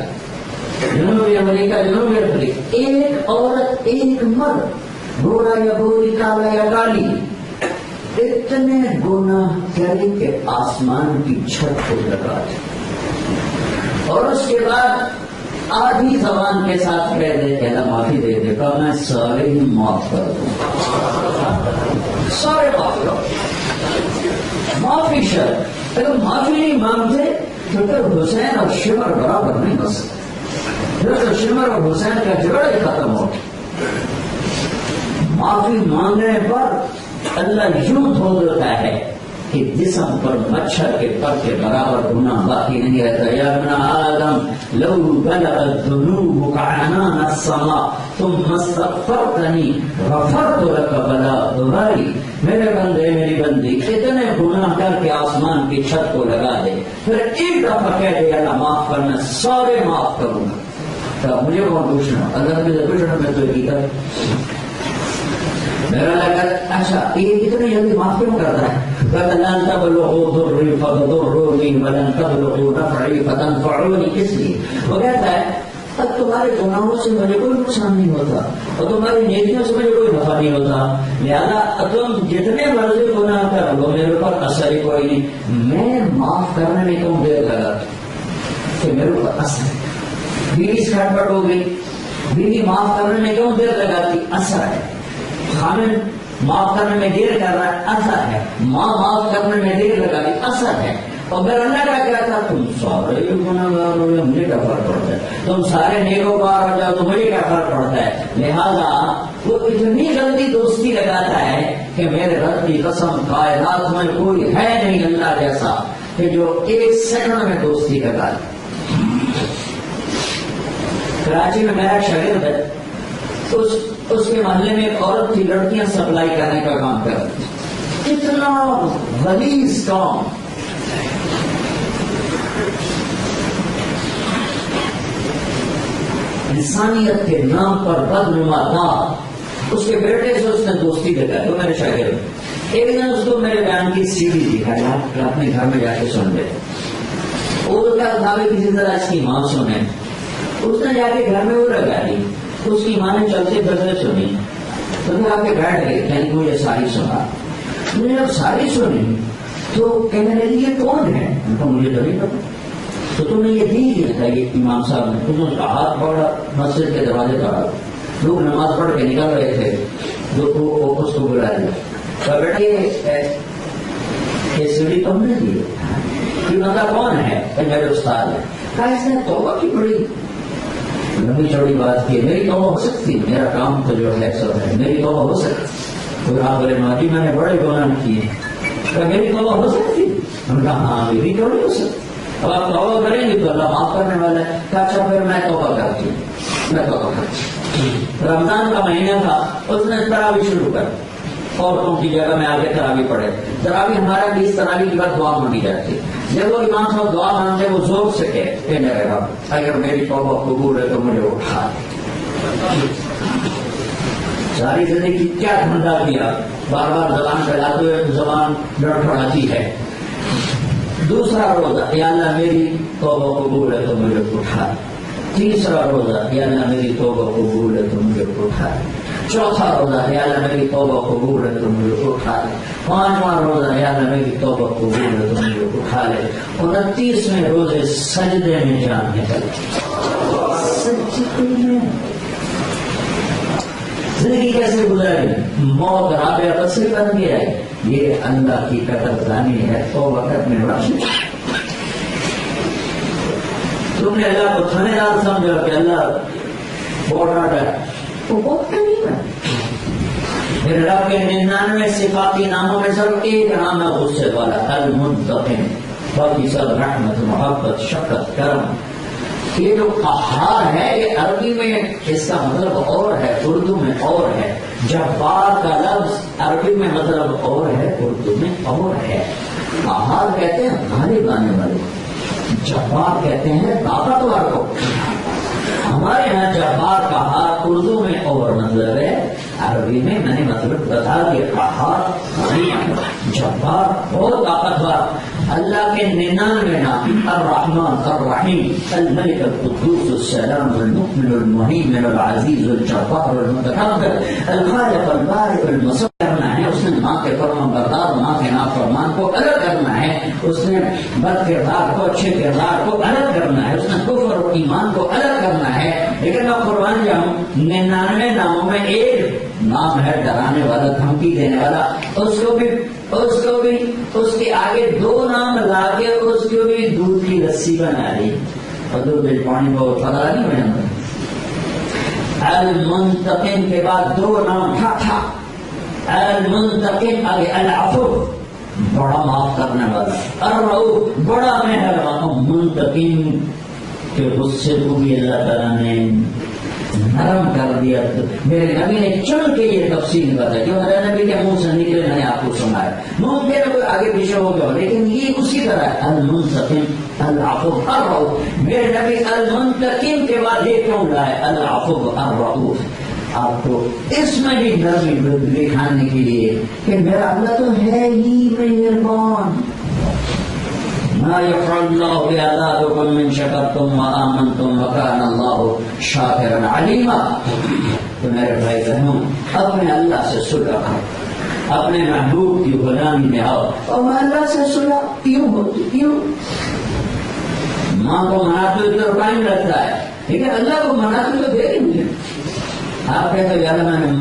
جنوبی امریکہ، جنوبی افریقہ، ایک عورت، ایک مرد، گورا یا گوری، کالا یا کالی، اتنے گناہ کرے کہ آسمان کی چھت کو لگا دے اور اس کے بعد آدھی زبان کے ساتھ کہہ دے کہ اللہ معافی دے دے گا، میں سارے ہی معاف کر دوں، سارے معاف کرو. معافی شرط، اگر معافی نہیں مانگتے تو پھر حسین اور شمر برابر نہیں بن سکتے. پھر شمر اور حسین کا جھگڑا ہی ختم ہو. معافی مانگنے پر اللہ یوں دھو دیتا ہے کہ جسم پر مچھر کے پر کے برابر گناہ باقی نہیں رہتا. یا ابن آدم لو بلغت ذنوبک عنان السماء ثم استغفرتنی غفرت لک بلا دباری. میرے بندے، میری بندی، اتنے گناہ کر کے آسمان کی چھت کو لگا دے، پھر ایک دفعہ کہہ دے اللہ معاف کرنا، سارے معاف کروں گا. تو مجھے کون پوچھنا؟ اللہ مجھے پوچھنا میں تو کی کر میرا لگا اچھا یہ اتنے جلدی معاف کیوں کرتا ہے؟ لن تبلغوا ضري فتضروني ولن تبلغوا نفعي فتنفعوني. اس لیے وہ کہتا ہے اب تمہارے گناہوں سے مجھے کوئی نقصان نہیں ہوتا اور تمہاری نیکیوں سے مجھے کوئی نفع نہیں ہوتا، لہذا تم جتنے مرضی گناہ کر لو میرے اوپر اثر ہی کوئی نہیں. میں معاف کرنے میں کیوں دیر لگا کہ میرے اوپر اثر ہے. بیوی سے کھٹپٹ ہو گئی، بیوی معاف کرنے میں کیوں دیر لگاتی؟ اثر ہے. خامد معاف کرنے میں دیر کر رہا ہے، اثر ہے. ماں معاف کرنے میں دیر لگا رہی، اثر ہے. اور میرا اللہ کا کیا تھا؟ تم سارے گناہگار ہو جاؤ، مجھے کیا فرق پڑتا ہے؟ تم سارے نیکوکار ہو جاؤ تو مجھے کیا فرق پڑتا ہے؟ لہذا وہ اتنی جلدی دوستی لگاتا ہے کہ میرے رب کی قسم کائنات میں کوئی ہے نہیں اللہ جیسا کہ جو ایک سیکنڈ میں دوستی لگا دے. کراچی میں میرا شاگرد ہے، اس کے محلے میں ایک عورت تھی، لڑکیاں سپلائی کرنے کا کام کر رہی تھی. اتنا غلیظ کام. انسانیت کے نام پر بدنما دار. اس کے بیٹے سے اس نے دوستی لگائی، وہ میرے شاگرد. ایک دن اس کو میرے بیان کی سیڑھی دکھائی، آپ اپنے گھر میں جا کے سن لے. وہ تو کیا تھا کسی طرح اس کی ماں سنے، اس نے جا کے گھر میں وہ لگا لی. اس کی ماں نے چلتے پھرتے سنی تو پھر آ کے بیٹھ گئی، یعنی مجھے ساری سنا. میں نے جب ساری سنی تو کہنے لگی یہ کون ہے؟ مجھے تو نہیں پتا. تو تم نے یہ دی تھا کہ امام صاحب نے تم اس کا ہاتھ پکڑا، مسجد کے دروازے پر آ لوگ نماز پڑھ کے نکل رہے تھے، جو اس کو بلا دیا. بیٹا یہ سیڑھی تم نے دی، یہ بندہ کون ہے؟ میرے استاد ہے. کہا اس نے توبہ کی بڑی لمبی چوڑی بات کی. میری توبہ ہو سکتی، میرا کام تو جو ہے سو ہے، میری توبہ ہو سکتی. تو آپ بولے ماجی میں نے بڑے گناہ کیے، میری توبہ ہو سکتی؟ ہم کہا ہاں میری تو نہیں ہو سکتی، اب آپ توبہ کریں گے تو اللہ معاف کرنے والا ہے۔ کہا اچھا پھر میں توبہ کرتی ہوں، میں توبہ کرتی ہوں۔ رمضان کا مہینہ تھا، اس نے تراویح شروع کر، عورتوں کی جگہ میں آگے تراویح پڑھے۔ تراویح ہمارا 20 تراویح کی بعد دعا مانگی جاتی ہے، جب وہ امام صاحب دعا مانگتے وہ زور سے کہے میرے رب اگر میری توبہ قبول ہے تو مجھے اٹھا دے۔ ساری زندگی کیا دھندا کیا، بار بار زبان پھیلاتے ہوئے زبان لڑکھڑاتی ہے۔ دوسرا روزہ یا اللہ میری توبہ قبول ہے تو مجھے اٹھا دے۔ تیسرا روزہ یا اللہ میری توبہ قبول ہے تو مجھے اٹھا دے۔ چوتھا روزہ یا اللہ میری توبہ قبول ہے تو مجھے اٹھا دے۔ پانچواں روزہ یا اللہ میری توبہ قبول ہے تو مجھے اٹھا لے۔ 29ویں روزے سجدے میں جان نکل، سجدے میں زندگی کیسے گزاری، موت رابعہ بس سے کر دیا ہے، یہ اللہ کی قدردانی ہے۔ توبہ کرنے والا تم نے اللہ کو تھانے دار سمجھا کہ اللہ بہت ڈاٹا ہے، وہ بہت قریب ہے۔ پھر رب کے 99 صفاتی ناموں میں صرف ایک نام ہے غصے والا، المنتقم، باقی سب رحمت، محبت، شفقت، کرم۔ یہ جو قہار ہے یہ عربی میں اس کا مطلب اور ہے، اردو میں اور ہے۔ جبار کا لفظ عربی میں مطلب اور ہے، اردو میں اور ہے۔ قہار کہتے ہیں غالب آنے والے، جبار کہتے ہیں طاقتور کو۔ ہمارے یہاں جبار قہار اردو میں اور مطلب ہے، عربی میں میں نے مطلب بتا دیا۔ قہار جبار بہت طاقتور۔ اللہ کے 99 نام، الرحمن الرحیم، الملک القدوس السلام المؤمن المہیمن العزیز الجبار المتکبر الخالق البارئ المصور کرنا ہے۔ اس نے ماں کے فرمان بردار، ماں کے نافرمان کو الگ کرنا ہے، اس نے بد کردار کو اچھے کردار کو الگ کرنا ہے، اس نے کفر اور ایمان کو الگ کرنا ہے۔ لیکن میں قربان جاؤں 99 ناموں میں ایک نام ہے ڈرانے والا، دھمکی دینے والا، اس کو بھی اس کے آگے 2 نام لا کے اس کو بھی دودھ کی رسی بنا لی، اور دودھ پانی بہت پتا نہیں بنا۔ المنتقم کے بعد 2 نام تھا، المنتقم آگے العفو، بڑا معاف کرنے والا، الرؤوف، بڑا مہربان۔ منتقم کے غصے کو بھی اللہ تعالیٰ نے نرم کر دیا۔ میرے نبی نے چل کے یہ تفصیل بتائی، جو میرے نبی کے منہ سے نکلے میں نے آپ کو سنایا، ممکن کوئی آگے پیچھے ہو گیا لیکن یہ اسی طرح ہے، المنتقم، العفو، الرؤوف۔ میرے نبی المنتقم کے بعد یہ کیوں لائے، العفو، الرؤوف، آپ کو اس میں بھی نرمی دکھانے کے لیے کہ میرا اللہ تو ہے ہی مہربان۔ ما يفعل الله بعذابكم من شكرتم وآمنتم وكان الله شاكرا عليما۔ تو میرے بھائی بہنوں، اپنے اللہ سے صلح کرو، اپنے محبوب کی غلامی میں آؤ۔ اور میں اللہ سے صلح کیوں ہوتی، کیوں؟ ماں کو مناتے ہوئے تو ٹائم لگتا ہے، لیکن اللہ کو مناتے ہوئے دیر نہیں ہے۔ آپ کہتے ہیں یار میں نے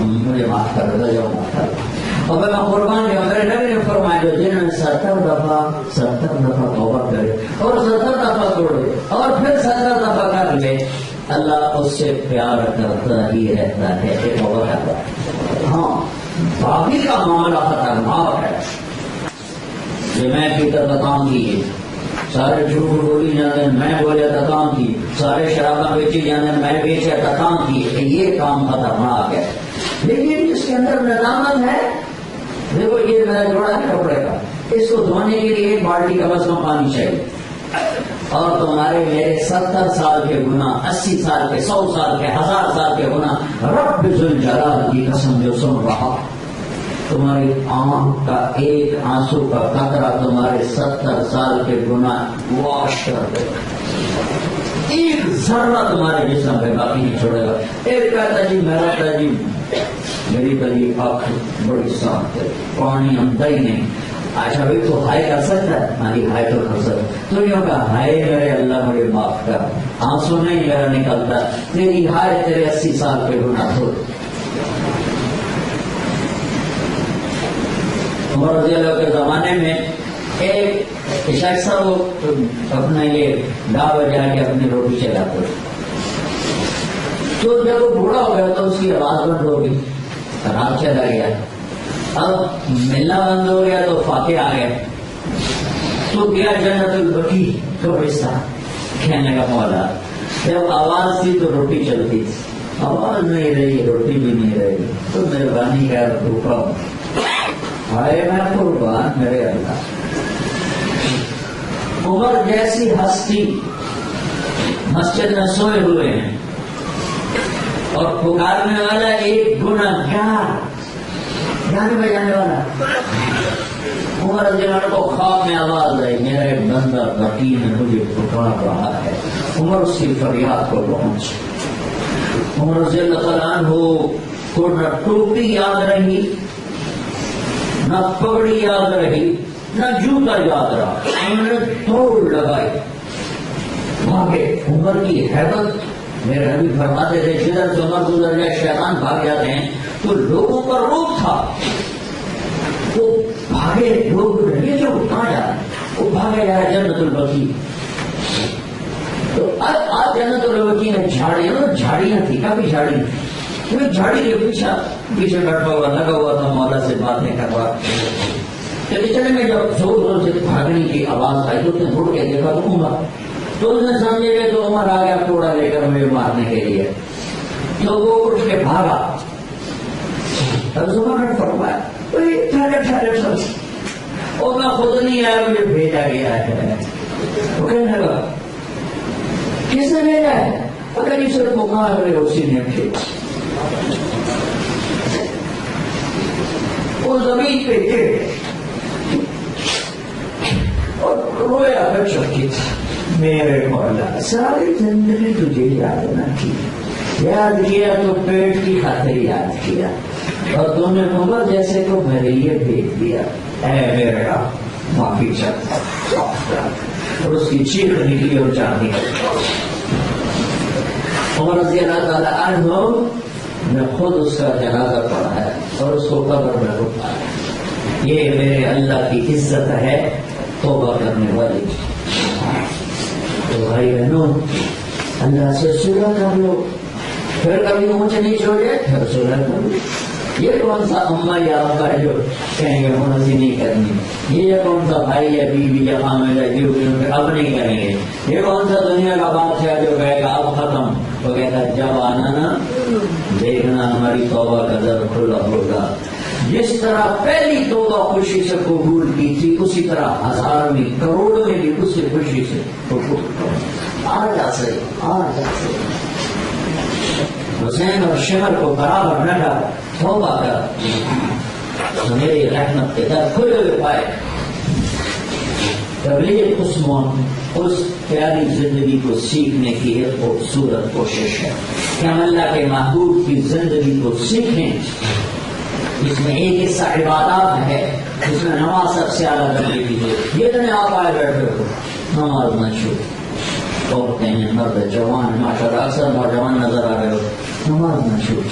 مجھے معاف کر دو، جو معاف کر دو۔ اور میں قربان جو میرے نبی نے فرمایا، جو جنہوں نے 70 دفعہ توبہ کرے اور 70 دفعہ توڑے اور پھر 70 دفعہ کر لے، اللہ اس سے پیار کرتا ہی رہتا ہے، توبہ کرتا ہے۔ ہاں باقی کا معاملہ خطرناک ہے، یہ میں پیتا تھا کام کی، سارے جھوٹ بولی جاتے ہیں میں بولے تھا کام کی، سارے شراباں بیچی جاتے ہیں میں بیچا تھا کام کی، یہ کام خطرناک ہے۔ لیکن اس کے اندر ندامت ہے۔ دیکھو یہ میرا جوڑا ہے کپڑے کا، اس کو دھونے کے لیے 1 بالٹی کم از کم پانی چاہیے، اور تمہارے میرے 70 سال کے گناہ، 80 سال کے، 100 سال کے، 1000 سال کے گناہ، رب ذوالجلال کی قسم جو سن رہا، تمہاری آنکھ کا ایک آنسو کا قطرہ تمہارے 70 سال کے گناہ واش کر دے گا، ایک ذرہ تمہارے جسم پہ باقی نہیں چھوڑے گا۔ ایک کہتا جی میرا تجیب میری تجیب آنکھ بڑی صاف ہے، پانی اندر ہی نہیں۔ اچھا بھائی تو ہائے کر سکتا ہے؟ ہاں جی ہائے تو کر سکتا ہے۔ تو یوں کہا ہائے میرے اللہ مجھے معاف کر، آنسو نہیں میرا نکلتا، تیری ہائے تیرے 80 سال کے گناہ دھو۔ عمر رضی اللہ کے زمانے میں ایک شخص تھا، وہ اپنا یہ ڈھا بجا کے اپنی روٹی چلاتے، تو جب وہ بوڑھا ہو گیا تو اس کی آواز بند ہو گئی، رات چلا گیا، اب ملنا بند ہو گیا تو فاتح آ گئے، تو گیا جنت البقیع قبرستان، کہنے کا مولا جب آواز تھی تو روٹی چلتی تھی، آواز نہیں رہی روٹی بھی نہیں رہی، تو مہربانی کر بھوکا ہوں، ہائے میں قربان میرے اللہ۔ عمر جیسی ہستی مسجد میں سوئے ہوئے ہیں اور پکارنے والا ایک گنہگار گانے بجانے والا، عمر رضی اللہ عنہ کو خواب میں آواز آئی میرا ایک بندہ بقیع میں مجھے پکار رہا ہے، عمر اس کی فریاد کو پہنچ، عمر رضی اللہ عنہ کو نہ ٹوپی یاد رہی، نہ پگڑی یاد رہی، نہ جوتا یاد رہا، انہوں نے دوڑ لگائی، بھاگے، عمر کی حیبت، میرے نبی فرماتے تھے جدھر سے عمر گزر جائے شیطان بھاگ جاتے ہیں، تو لوگوں پر روک تھا، وہ بھاگے، لوگ یہ جو کہاں جا رہے ہیں، وہ بھاگے جا رہے جنت البقیع، تو آج جنت البقیع میں جھاڑیاں تھی، کافی جھاڑی تھی، جھاڑی کے پیچھے بیٹھا ہوا لگا ہوا تھا، مولا سے باتیں کروا، چلے میں جب زور زور سے بھاگنے کی آواز آئی تو اس نے مڑ کے دیکھا تو عمر، تو اس نے سمجھے کہ تو عمر آ گیا کوڑا لے کر مجھے مارنے کے لیے، تو وہ اٹھ کے بھاگا، عمر نے فرمایا ٹھہرے اور میں خود نہیں آیا، مجھے بھیجا گیا ہے، وہ کہنے لگا کس نے بھیجا ہے، اگر اس سے پکار رہے اسی نے بھیجا، وہ زمین پہ گر اور رویا کر چکی تھی، میرے مولا ساری زندگی تجھے یاد نہ کی، یاد کیا تو پیٹ کی خاطر یاد کیا، اور تم نے عمر جیسے کو میرے لیے بھیج دیا، اے میرے رب معافی چاہتا، اور اس کی چیخ نکلی اور جان دیا۔ عمر رضی اللہ تعالیٰ عنہ نے خود اس کا جنازہ پڑھا ہے اور اس کو قبر میں اٹھایا، یہ میرے اللہ کی عزت ہے توبہ کرنے والی۔ تو بھائی بہنوں اللہ سے صلح کر لو، پھر کبھی اونچ نیچ ہو جائے پھر صلح کر لو، یہ کون سا اماں یا ابا ہے جو کہیں گے منظی نہیں کرنی، یہ کون سا بھائی یا بیوی یا خامد ہے جو اب نہیں کریں گے، یہ کون سا دنیا کا بادشاہ جو کہے گا اب ختم، وہ کہتا ہے جب آنا نا دیکھنا ہماری توبہ کا در کھلا ہوگا، جس طرح پہلی توبہ خوشی سے قبول کی تھی اسی طرح ہزار میں کروڑوں میں بھی اسی خوشی سے قبول کرو، آ جا سے حسین اور شمر کو برابر نہ ڈال، توبہ کر، میری رحمت کے در کھلے ہوئے پائے۔ تبلیغ اس پیاری زندگی کو سیکھنے کی ایک خوبصورت کوشش ہے کہ ہم اللہ کے محبوب کی زندگی کو سیکھیں، جس میں ایک حصہ عبادات ہے، جس میں نماز سب سے اعلیٰ درجے کی ہے، یہ تو نہیں آپ آئے بیٹھے ہو نماز نہ چھوڑ، عورتیں ہیں مرد جوان ماشاءاللہ اکثر نوجوان نظر آ رہے ہو، نماز نہ چھوڑ،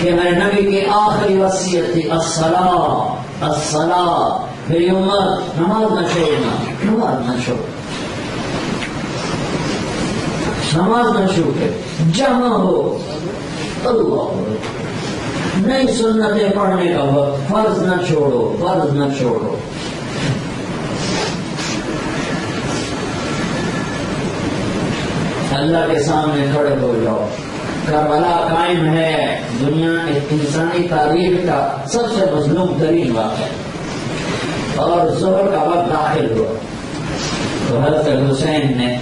کہ میرے نبی کی آخری وصیت تھی الصلاۃ الصلاۃ، میری امت نماز نہ چھوڑنا، نماز نہ چھوڑ، نماز نہ چھوڑے، جمع ہو اللہ، نہیں سنتیں پڑھنے کا وقت، فرض نہ چھوڑو، فرض نہ چھوڑو۔ اللہ کے سامنے کھڑے ہو جاؤ، کربلا قائم ہے، دنیا انسانی تاریخ کا سب سے مظلوم ترین واقعہ، اور ظہر کا وقت داخل ہوا تو حضرت حسین نے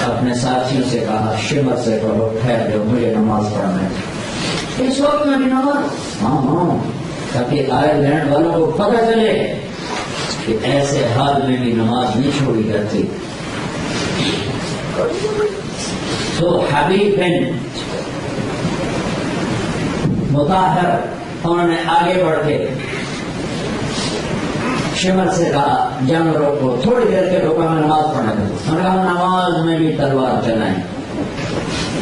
اپنے ساتھیوں سے کہا شمر سے کہو ٹھہر جاؤ مجھے نماز پڑھنا ہے، اس وقت میں بھی نماز، ہاں تاکہ آئرلینڈ والوں کو پتہ چلے کہ ایسے حال میں بھی نماز نہیں چھوڑی جاتی۔ تو حبیب بن مطہر انہوں نے آگے بڑھ کے شمر سے کہا جانوروں کو تھوڑی دیر کے روکا میں نماز پڑھنے دوں، انہوں نے کہا نماز میں بھی تلوار چلائیں،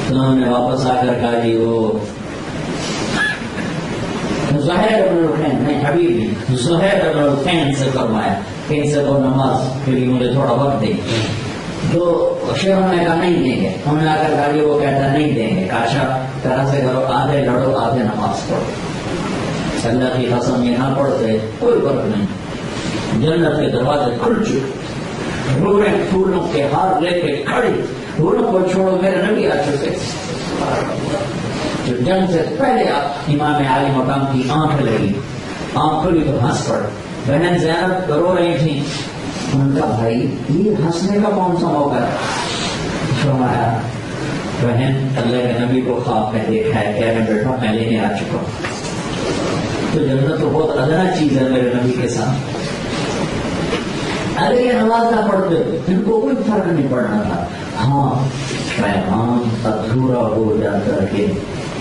تو انہوں نے واپس آ کر کہا جی وہ زہیر بن الحسین نہیں حبیب نہیں زہیر بن الحسین سے فرمایا کہ ان سے وہ نماز کے لیے مجھے تھوڑا وقت دیں، تو شیخوں نے کہا نہیں دیں گے. انہوں نے آ کر کہا وہ کہتا نہیں دیں گے. کاشا طرح سے کرو آدھے لڑو آدھے نماز پڑھو. اللہ کی قسم یہ نہ پڑھتے کوئی فرق نہیں. جنت کے دروازے کھل چکے. روڑے پھولوں کے ہار لے کے کھڑی. پھولوں کو چھوڑو میرے نبی آ چکے. جو جنگ سے پہلے امام عالی مقام کی آنکھ لگی, آنکھ کھلی تو ہنس پڑ. بہن زینب رو رہی تھی. ان کا بھائی یہ ہنسنے کا کون سا موقع ہے؟ فرمایا بہن اللہ کے نبی کو خواب میں دیکھا ہے, کہہ رہے بیٹا میں لینے آ چکا ہوں. تو جنت تو بہت ادنا چیز ہے میرے نبی کے ساتھ. اگر یہ نماز نہ پڑھتے ان کو کوئی فرق نہیں پڑنا تھا. ہاں پیغام ادھورا ہو جاتا کہ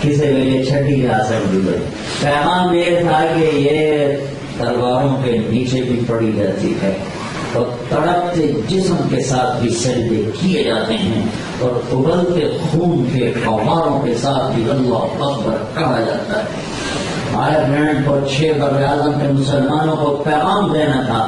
کسی ویلے چھٹی جا سکتی ہے. پیغام یہ تھا کہ یہ تلواروں کے نیچے بھی پڑی جاتی ہے اور تڑپتے جسم کے ساتھ بھی سجدے کیے جاتے ہیں اور ابلتے خون کے فواروں کے ساتھ بھی اللہ اکبر کہا جاتا ہے. آئرلینڈ اور 6 بر اعظم کے مسلمانوں کو پیغام دینا تھا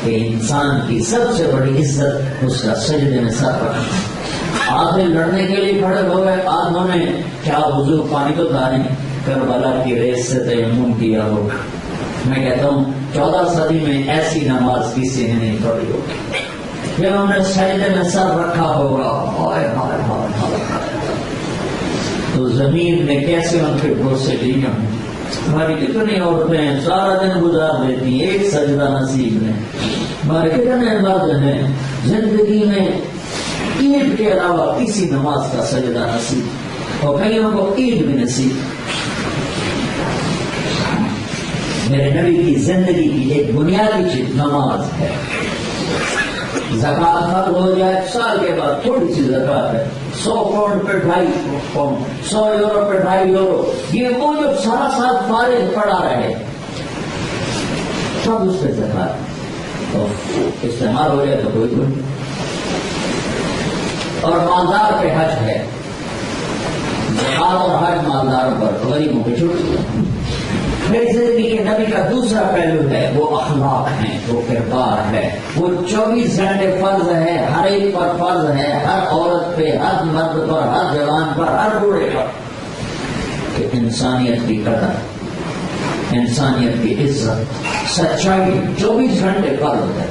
کہ انسان کی سب سے بڑی عزت اس کا سجدے میں سر رکھنا. آدھے لڑنے کے لیے کھڑے ہو گئے, آدھوں نے کیا حضور پانی تو تھا نہیں, کربلا کی ریس سے تیمم کیا ہوگا. میں کہتا ہوں 14 صدی میں ایسی نماز کسی نے نہیں پڑھی ہوگی. جب انہوں نے سجدے میں سر رکھا ہوگا تو زمین نے کیسے ان کے بھروسے لیے ہوں. ہماری کتنی عورتیں سارا دن گزار دیتی ہیں ایک سجدہ نصیب میں. ہمارے کتنے مرد ہیں زندگی میں عید کے علاوہ کسی نماز کا سجدہ نصیب, اور کئیوں کو عید بھی نصیب. میرے نبی کی زندگی کی ایک بنیادی چیز نماز ہے. زکات ختم ہو جائے سال کے بعد تھوڑی سی زکات ہے, 100 پاؤنڈ پہ 2.5 پاؤنڈ, 100 یورو پہ 2.5 یورو. یہ وہ جو سارا سال فارغ پڑا رہے سب اس پہ زکات استعمال ہو جائے تو کوئی کوئی. اور مالدار پہ حج ہے. زکات اور حج مالداروں پر, غریبوں پہ چھوٹی. میری زندگی کے نبی کا دوسرا پہلو ہے وہ اخلاق ہیں, وہ کردار ہے. وہ 24 گھنٹے فرض ہے, ہر ایک پر فرض ہے, ہر عورت پہ, ہر مرد پر, ہر جوان پر, ہر بوڑھے پر, کہ انسانیت کی قدر, انسانیت کی عزت, سچائی 24 گھنٹے فرض ہے.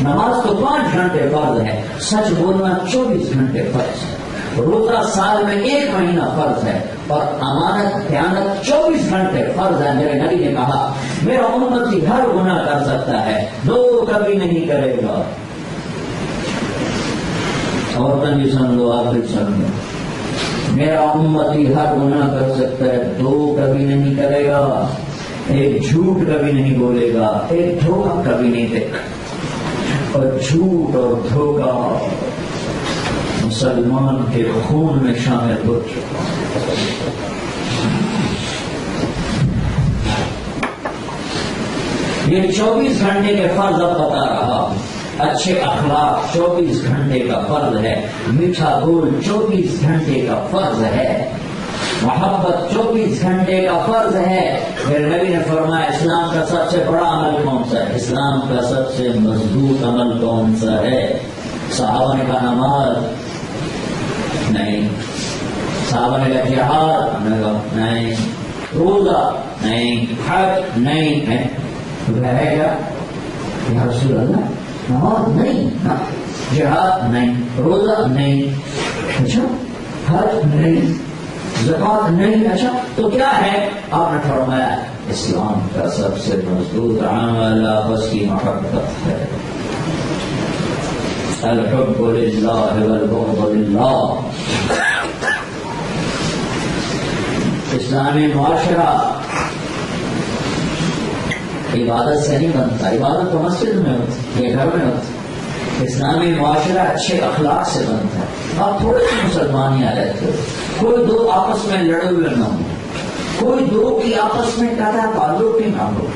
نماز تو 5 گھنٹے فرض ہے, سچ بولنا 24 گھنٹے فرض ہے. روزہ سال میں 1 مہینہ فرض ہے, اور امانت خیانت 24 گھنٹے فرض ہے. میرے نبی نے کہا میرا امتی ہر گناہ کر سکتا ہے, 2 کبھی نہیں کرے گا. اور بھی سن لو, آپ بھی سن لو, میرا امتی ہر گناہ کر سکتا ہے, 2 کبھی نہیں کرے گا. ایک جھوٹ کبھی نہیں بولے گا, ایک دھوکہ کبھی نہیں دے گا. اور جھوٹ اور دھوکہ مسلمان کے خون میں شامل ہو چکا. یہ 24 گھنٹے کے فرض اب بتا رہا. اچھے اخلاق 24 گھنٹے کا فرض ہے, میٹھا بول 24 گھنٹے کا فرض ہے, محبت 24 گھنٹے کا فرض ہے. میرے نبی نے فرمایا اسلام کا سب سے بڑا عمل کون سا ہے, اسلام کا سب سے مضبوط عمل کون سا ہے؟ صحابہ نے کہا نماز, نہیں. صحابہ نے کہا جہاد, نہیں. روزہ, نہیں. حج, نہیں. ہے کیا یا رسول اللہ؟ نماز نہیں, جہاد نہیں, روزہ نہیں, اچھا حج نہیں, زکات نہیں. اچھا تو کیا ہے؟ آپ نے فرمایا اسلام کا سب سے مضبوط عمل آپس کی محبت ہے. الحب للہ والبغض للہ. اسلامی معاشرہ عبادت سے نہیں بنتا, عبادت تو مسجد میں ہوتی, یہ گھر میں ہوتی. اسلامی معاشرہ اچھے اخلاق سے بنتا ہے. آپ تھوڑے سے مسلمان ہی آ رہتے ہو, کوئی 2 آپس میں لڑے ہوئے نہ ہو, کوئی 2 کی آپس میں قطع تعلق ہی نہ ہو,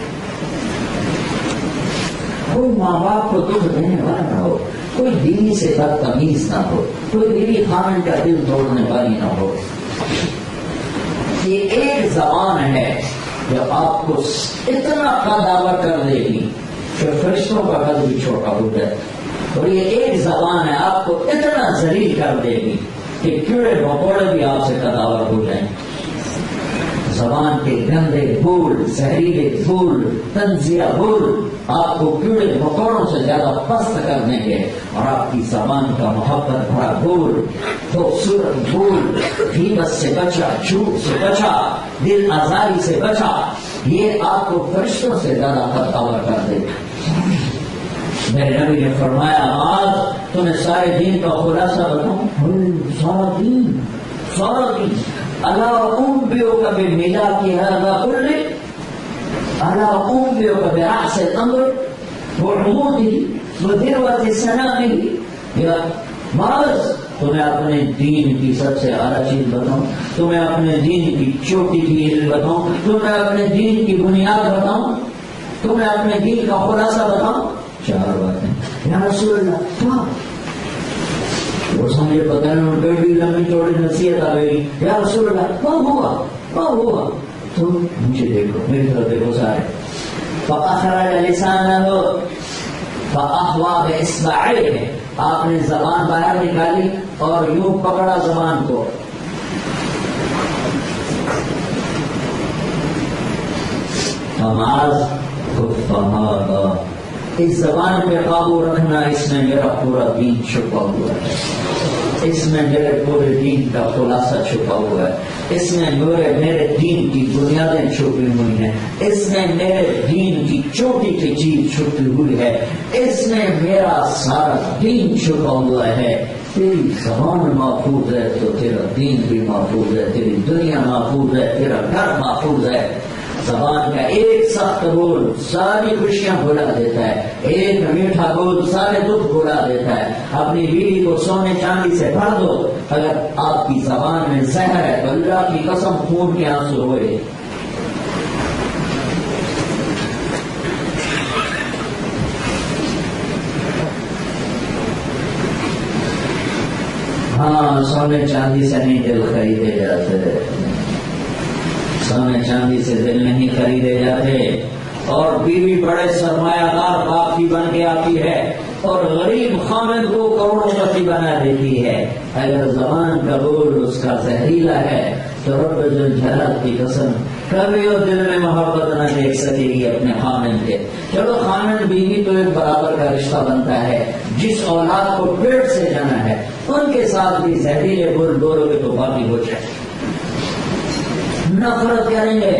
کوئی ماں باپ کو دکھ دینے والا نہ ہو, کوئی بیوی سے بدتمیز نہ ہو, کوئی بیوی خامن کا دل توڑنے والی نہ ہو. یہ ایک زبان ہے جو آپ کو اتنا قدر کر دے گی کہ فرشتوں کا قد بھی چھوٹا ہو جائے. اور یہ ایک زبان ہے آپ کو اتنا ذلیل کر دے گی کہ کیڑے مکوڑے بھی آپ سے تداور ہو جائیں. زبان کے گندے بول، زہریلے بول، تنزیہ بول آپ کو کیڑے مکوڑوں سے زیادہ پست کر دیں گے. اور آپ کی زبان کا محبت بھرا بول، خوبصورت بول، غیبت سے بچا، جھوٹ سے بچا، دل آزاری سے بچا، یہ آپ کو فرشتوں سے زیادہ تداور کر دے گا. میرے نبی نے فرمایا آج تمہیں سارے دین کا خلاصہ بتاؤں. سارا دین اللہ انبئک بملاک هذا كله، اللہ انبئک برأس الامر وعموده وذروة سنامه. یا معاذ تمہیں اپنے دین کی سب سے اعلیٰ چیز بتاؤں، تمہیں اپنے دین کی چوٹی کی علم بتاؤں، تمہیں اپنے دین کی بنیاد بتاؤں، تمہیں اپنے دین کا خلاصہ بتاؤں. 4 باتیں. یا رسول اللہ کیا؟ وہ سمجھے پتہ نہیں بڑی لمبی چوڑی نصیحت آ گئی. یا رسول اللہ کیا ہوا؟ تو مجھے دیکھو، میری طرف دیکھو سارے. فأخرج لسانه فأهوى بإصبعيه، آپ نے زبان باہر نکالی اور یوں پکڑا زبان کو. نماز اس زبان پہ قابو رکھنا، اس میں میرا پورا دین چھپا ہوا ہے، اس میں میرے پورے دین کا خلاصہ چھپا ہوا ہے، اس میں میرے دین کی بنیادیں چھپی ہوئی ہیں، اس میں میرے دین کی چوٹی کی چیز چھپی ہوئی ہے، اس میں میرا سارا دین چھپا ہوا ہے. تیری زبان محفوظ ہے تو تیرا دین بھی محفوظ ہے، تیری دنیا محفوظ ہے، تیرا گھر محفوظ ہے. زبان کا ایک سخت بول ساری خوشیاں بھلا دیتا ہے، ایک میٹھا بول سارے دکھ بھلا دیتا ہے. اپنی بیوی کو سونے چاندی سے بھر دو، اگر آپ کی زبان میں زہر ہے تو اللہ کی قسم خون کے آنسو ہوئے. ہاں سونے چاندی سے نہیں دل خریدے جاتے، سونے چاندی سے دل نہیں خریدے جاتے. اور بیوی بڑے سرمایہ دار باپ کی بن کے آتی ہے اور غریب خامد کو کروڑوں پتی بنا دیتی ہے. اگر زبان کا بول اس کا زہریلا ہے تو رب ذوالجلال کی قسم کبھی وہ دل میں محبت نہ دیکھ سکے گی اپنے خامد کے. چلو خامد بیوی تو ایک برابر کا رشتہ بنتا ہے، جس اولاد کو پیٹ سے جانا ہے ان کے ساتھ بھی زہریلے بول بولو گے تو باقی ہو جائے، نفرت کریں گے.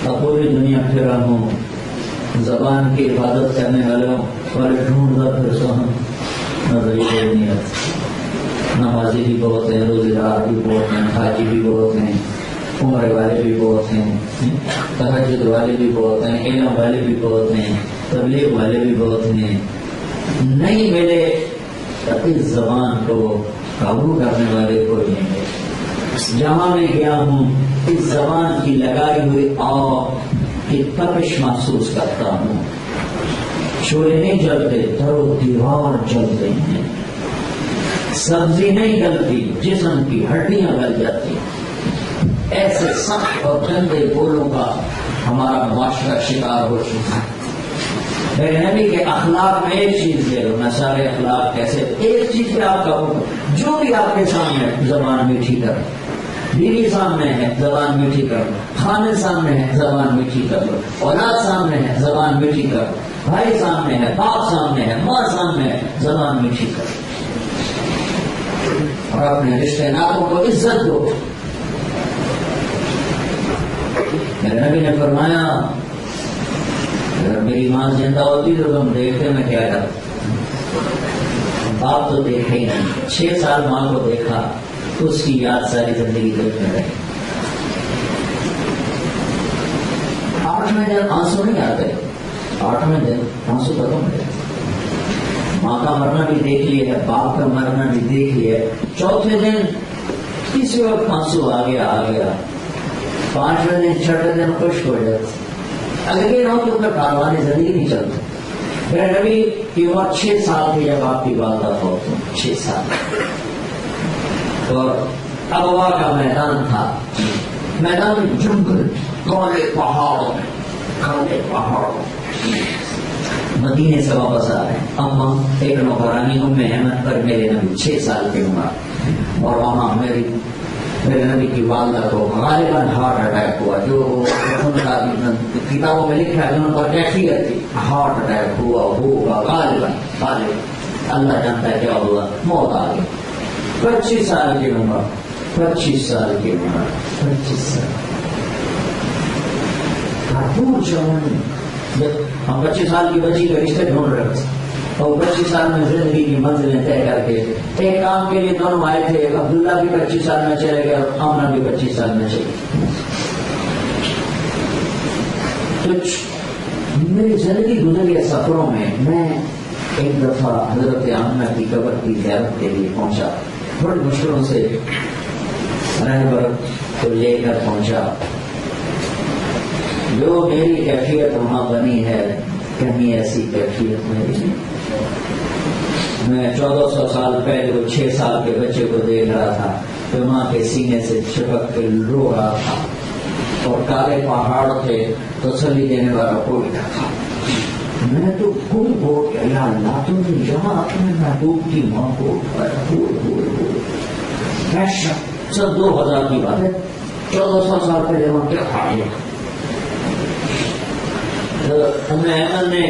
اب پوری دنیا پھرا ہوں زبان کی حفاظت کرنے والوں والے ڈھونڈا پھر سو ہم نظریے نہیں آتے. نمازی بھی بہت ہیں، روزگار بھی بہت ہیں، حاجی بھی بہت ہیں، عمرے والے بھی بہت ہیں، تہجد والے بھی بہت ہیں، علم والے بھی بہت ہیں، تبلیغ والے بھی بہت ہیں. نہیں ملے اس زبان کو قابو کرنے والے کو نہیں ملے. جہاں میں گیا ہوں اس زبان کی لگائی ہوئی آگ کی تپش محسوس کرتا ہوں. چولہے نہیں جلتے، در و دیوار جلتے ہیں، سبزی نہیں گلتی، جسم کی ہڈیاں گل جاتی. ایسے سخت اور گندے بولوں کا ہمارا معاشرہ شکار ہو چکا ہے. میرے نبی کے اخلاق میں ایک چیز دے دو، میں سارے اخلاق کیسے ایک چیز پہ آپ کا حکم، جو بھی آپ کے سامنے زبان میٹھی کر، بیوی سامنے ہے زبان میٹھی کر لو، خانے سامنے ہے زبان میٹھی کر لو، اولاد سامنے ہے زبان میٹھی کر لو، بھائی سامنے ہے، باپ سامنے ہے، ماں سامنے ہے، زبان میٹھی کر لو. اور اپنے رشتے ناتوں کو عزت دو. میرے نبی نے فرمایا اگر میری ماں زندہ ہوتی تو تم دیکھتے میں کیا کرتا. باپ تو دیکھے ہی نہیں، 6 سال ماں کو دیکھا تو اس کی یاد ساری زندگی دل میں رہی. 8ویں دن آنسو نہیں آتے، 8ویں دن آنسو ختم ہو جاتے. ماں کا مرنا بھی دیکھ لیا ہے، باپ کا مرنا بھی دیکھ لیا ہے. 4تھے دن کسی وقت آنسو آ گیا 5ویں دن 6ٹھے دن خشک ہو جاتے. اگر یہ نہ ہو تو پھر کاروانی زندگی نہیں چلتی. میرے نبی کی عمر 6 سال تھی جب آپ کی والدہ فوت ہوئی. 6 سال. اور ابوا کا میدان تھا، میدان جنگل، کالے پہاڑوں میں کالے پہاڑ مدینے سے واپس آ رہے ہیں. اما ایک نوکرانی احمد پر میرے نبی 6 سال کی عمر اور وہاں میرے نبی کی والدہ کو غالباً ہارٹ اٹیک ہوا. جو ان کا کتابوں میں لکھا ہے ان پر کیفیت تھی ہارٹ اٹیک ہوگا غالباً. اللہ جانتا ہے کیا ہوا. موت آ گئی. 25 سال کی عمر 25 سال کی عمر 25 سال بھرپور جوانی. ہم 25 سال کی بچی کے رشتے ڈھونڈ رہے تھے اور 25 سال میں زندگی کی منزلیں طے کر کے ایک کام کے لیے دونوں آئے تھے. عبداللہ بھی 25 سال میں چلے گئے اور آمنہ بھی 25 سال میں چلے گئے. میری زندگی گزری ہے سفروں میں. میں ایک دفعہ حضرت آمنہ کی قبر کی زیارت کے لیے پہنچا. بڑی مشکلوں سے رہبر کو لے کر پہنچا. جو میری کیفیت وہاں بنی ہے کہیں ایسی کیفیت میری نہیں. میں 1400 سال پہلے وہ 6 سال کے بچے کو دیکھ رہا تھا جو ماں کے سینے سے چپک کے رو رہا تھا اور کالے پہاڑ تھے. تسلی دینے والا کوئی نہ تھا. میں تو گم ہو گیا. اللہ تو نے یہاں اپنے محبوب کی ماں کو سب 2000 کی بات ہے. 1400 سال پہلے وہاں کیا تھا. احمد نے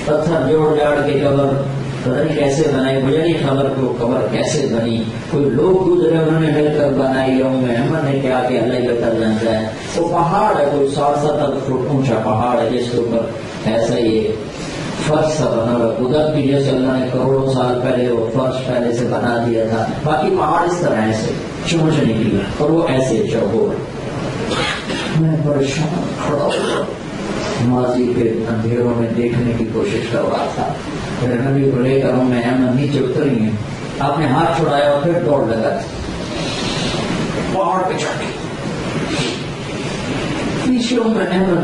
پتھر جوڑ جاڑ کے قبر پتہ نہیں کیسے بنائی. مجھے نہیں خبر کو قبر کیسے بنی. کوئی لوگ گزرے انہوں نے مل کر بنائی. احمد نے کیا کہ اللہ بہتر جانتا ہے. وہ پہاڑ ہے کوئی 60-70 فٹ اونچا پہاڑ ہے جس کے اوپر ایسا ہی فرش سا بنا ہوا. قدرت کی جیسے اللہ نے کروڑوں سال پہلے وہ فرش پہلے سے بنا دیا تھا. باقی پہاڑ اس طرح ایسے چونچ نکلی اور وہ ایسے چوہور. میں پریشان کھڑا ہوا ماضی کے اندھیروں میں دیکھنے کی کوشش کر رہا تھا. میرے نبی کو لے کر میں احمد نیچے اتری ہیں. آپ نے ہاتھ چھڑایا اور پھر دوڑ لگا پہاڑ پہ چڑھ گئی. پیچھے میں احمد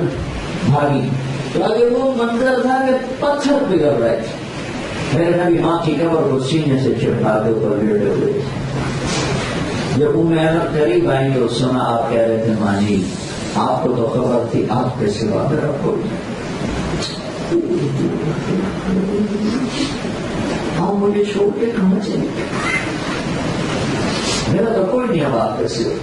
بھاگی تو آگے وہ منظر تھا کہ پتھر پگھل رہے تھے. میرے نبی ماں کی قبر کو سینے سے چپکا کے اوپر لیٹے ہوئے. جب احمد قریب آئیں تو سنا آپ کہہ رہے تھے ماں جی آپ کو تو خبر تھی آپ کے سوا میرا کوئی آپ مجھے چھوڑ کے کہاں چلے گئے. میرا تو کوئی نہیں اب آپ کے سوا.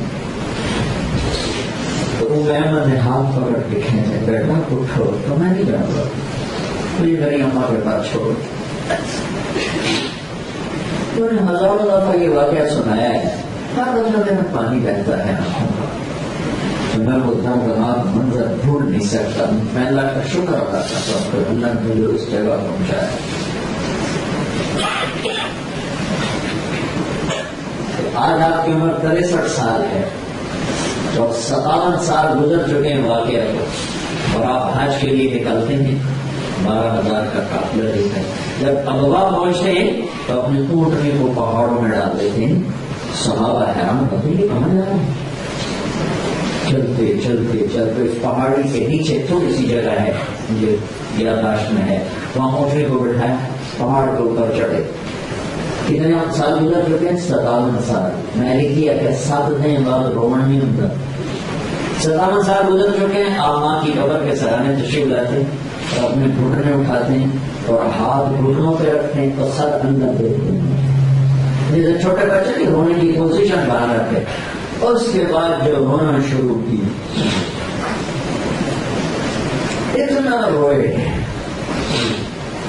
تو احمد نے ہاتھ پکڑ کے کھینچے. بیٹا اٹھو. تو میں نہیں جانتا مجھے میری اماں کے پاس چھوڑ. تو نے ہزاروں دفعہ یہ واقعہ سنایا ہے. ہر دفعہ میرا پانی بہتا ہے آنکھوں کا. میں وہ دردناک منظر بھول نہیں سکتا. میں اللہ کا شکر ادا کرتا ہوں کہ اللہ نے مجھے اس جگہ پہنچایا. آج آپ کی عمر 63 سال ہے اور 57 سال گزر چکے ہیں واقعہ کو اور آپ حج کے لیے نکلتے ہیں. 12,000 کا قافلہ دیتا ہے. جب ابوا پہنچتے ہیں تو اپنے اونٹنے کو پہاڑوں میں ڈال دیتے ہیں. صحابہ حیران ہوتے ہیں کہاں جا رہے ہیں. چلتے چلتے چلتے اس پہاڑی کے نیچے تھوڑی سی جگہ ہے جو یاداشت میں ہے. وہاں اونٹنے کو بٹھایا پہاڑ کے اوپر چڑھے. کتنے سال گزر چکے ہیں 57 سال. میں نے کیا کہ 7 دن بعد رومن نہیں ہوتا. 57 سال گزر چکے ہیں. آپ ماں کی قبر کے سرانے تشریف لاتے ہیں اور اپنے گھٹنے اٹھاتے ہیں اور ہاتھ گھٹنوں پہ رکھتے ہیں اور سر اندر دیتے ہیں جیسے چھوٹے بچے کی رونے کی پوزیشن بنا رکھے. اس کے بعد جو رونا شروع کی اتنا روئے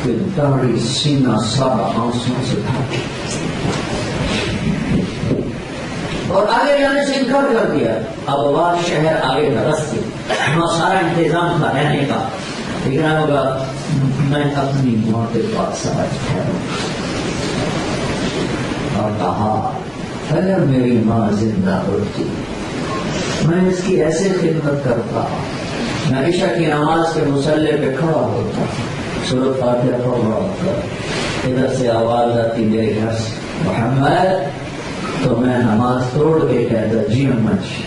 کہ داڑھی سینہ سارا آنسوں سے تھا اور آگے جانے سے انکار کر دیا. اب وہ شہر آگے کا رستے وہاں سارا انتظام تھا رہنے کا. لیکن ہوگا میں اپنی موت کے پاس سمجھتا ہوں اور کہا اگر میری ماں زندہ ہوتی میں اس کی ایسے خدمت کرتا. میں عشاء کی نماز کے مصلے پہ کھڑا ہوتا سورۃ فاتحہ پڑھ رہا ہوتا. ادھر سے آواز آتی میرے گھر سے محمد. تو میں نماز توڑ کے کہتا جی اماں جی.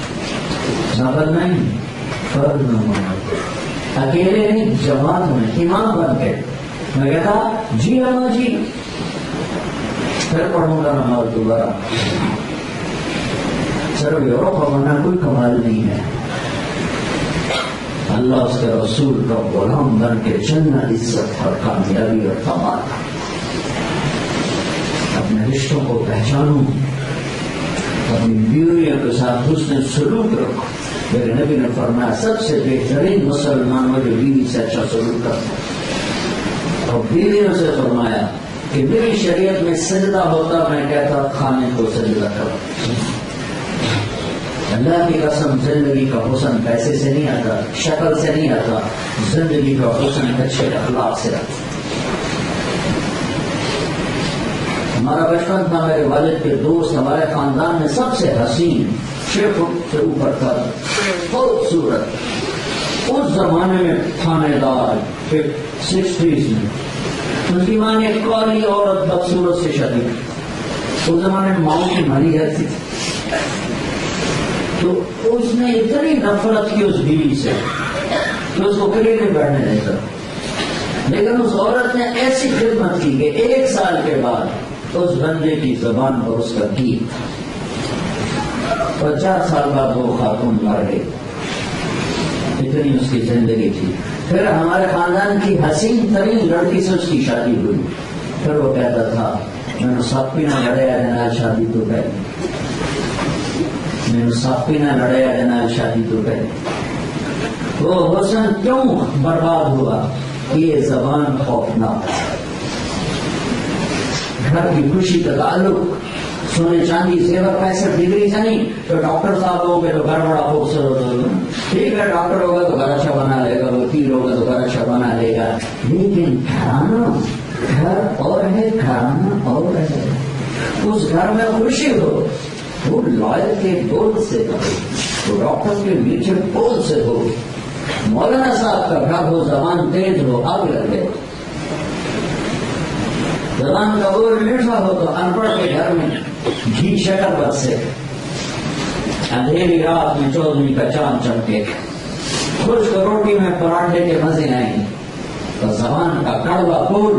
نفل نہیں فرض نماز اکیلے نہیں جماعت میں امام بن کے میں کہتا جی اماں جی. پھر پڑھوں گا نماز دوبارہ. صرف یورپ کا بننا کوئی کمال نہیں ہے. اللہ اس کے رسول کا غلام بن کے جنت عزت اور کامیابی اور کمال. اپنے رشتوں کو پہچانو، اپنی بیویوں کے ساتھ حسن سلوک رکھو. میرے نبی نے فرمایا سب سے بہترین مسلمان وہ جو بیوی سے اچھا سلوک کرتا ہے. اور بیویوں سے فرمایا کہ میری شریعت میں سجدہ ہوتا میں کہتا کھانے کو سجدہ کرو. اللہ کی قسم زندگی کا حسن پیسے سے نہیں آتا، شکل سے نہیں آتا، زندگی کا حسن اچھے اخلاق سے آتا. ہمارا بچپن تھا، میرے والد کے دوست ہمارے خاندان میں سب سے حسین 6 فٹ سے اوپر تھا، بہت صورت. اس زمانے میں تھانے دار 60s میں ان کی ماں نے ایک کالی عورت بدصورت سے شادی کی. اس زمانے میں ماؤں کی مانی جاتی تھی، تو اس نے اتنی نفرت کی اس بیوی سے کہ اس کو قریب نہیں بیٹھنے دیتا. لیکن اس عورت نے ایسی خدمت کی کہ 1 سال کے بعد اس بندے کی زبان پر اس کا گیت. 50 سال بعد وہ خاتون مر گئی، اتنی اس کی زندگی تھی. پھر ہمارے خاندان کی حسین ترین لڑکی سے اس کی شادی ہوئی. پھر وہ کہتا تھا میں نے سب پینا لڑیا جنال شادی تو پہلے، میں نے سب پینا لڑیا جنال شادی تو پہلے. وہ حسن کیوں برباد ہوا؟ یہ زبان خوفناک. گھر کی خوشی کا تعلق سونے چاندی زیور 65 ڈگری سے نہیں. تو ڈاکٹر صاحب ہوں گے تو گھر بڑا خوبصورت ہوگا، ٹھیک ہے، ڈاکٹر ہوگا تو گھر اچھا بنا لے گا، وکیل ہوگا تو گھر اچھا بنا لے گا. لیکن گھرانا گھر اور ہے، گھرانا اور ہے. اس گھر میں خوشی ہو، وہ لائر کے بول سے ہو، وہ ڈاکٹر کے میٹھے بول سے ہو، مولانا صاحب کا گھر ہو، زبان تیز ہو، آگ لگے. زبان کا بول میٹھا ہو تو ان پڑھ کے گھر میں گھی شکر برسے، اندھیری رات میں چودھویں کا چاند چمکے، خشک روٹی میں پراٹھے کے مزے آئیں. تو زبان کا کڑوا بول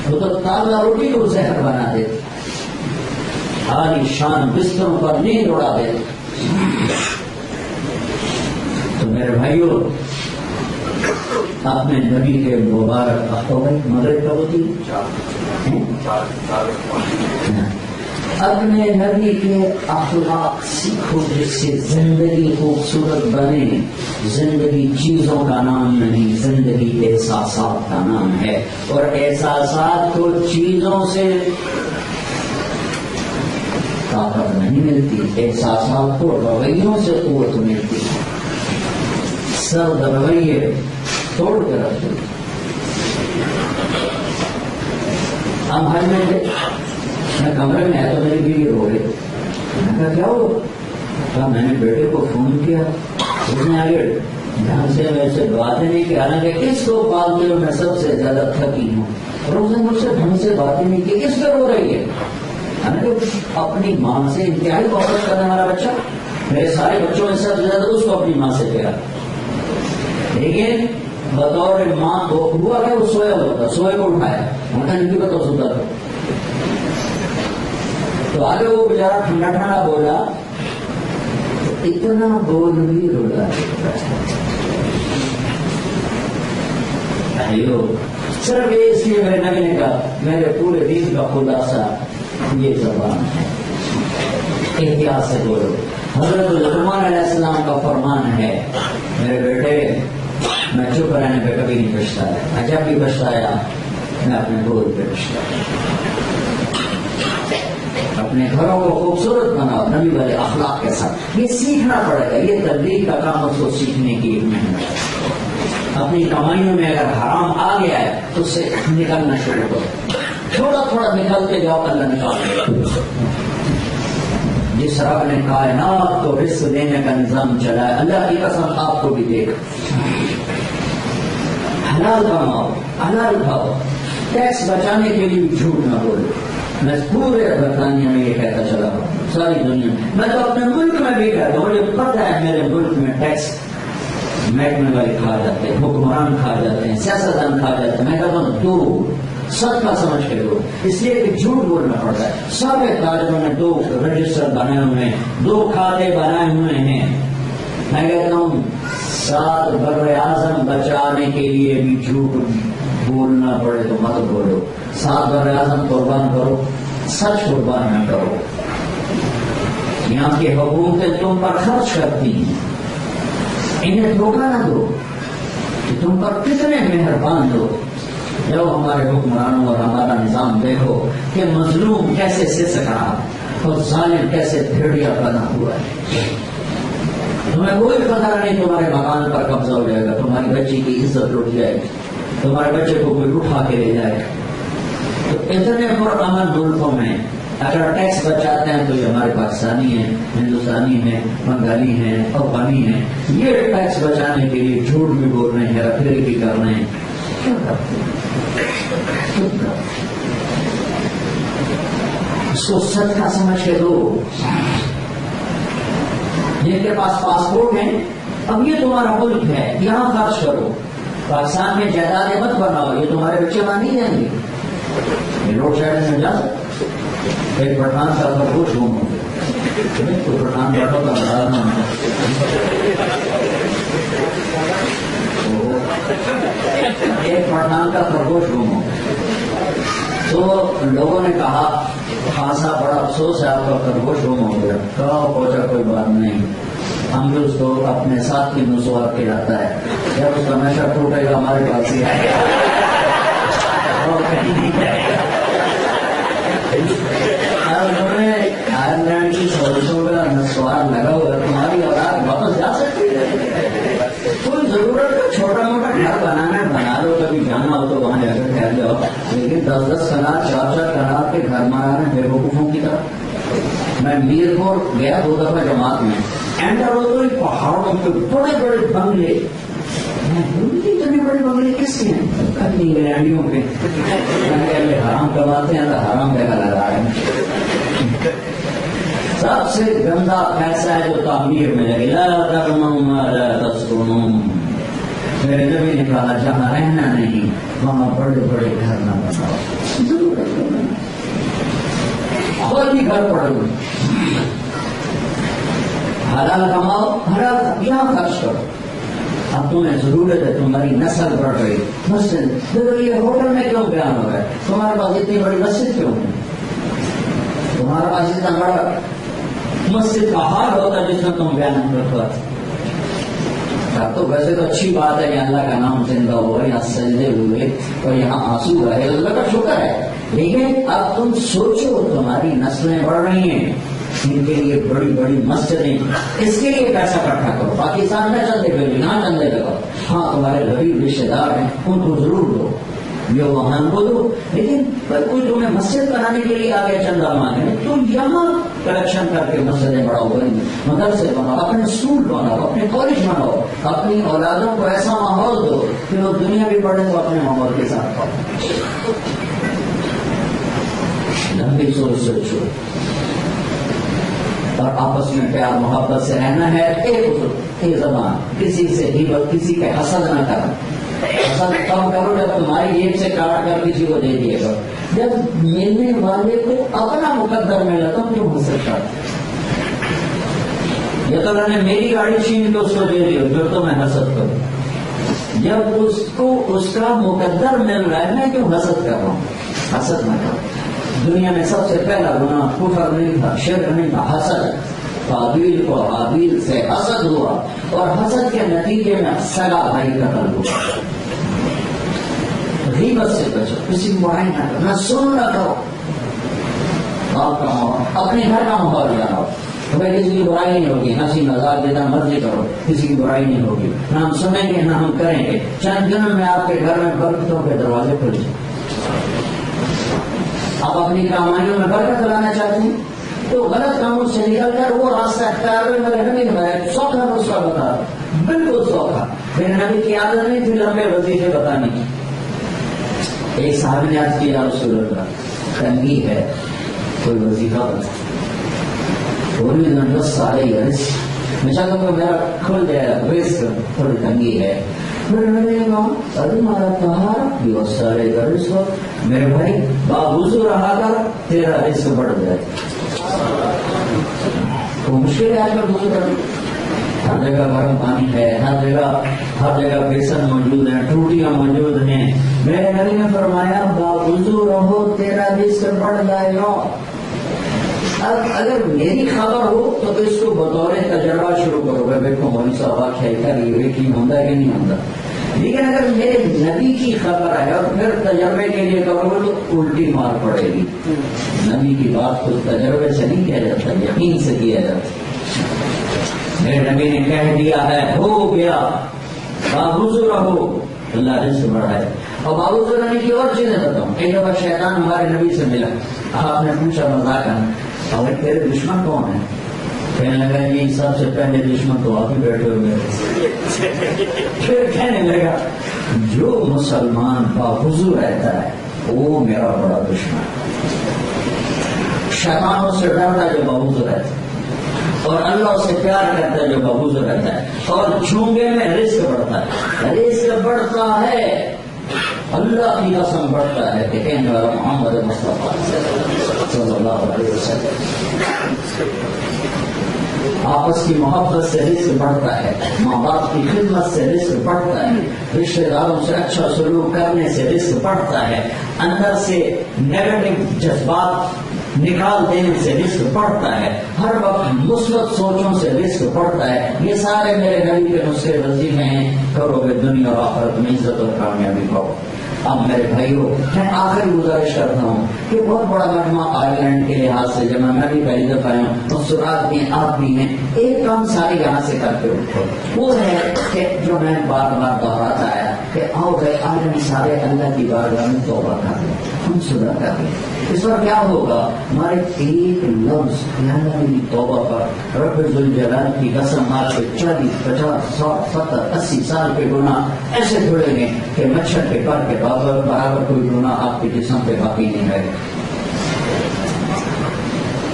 وہ تو تازہ روٹی کو زہر بنا دے، عالی شان بستروں پر نیند اڑا دے. تو میرے بھائیوں، اپنے نبی کے مبارک ہفتوں میں مغرب کب ہوتی؟ اپنے نبی کے اخلاق سیکھو جس سے زندگی خوبصورت بنے. زندگی چیزوں کا نام نہیں، زندگی احساسات کا نام ہے. اور احساسات کو چیزوں سے طاقت نہیں ملتی، احساسات کو رویوں سے قوت ملتی. سرد رویے توڑ کے رکھ دو. ہم حج میں تھے، میں کمرے میں آیا تو میری بیوی رو رہی. میں کہا کیا ہو؟ کہا میں نے بیٹے کو فون کیا، اس نے آگے ڈھنگ سے میرے سے باتیں نہیں کی، حالانکہ اس کو پالتے ہوئے میں سب سے زیادہ تھکی ہوں، اور اس نے مجھ سے ڈھنگ سے باتیں نہیں کی. کس پہ رو رہی ہے؟ اپنی ماں سے انتہائی محبت کرنے والا بچہ، میرے سارے بچوں میں سب سے زیادہ اس کو اپنی ماں سے پیار. لیکن بطور ماں کو ہوا کہ وہ سویا ہوتا، سوئے کو اٹھایا، ان کا نہیں پتا سوتا تھا. تو آگے وہ بیچارہ ٹھنڈا ٹھنڈا بولا، اتنا بول بھی رولا. صرف یہ اس لیے میرے نبی نے کہا میرے پورے دین کا خلاصہ یہ زبان ہے، احتیاط سے بولو. حضرت لقمان علیہ السلام کا فرمان ہے میرے بیٹے میں چپ رہنے پہ کبھی نہیں پچھتایا، جب بھی پچھتایا میں اپنے بول پہ پچھتایا. اپنے گھروں کو خوبصورت بناؤ نبی والے اخلاق کے ساتھ. یہ سیکھنا پڑے گا، یہ تبلیغ کا کام اس کو سیکھنے کی ایک محنت ہے. اپنی کمائیوں میں اگر حرام آ گیا ہے تو اس سے نکلنا شروع کرو، تھوڑا تھوڑا نکلتے جاؤ، اللہ نکال. جس رب نے کائنات کو رزق دینے کا نظام چلایا، اللہ کی قسم آپ کو بھی دے گا. حلال کماؤ، حلال کھاؤ، ٹیکس بچانے کے لیے جھوٹ نہ بولو. میں پورے برطانیہ میں یہ کہتا چلا ہوں، ساری دنیا میں تو اپنے ملک میں بھی کہتا ہوں. مجھے پتہ ہے میرے ملک میں ٹیکس محکمے والے کھا جاتے ہیں، حکمران کھا جاتے ہیں، سیاستدان کھا جاتے ہیں. میں کہتا ہوں دو سب کا سمجھ کے دو، اس لیے کہ جھوٹ بولنا پڑتا ہے. سب تاجروں نے 2 رجسٹر بنائے ہوئے ہیں، 2 کھاتے بنائے ہوئے ہیں. میں کہتا ہوں ساتھ بر اعظم بچانے کے لیے بھی جھوٹ بولنا پڑے تو مت بولو، ساتھ بر اعظم قربان کرو، سچ قربان نہ کرو۔ یہاں کی حکومتیں تم پر خرچ کرتی ہیں، انہیں دھوکہ نہ دو کہ تم پر کتنے مہربان لوگ۔ جب ہمارے حکمرانوں اور ہمارا نظام دیکھو کہ مظلوم کیسے سسک رہا اور ظالم کیسے بھیڑیا بنا ہوا ہے، تمہیں کوئی خطرہ نہیں تمہارے مکان پر قبضہ ہو جائے گا، تمہاری بچی کی عزت لٹ جائے گی، تمہارے بچے کو کوئی اٹھا کے لے جائے گا۔ تو اتنے پرامن ملکوں میں اگر ٹیکس بچاتے ہیں تو یہ ہمارے پاکستانی ہیں، ہندوستانی ہیں، بنگالی ہیں، افغانی ہیں، یہ ٹیکس بچانے کے لیے جھوٹ بھی بول رہے ہیں، ہیرا پھیری بھی کر رہے ہیں۔ کیوں کرتے ہیں؟ اس کو سچ کا سمجھ کے دو۔ جن کے پاس پاسپورٹ ہے، اب یہ تمہارا ملک ہے، یہاں خرچ کرو، پاکستان میں جائیدادیں مت بناؤ، یہ تمہارے بچے وہاں نہیں جائیں گے، یہ روڈ سائڈ میں جا سکتے۔ ایک پٹھان کا خرگوش گم ہو گیا، تو پٹھان بیٹھو کا بڑا نام ہے، ایک پٹھان کا خرگوش گم ہو گیا، تو لوگوں نے کہا خاصا بڑا افسوس ہے آپ کا خرگوش گم ہو گیا۔ کہا پہنچا کوئی بات نہیں، ہم بھی اس کو اپنے ساتھ کی نسوار کے لاتا ہے، جب اس کا نشہ ٹوٹے گا ہمارے پاس ہی آئے گا اور کہیں نہیں جائے گا۔ آئرلینڈ کی سازشوں کا نسوار لگا ہوا ہے، تمہاری اولاد واپس جا سکتی ہے، کوئی ضرورت ہے چھوٹا موٹا گھر بنانا بنا لو، کبھی جانا ہو تو وہاں جا کر ٹھہر جاؤ، لیکن 10-10 کنال 4-4 کنال کے گھر بنانا بے وقوفوں کی طرح۔ میں میر پور گیا 2 دفعہ جماعت میں، اینٹر ہو تو پہاڑوں پہ بڑے بڑے بنگلے، اتنے بڑے بنگلے کس کے ہیں؟ اپنی انگلینڈیوں کے، حرام کماتے ہیں تو حرام پیسہ لگا رہے ہیں۔ سب سے گندا پیسہ ہے جو تعمیر میں لگے، لا ترموا ما لا تسكنون۔ میرے نبی نے کہا جہاں رہنا نہیں وہاں بڑے بڑے گھر نہ بناؤ، خود ہی گھر پڑو، حلال کماؤ، حلال یہاں خرچ کرو۔ اب تمہیں ضرورت ہے، تمہاری نسل بڑھ رہی، مسجد دیکھو یہ ہوٹل میں کیوں بیان ہو رہا ہے، تمہارے پاس اتنی بڑی مسجد کیوں ہے؟ تمہارے پاس اتنا بڑا مسجد کا حال ہوتا ہے جس میں تم بیان کرتے ہو۔ تو ویسے تو اچھی بات ہے کہ اللہ کا نام زندہ ہوا، یہاں سجدے ہوئے اور یہاں آنسو رہے، اللہ کا شکر ہے، لیکن اب تم سوچو تمہاری نسلیں بڑھ رہی ہیں، ان کے لیے بڑی بڑی مسجدیں، اس کے لیے پیسہ اکٹھا کرو، پاکستان میں چندے کرو، یہاں چندے کرو، ہاں تمہارے غریب رشتے دار ہیں ان کو ضرور دو، جو وہاں کو دو، لیکن کوئی تمہیں مسجد بنانے کے لیے آگے چندہ مانگے تو یہاں کلیکشن کر کے مسجدیں بڑھاؤ، مدرسے بناؤ، اپنے اسکول بناؤ، اپنے کالج بناؤ، اپنی اولادوں کو ایسا ماحول دو کہ وہ دنیا بھی پڑھے تو اپنے ماحول کے ساتھ پڑھو۔ لمبی سوچو اور آپس میں پیار محبت سے رہنا ہے، ایک زبان، کسی سے غیبت، کسی کے حسد نہ کرنا، حسد کم کرو جب تمہاری جیب سے کاٹ کر کسی کو دے دیے گا، جب ملنے والے کو اپنا مقدر ملا تم کیوں حسد کرتے؟ یہ تو نے میری گاڑی چھین کے اس کو دے دی جو تو میں حسد کروں، جب اس کو اس کا مقدر مل رہا ہے میں کیوں حسد کر رہا ہوں؟ حسد نہ کرو۔ دنیا میں سب سے پہلا گناہ کفر نہیں تھا، شرک نہیں تھا، حسد۔ قابیل کو حابیل سے حسد ہوا اور حسد کے نتیجے میں سگا بھائی قتل ہوا۔ غیبت سے بچو، کسی کی برائی نہ کرو، نہ سن نہ کرو، آپ کا ماحول اپنے گھر کا ماحول بناؤ، تمہیں کسی کی برائی نہیں ہوگی، ہنسی مذاق جتنا مرضی کرو، کسی کی برائی نہیں ہوگی، نہ ہم سنیں گے نہ ہم کریں گے، چند دنوں میں آپ کے گھر میں برکتوں کے دروازے کھل جائیں۔ آپ اپنی کامائیوں میں برکت لانا چاہتے ہیں تو غلط کاموں سے نکل کر وہ راستہ اختیار میں میرے نبی نے سوکھا نسخہ بتا، بالکل سوکھا، میرے نبی کی عادت نہیں تھی لمبے وظیفے بتانے کی۔ ایک صاحب نے عرض کیا رسول اللہ تنگی ہے کوئی وظیفہ بتا، پوری دن سارے رزق میں چاہتا ہوں کہ میرا کھل جائے رزق، تھوڑی تنگی ہے۔ میرے نبی نے کہا تمہارا طہارا بھی اور سارے کا رزق، میرے بھائی باوضو رہا کر تیرا رزق بڑھ جائے۔ تو مشکل ہے آج کل وضو کرنا، ہر جگہ گرم پانی ہے، ہر جگہ بیسن موجود ہیں، ٹوٹیاں موجود ہیں. میرے نبی نے فرمایا باوضو رہو تیرا رزق بڑھ جائے گا. اب اگر میری خبر ہو تو اس کو بطور تجربہ شروع کرو گے، دیکھو مولوی صاحب آخیا یقین ہوتا ہے کہ نہیں ہوتا. لیکن اگر میرے نبی کی خبر ہے اور پھر تجربے کے لیے کرو گے تو الٹی مار پڑے گی. نبی کی بات کو تجربے سے نہیں کیا جاتا، یقین سے کیا جاتا. میرے نبی نے کہہ دیا ہے ہو گیا، باوضو رہو، اللہ رزق بڑھائے. اور باوضو رہنے کی اور چیزیں بتاؤں. ایک دفعہ شیطان ہمارے نبی سے ملا، آپ نے پوچھا مذاق ہے اور تیرے دشمن کون ہیں؟ کہنے لگا یہ سب سے پہلے دشمن تو آپ ہی بیٹھے ہوئے. پھر کہنے لگا جو مسلمان باوضو رہتا ہے وہ میرا بڑا دشمن. شیطانوں سے ڈرتا جو باوضو رہتا ہے اور اللہ سے پیار کرتا ہے جو باوضو رہتا ہے. اور جھونگے میں رزق بڑھتا ہے، رزق بڑھتا ہے، اللہ کی قسم بڑھتا ہے کہ کہنے والا محمد مصطفیٰ صلی اللہ علیہ وسلم. آپس کی محبت سے رزق بڑھتا ہے، ماں باپ کی خدمت سے رزق بڑھتا ہے، رشتے داروں سے اچھا سلوک کرنے سے رزق بڑھتا ہے، اندر سے نیگیٹو جذبات نکال دینے سے رزق بڑھتا ہے، ہر وقت مثبت سوچوں سے رزق بڑھتا ہے. یہ سارے میرے نبی کے نسخے وظیفے ہیں، کرو گے دنیا اور آخرت میں عزت اور کامیابی پاؤ. اب میرے بھائیوں میں آخری گزارش کرتا ہوں کہ بہت بڑا مجمع آئرلینڈ کے لحاظ سے جب میں بھی پہلی دفعہ آیا ہوں تو سرات بھی آپ بھی ہیں، ایک کام سارے یہاں سے کر کے اٹھو. وہ ہے کہ جو میں بار بار دہراتا آیا کہ آؤ گئے آج ہم سارے اللہ کی بارگاہ میں توبہ کر لیں، ہم صدا کر لیں. اس پر کیا ہوگا؟ ہمارے ایک لفظ اللہ میری توبہ پر رب ذوالجلال کی قسم آپ کے 40 50 60 70 80 سال کے گناہ ایسے جڑیں گے کہ مچھر کے پر کے برابر کوئی گناہ آپ کے جسم پہ باقی نہیں رہے.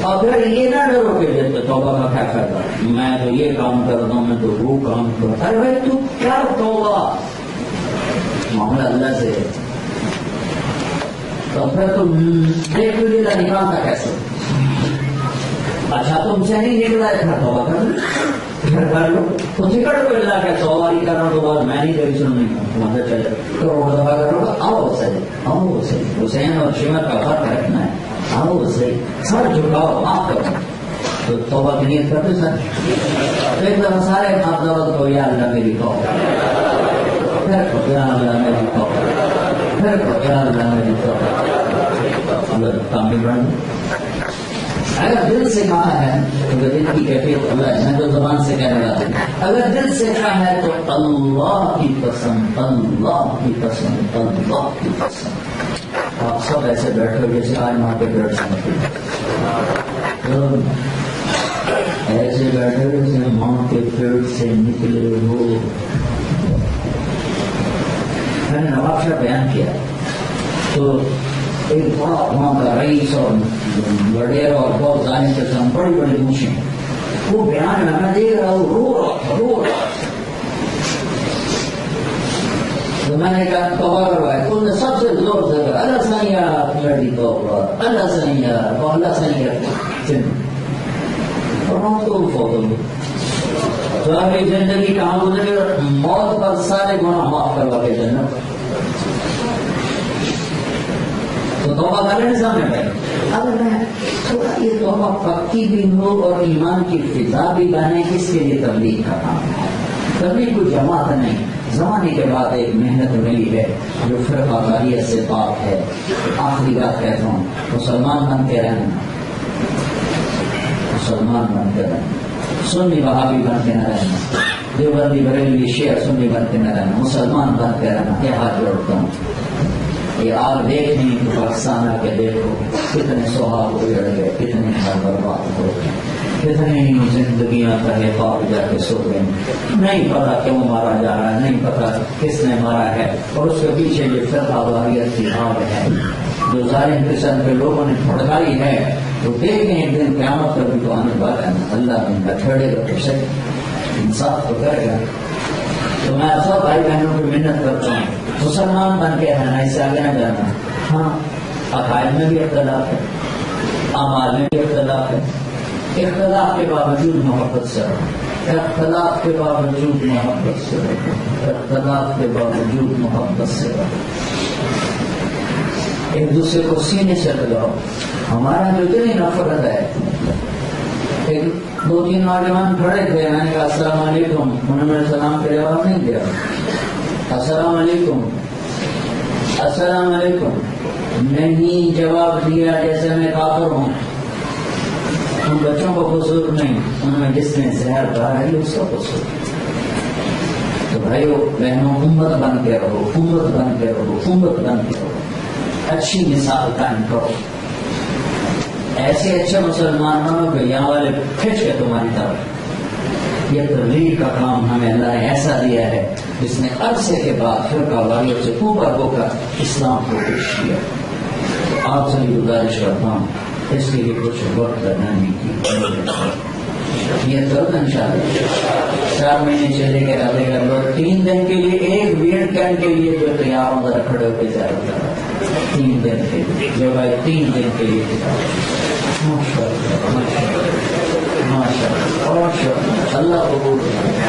اور پھر یہ نہ ڈرو کہ جیسے توبہ کا کیا کرتا میں تو یہ کام کرتا ہوں، میں تو وہ کام کرتا. ارے بھائی تو کیا توبہ، معاملہ اللہ سے. تو پھر تم ایک مہینہ نکالتا کیسے؟ اچھا تم سے نہیں نکلا ہے پھر توبہ کر لو. تو ٹکٹ کو اللہ کے سواری کرنا تو بعد میں نہیں کبھی سننی ہوں چلے کروڑ دفعہ کرو گا. آؤ صحیح حسین اور شمر کا فرق رکھنا ہے. آؤ صحیح سر جھکاؤ معاف کرو تو توبہ کی نیت کرتے سر ایک دفعہ سارے معذرت کو یا اللہ میری توبہ، پھر کو یا اللہ میری توبہ، پھر کو یا اللہ میری توبہ. اللہ کام بھی بڑھیں. اگر دل سے کہا ہے تو دل کی کیفیت اللہ ہے. میں تو زبان سے کہنے والا ہوں. اگر دل سے کہا ہے تو اللہ کی قسم، اللہ کی قسم، اللہ کی قسم. آپ سب ایسے بیٹھے ہو جیسے آج وہاں پہ بیٹھ سکتے ایسے بیٹھے ہو جیسے ماں کے پیٹ سے نکلے ہو. میں نے نواب شاہ بیان کیا تو ایک بڑا وہاں کا رئیس اور وڈیرا اور بہت ظالم قسم بڑی بڑی موشیں، وہ بیان میں دیکھ رہا ہوں رو رہا. تو میں نے کہا توبہ کروائے تو انہوں نے سب سے زور سے کہا اللہ سائیہ میری توبہ، اللہ سائیہ اور اللہ سائیہ. اور ہم تو فوت ہو گئے. تو آپ کی زندگی کہاں گزرے؟ موت پر سارے گناہ معاف کروا کے جنت. تو توبہ کر لینے سامنے پہلے اگر میں تھوڑا یہ توبہ پکی بھی ہو اور ایمان کی فضا بھی بنے، اس کے لیے تبلیغ کا کام ہے. تبلیغ کوئی جماعت نہیں، زمانے کے بعد ایک محنت ملی ہے جو فرقہ واریت سے پاک ہے. آخری بات کہتا ہوں، مسلمان بنتے رہنا، مسلمان بنتے رہنا، سنی وہابی بنتے نہ رہنا، دیوبندی بریلوی شیعہ سنی بنتے نہ رہنا، مسلمان بنتے رہنا. یہ ہاتھ جوڑتا ہوں. یہ آگ دیکھنے تو پاکستان آ کے دیکھو کتنے سہاگ اجڑ گئے، کتنے گھر برباد ہو گئے، کتنے زندگیاں کہے خواب جا کے سو گئے. نہیں پتا کیوں مارا جا رہا ہے، نہیں پتا کس نے مارا ہے، اور اس کے پیچھے یہ فرقہ واریت کی آگ ہے جو ظالم قسم کے لوگوں نے پھڑکائی ہے. تو دیکھیں ایک دن قیامت پر بھی تو آنے والا ہے، اللہ نے بٹھڑے گا تو صحیح انصاف تو کرے گا. تو میں سب بھائی بہنوں کی محنت کرتا ہوں، مسلمان بن کے رہنا، اس سے آگے نہ جانا. ہاں عقائد میں بھی اختلاف ہے، اعمال میں بھی اختلاف ہے، اختلاف کے باوجود محبت سے رہو. اختلاف کے باوجود محبت سے رہو، اختلاف کے باوجود محبت سے رہو، ایک دوسرے کو سینے سے لگاؤ. ہمارا جو اتنی نفرت ہے، ایک دو تین نوجوان کھڑے تھے، میں نے کہا السلام علیکم، انہوں نے میرے سلام کا جواب نہیں دیا. السلام علیکم، السلام علیکم نہیں جواب دیا، جیسے میں کافر ہوں. ان بچوں کو قصور نہیں، ان میں جس نے زہر کہا ہے اس کا قصور. تو بھائیو بہنوں، امت بن کے رہو، امت بن کے رہو، امت بن کے رہو، اچھی مثال قائم کرو. ایسے اچھے مسلمان بنو کہ یہاں والے کھینچ کے تمہاری طرف. یہ تبلیغ کا کام ہمیں اللہ نے ایسا دیا ہے جس نے عرصے کے بعد فرقہ واریوں سے اوپر ہو کر اسلام کو پیش کیا. آپ سے بھی گزارش کرتا ہوں اس کے لیے کچھ وقت نہیں کی، یہ کرو انشاءاللہ. 4 مہینے چلے گئے رہے گا لوگ 3 دن کے لیے ایک ویکینڈ کے لیے جو تیار ہو ذرا کھڑے ہو کے زیادہ 3 دن کے لیے جو بھائی 3 دن کے لیے اللہ قبول،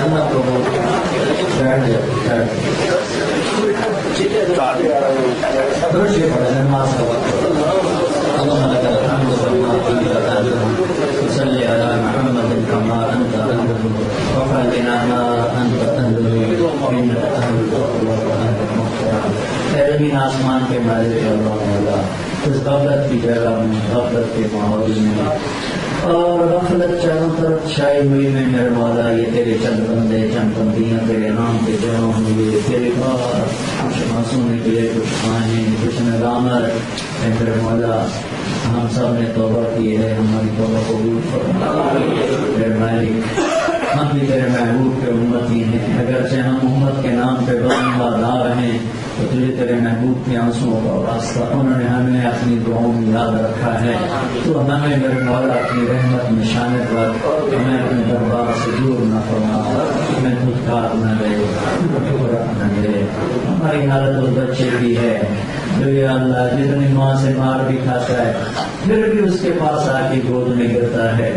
اللہ قبول. بیٹھ جاؤ، نماز کا وقت. اللهم لك الحمد كما كنت تعلم، صل على محمد كما انت اهله، وفعلنا ما انت اهله انك اهل الفضل واهل المغفرة. اے زمین آسمان کے مالک اللہ مولا، اس غفلت کی جگہ میں، غفلت کے ماحول میں اور غفلت چاروں طرف چھائی ہوئی میں میرے مولا، یہ تیرے چند بندے چند بندیاں تیرے نام کے جمع ہوئے، تیرے بار کچھ معصوم نکلے، کچھ خائن، کچھ ندامت. اے میرے مولا ہم سب نے توبہ کی ہے، ہماری توبہ قبول فرما. میرے مالک ہم بھی تیرے محبوب کے امتی ہیں، اگرچہ ہم امت کے نام پہ بلندہ دار ہیں تو تجھے تیرے محبوب کے آنسوؤں کا واسطہ انہوں نے ہمیں اپنی دعاؤں میں یاد رکھا ہے. تو ہمیں میرے مولا اپنی رحمت نشانے پر ہمیں اپنے دربار سے دور نہ فرما، ہمیں دھتکار نہ دے، ٹھکرا نہ دے. ہماری حالت اس بچے کی ہے جو یا اللہ جتنی ماں سے مار بھی کھاتا ہے پھر بھی اس کے پاس آ کے گود میں گرتا ہے،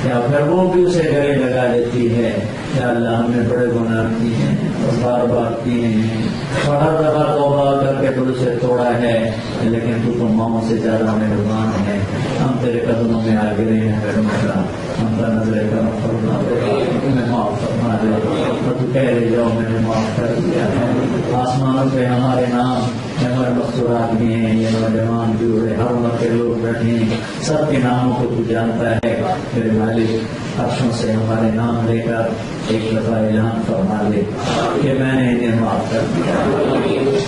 یا پھر وہ بھی اسے گلے لگا لیتی ہے. یا اللہ ہم نے بڑے گناہ کیے ہیں اور بار بار کیے ہیں اور ہر دفعہ توبہ کر کے تو اسے توڑا ہے، لیکن تو ماؤں سے زیادہ مہربان ہے. ہم تیرے قدموں میں آ گرے ہیں میرے مولا، ہم کا نظر کرم فرما دے، ہمیں معاف فرما دے. اور تو کہہ رہے جاؤ میں نے معاف کر دیا ہے. آسمانوں پہ ہمارے نام ہمارے مقصورات بھی ہیں، یہ نوجوان بھی ہوئے، ہر عمر کے لوگ بیٹھے ہیں، سب کے ناموں کو تو جانتا ہے. میرے مالک عرشوں سے ہمارے نام لے کر ایک دفعہ اعلان فرما لے کہ میں نے انہیں معاف کر دیا،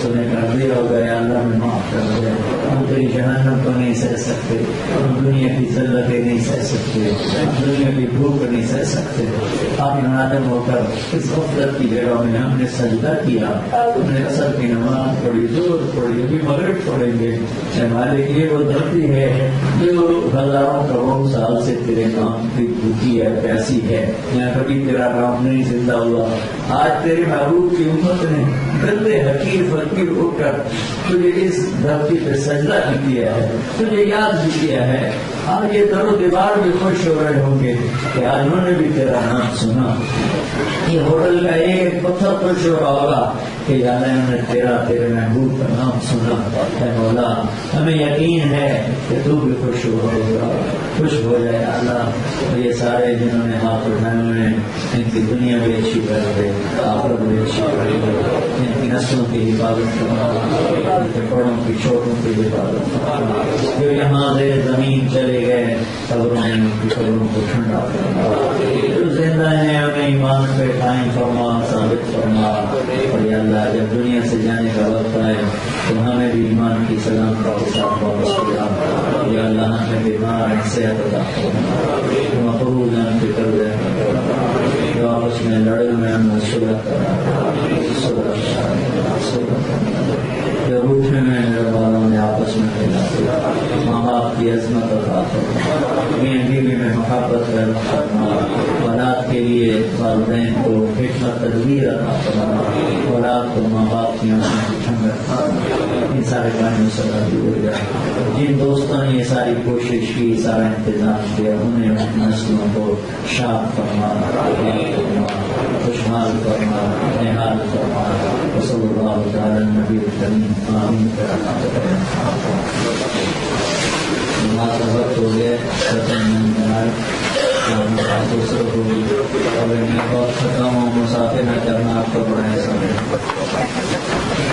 تو نے کر دیا ہو گیا اللہ میں معاف کر دیا. ہم تیری جہنم کو نہیں سہ سکتے، ہم دنیا کی ذلتیں نہیں سہ سکتے، ہم دنیا کی بھوک نہیں سہ سکتے. آپ نادم ہو کر اس غفلت کی جگہ میں ہم نے سجدہ کیا، ہم نے عصر کی نماز پڑھی، ظہر پڑھی، ابھی مغرب پڑھیں گے. مالک یہ وہ دھرتی ہے جو ہزاروں کروڑوں سال سے تیرے نام کی بھوکی ہے، پیاسی ہے، یہاں کبھی تیرا نام نہیں زندہ ہوا. آج تیرے محبوب کی امت نے گندے حقیر فقیر ہو کر تجھے اس دھرتی پہ سجدہ بھی کیا ہے، تجھے یاد بھی کیا ہے. آج یہ در و دیوار بھی خوش ہو رہے ہوں گے کہ آج انہوں نے بھی تیرا نام سنا. یہ ہوٹل کا ایک پتھر خوش ہو رہا ہوگا کہ یاد انہوں نے تیرے محبوب کا نام سنا. اے مولا ہمیں یقین ہے کہ تو بھی خوش ہوگا، خوش ہو جائے اللہ. یہ سارے جنہوں نے ہاتھ اٹھائے ہوئے ان کی دنیا بھی اچھی کر دے، آخرت بھی اچھی کر دے، ان کی نسلوں کی حفاظت کرنا، ان کے بڑوں کی چھوٹوں کی حفاظت کرنا. جو یہاں سے زمین چلے گئے قبروں میں ان کی قبروں کو ٹھنڈا کرنا، جو زندہ ہیں انہیں ایمان پہ قائم فرما، ثابت فرما. اور یا اللہ جب دنیا سے جانے کا وقت آئے تو ہمیں بھی ایمان کی سلام کا ساتھ واپس کیا. یا اللہ ہمیں بیمار ہیں صحت عطا فرما، مقروض ہیں فکر دے، جو آپس میں لڑے ہوئے ہم نے صلح کرا، جو روٹھے میں میرے والوں نے آپس میں ملا، ماں باپ کی عظمت عطا فرما، میاں بیوی میں محبت پیدا فرما، اولاد کے لیے والدین کو حکمت تدبیر عطا فرما، اولاد کو ماں باپ کی آنکھوں کی ٹھنڈک فرما. ان سارے کاموں سے راضی ہو جائے. جن دوستوں نے یہ ساری کوشش کی، سارا انتظام کیا، انہیں نسلوں کو شاد فرما. نبی کریم آمین. نماز کا وقت ہو گیا. دوسروں کو بھی اگر میں بہت تھکا ہوں مسافر نہ کرنا آپ کا بڑا احسان ہے.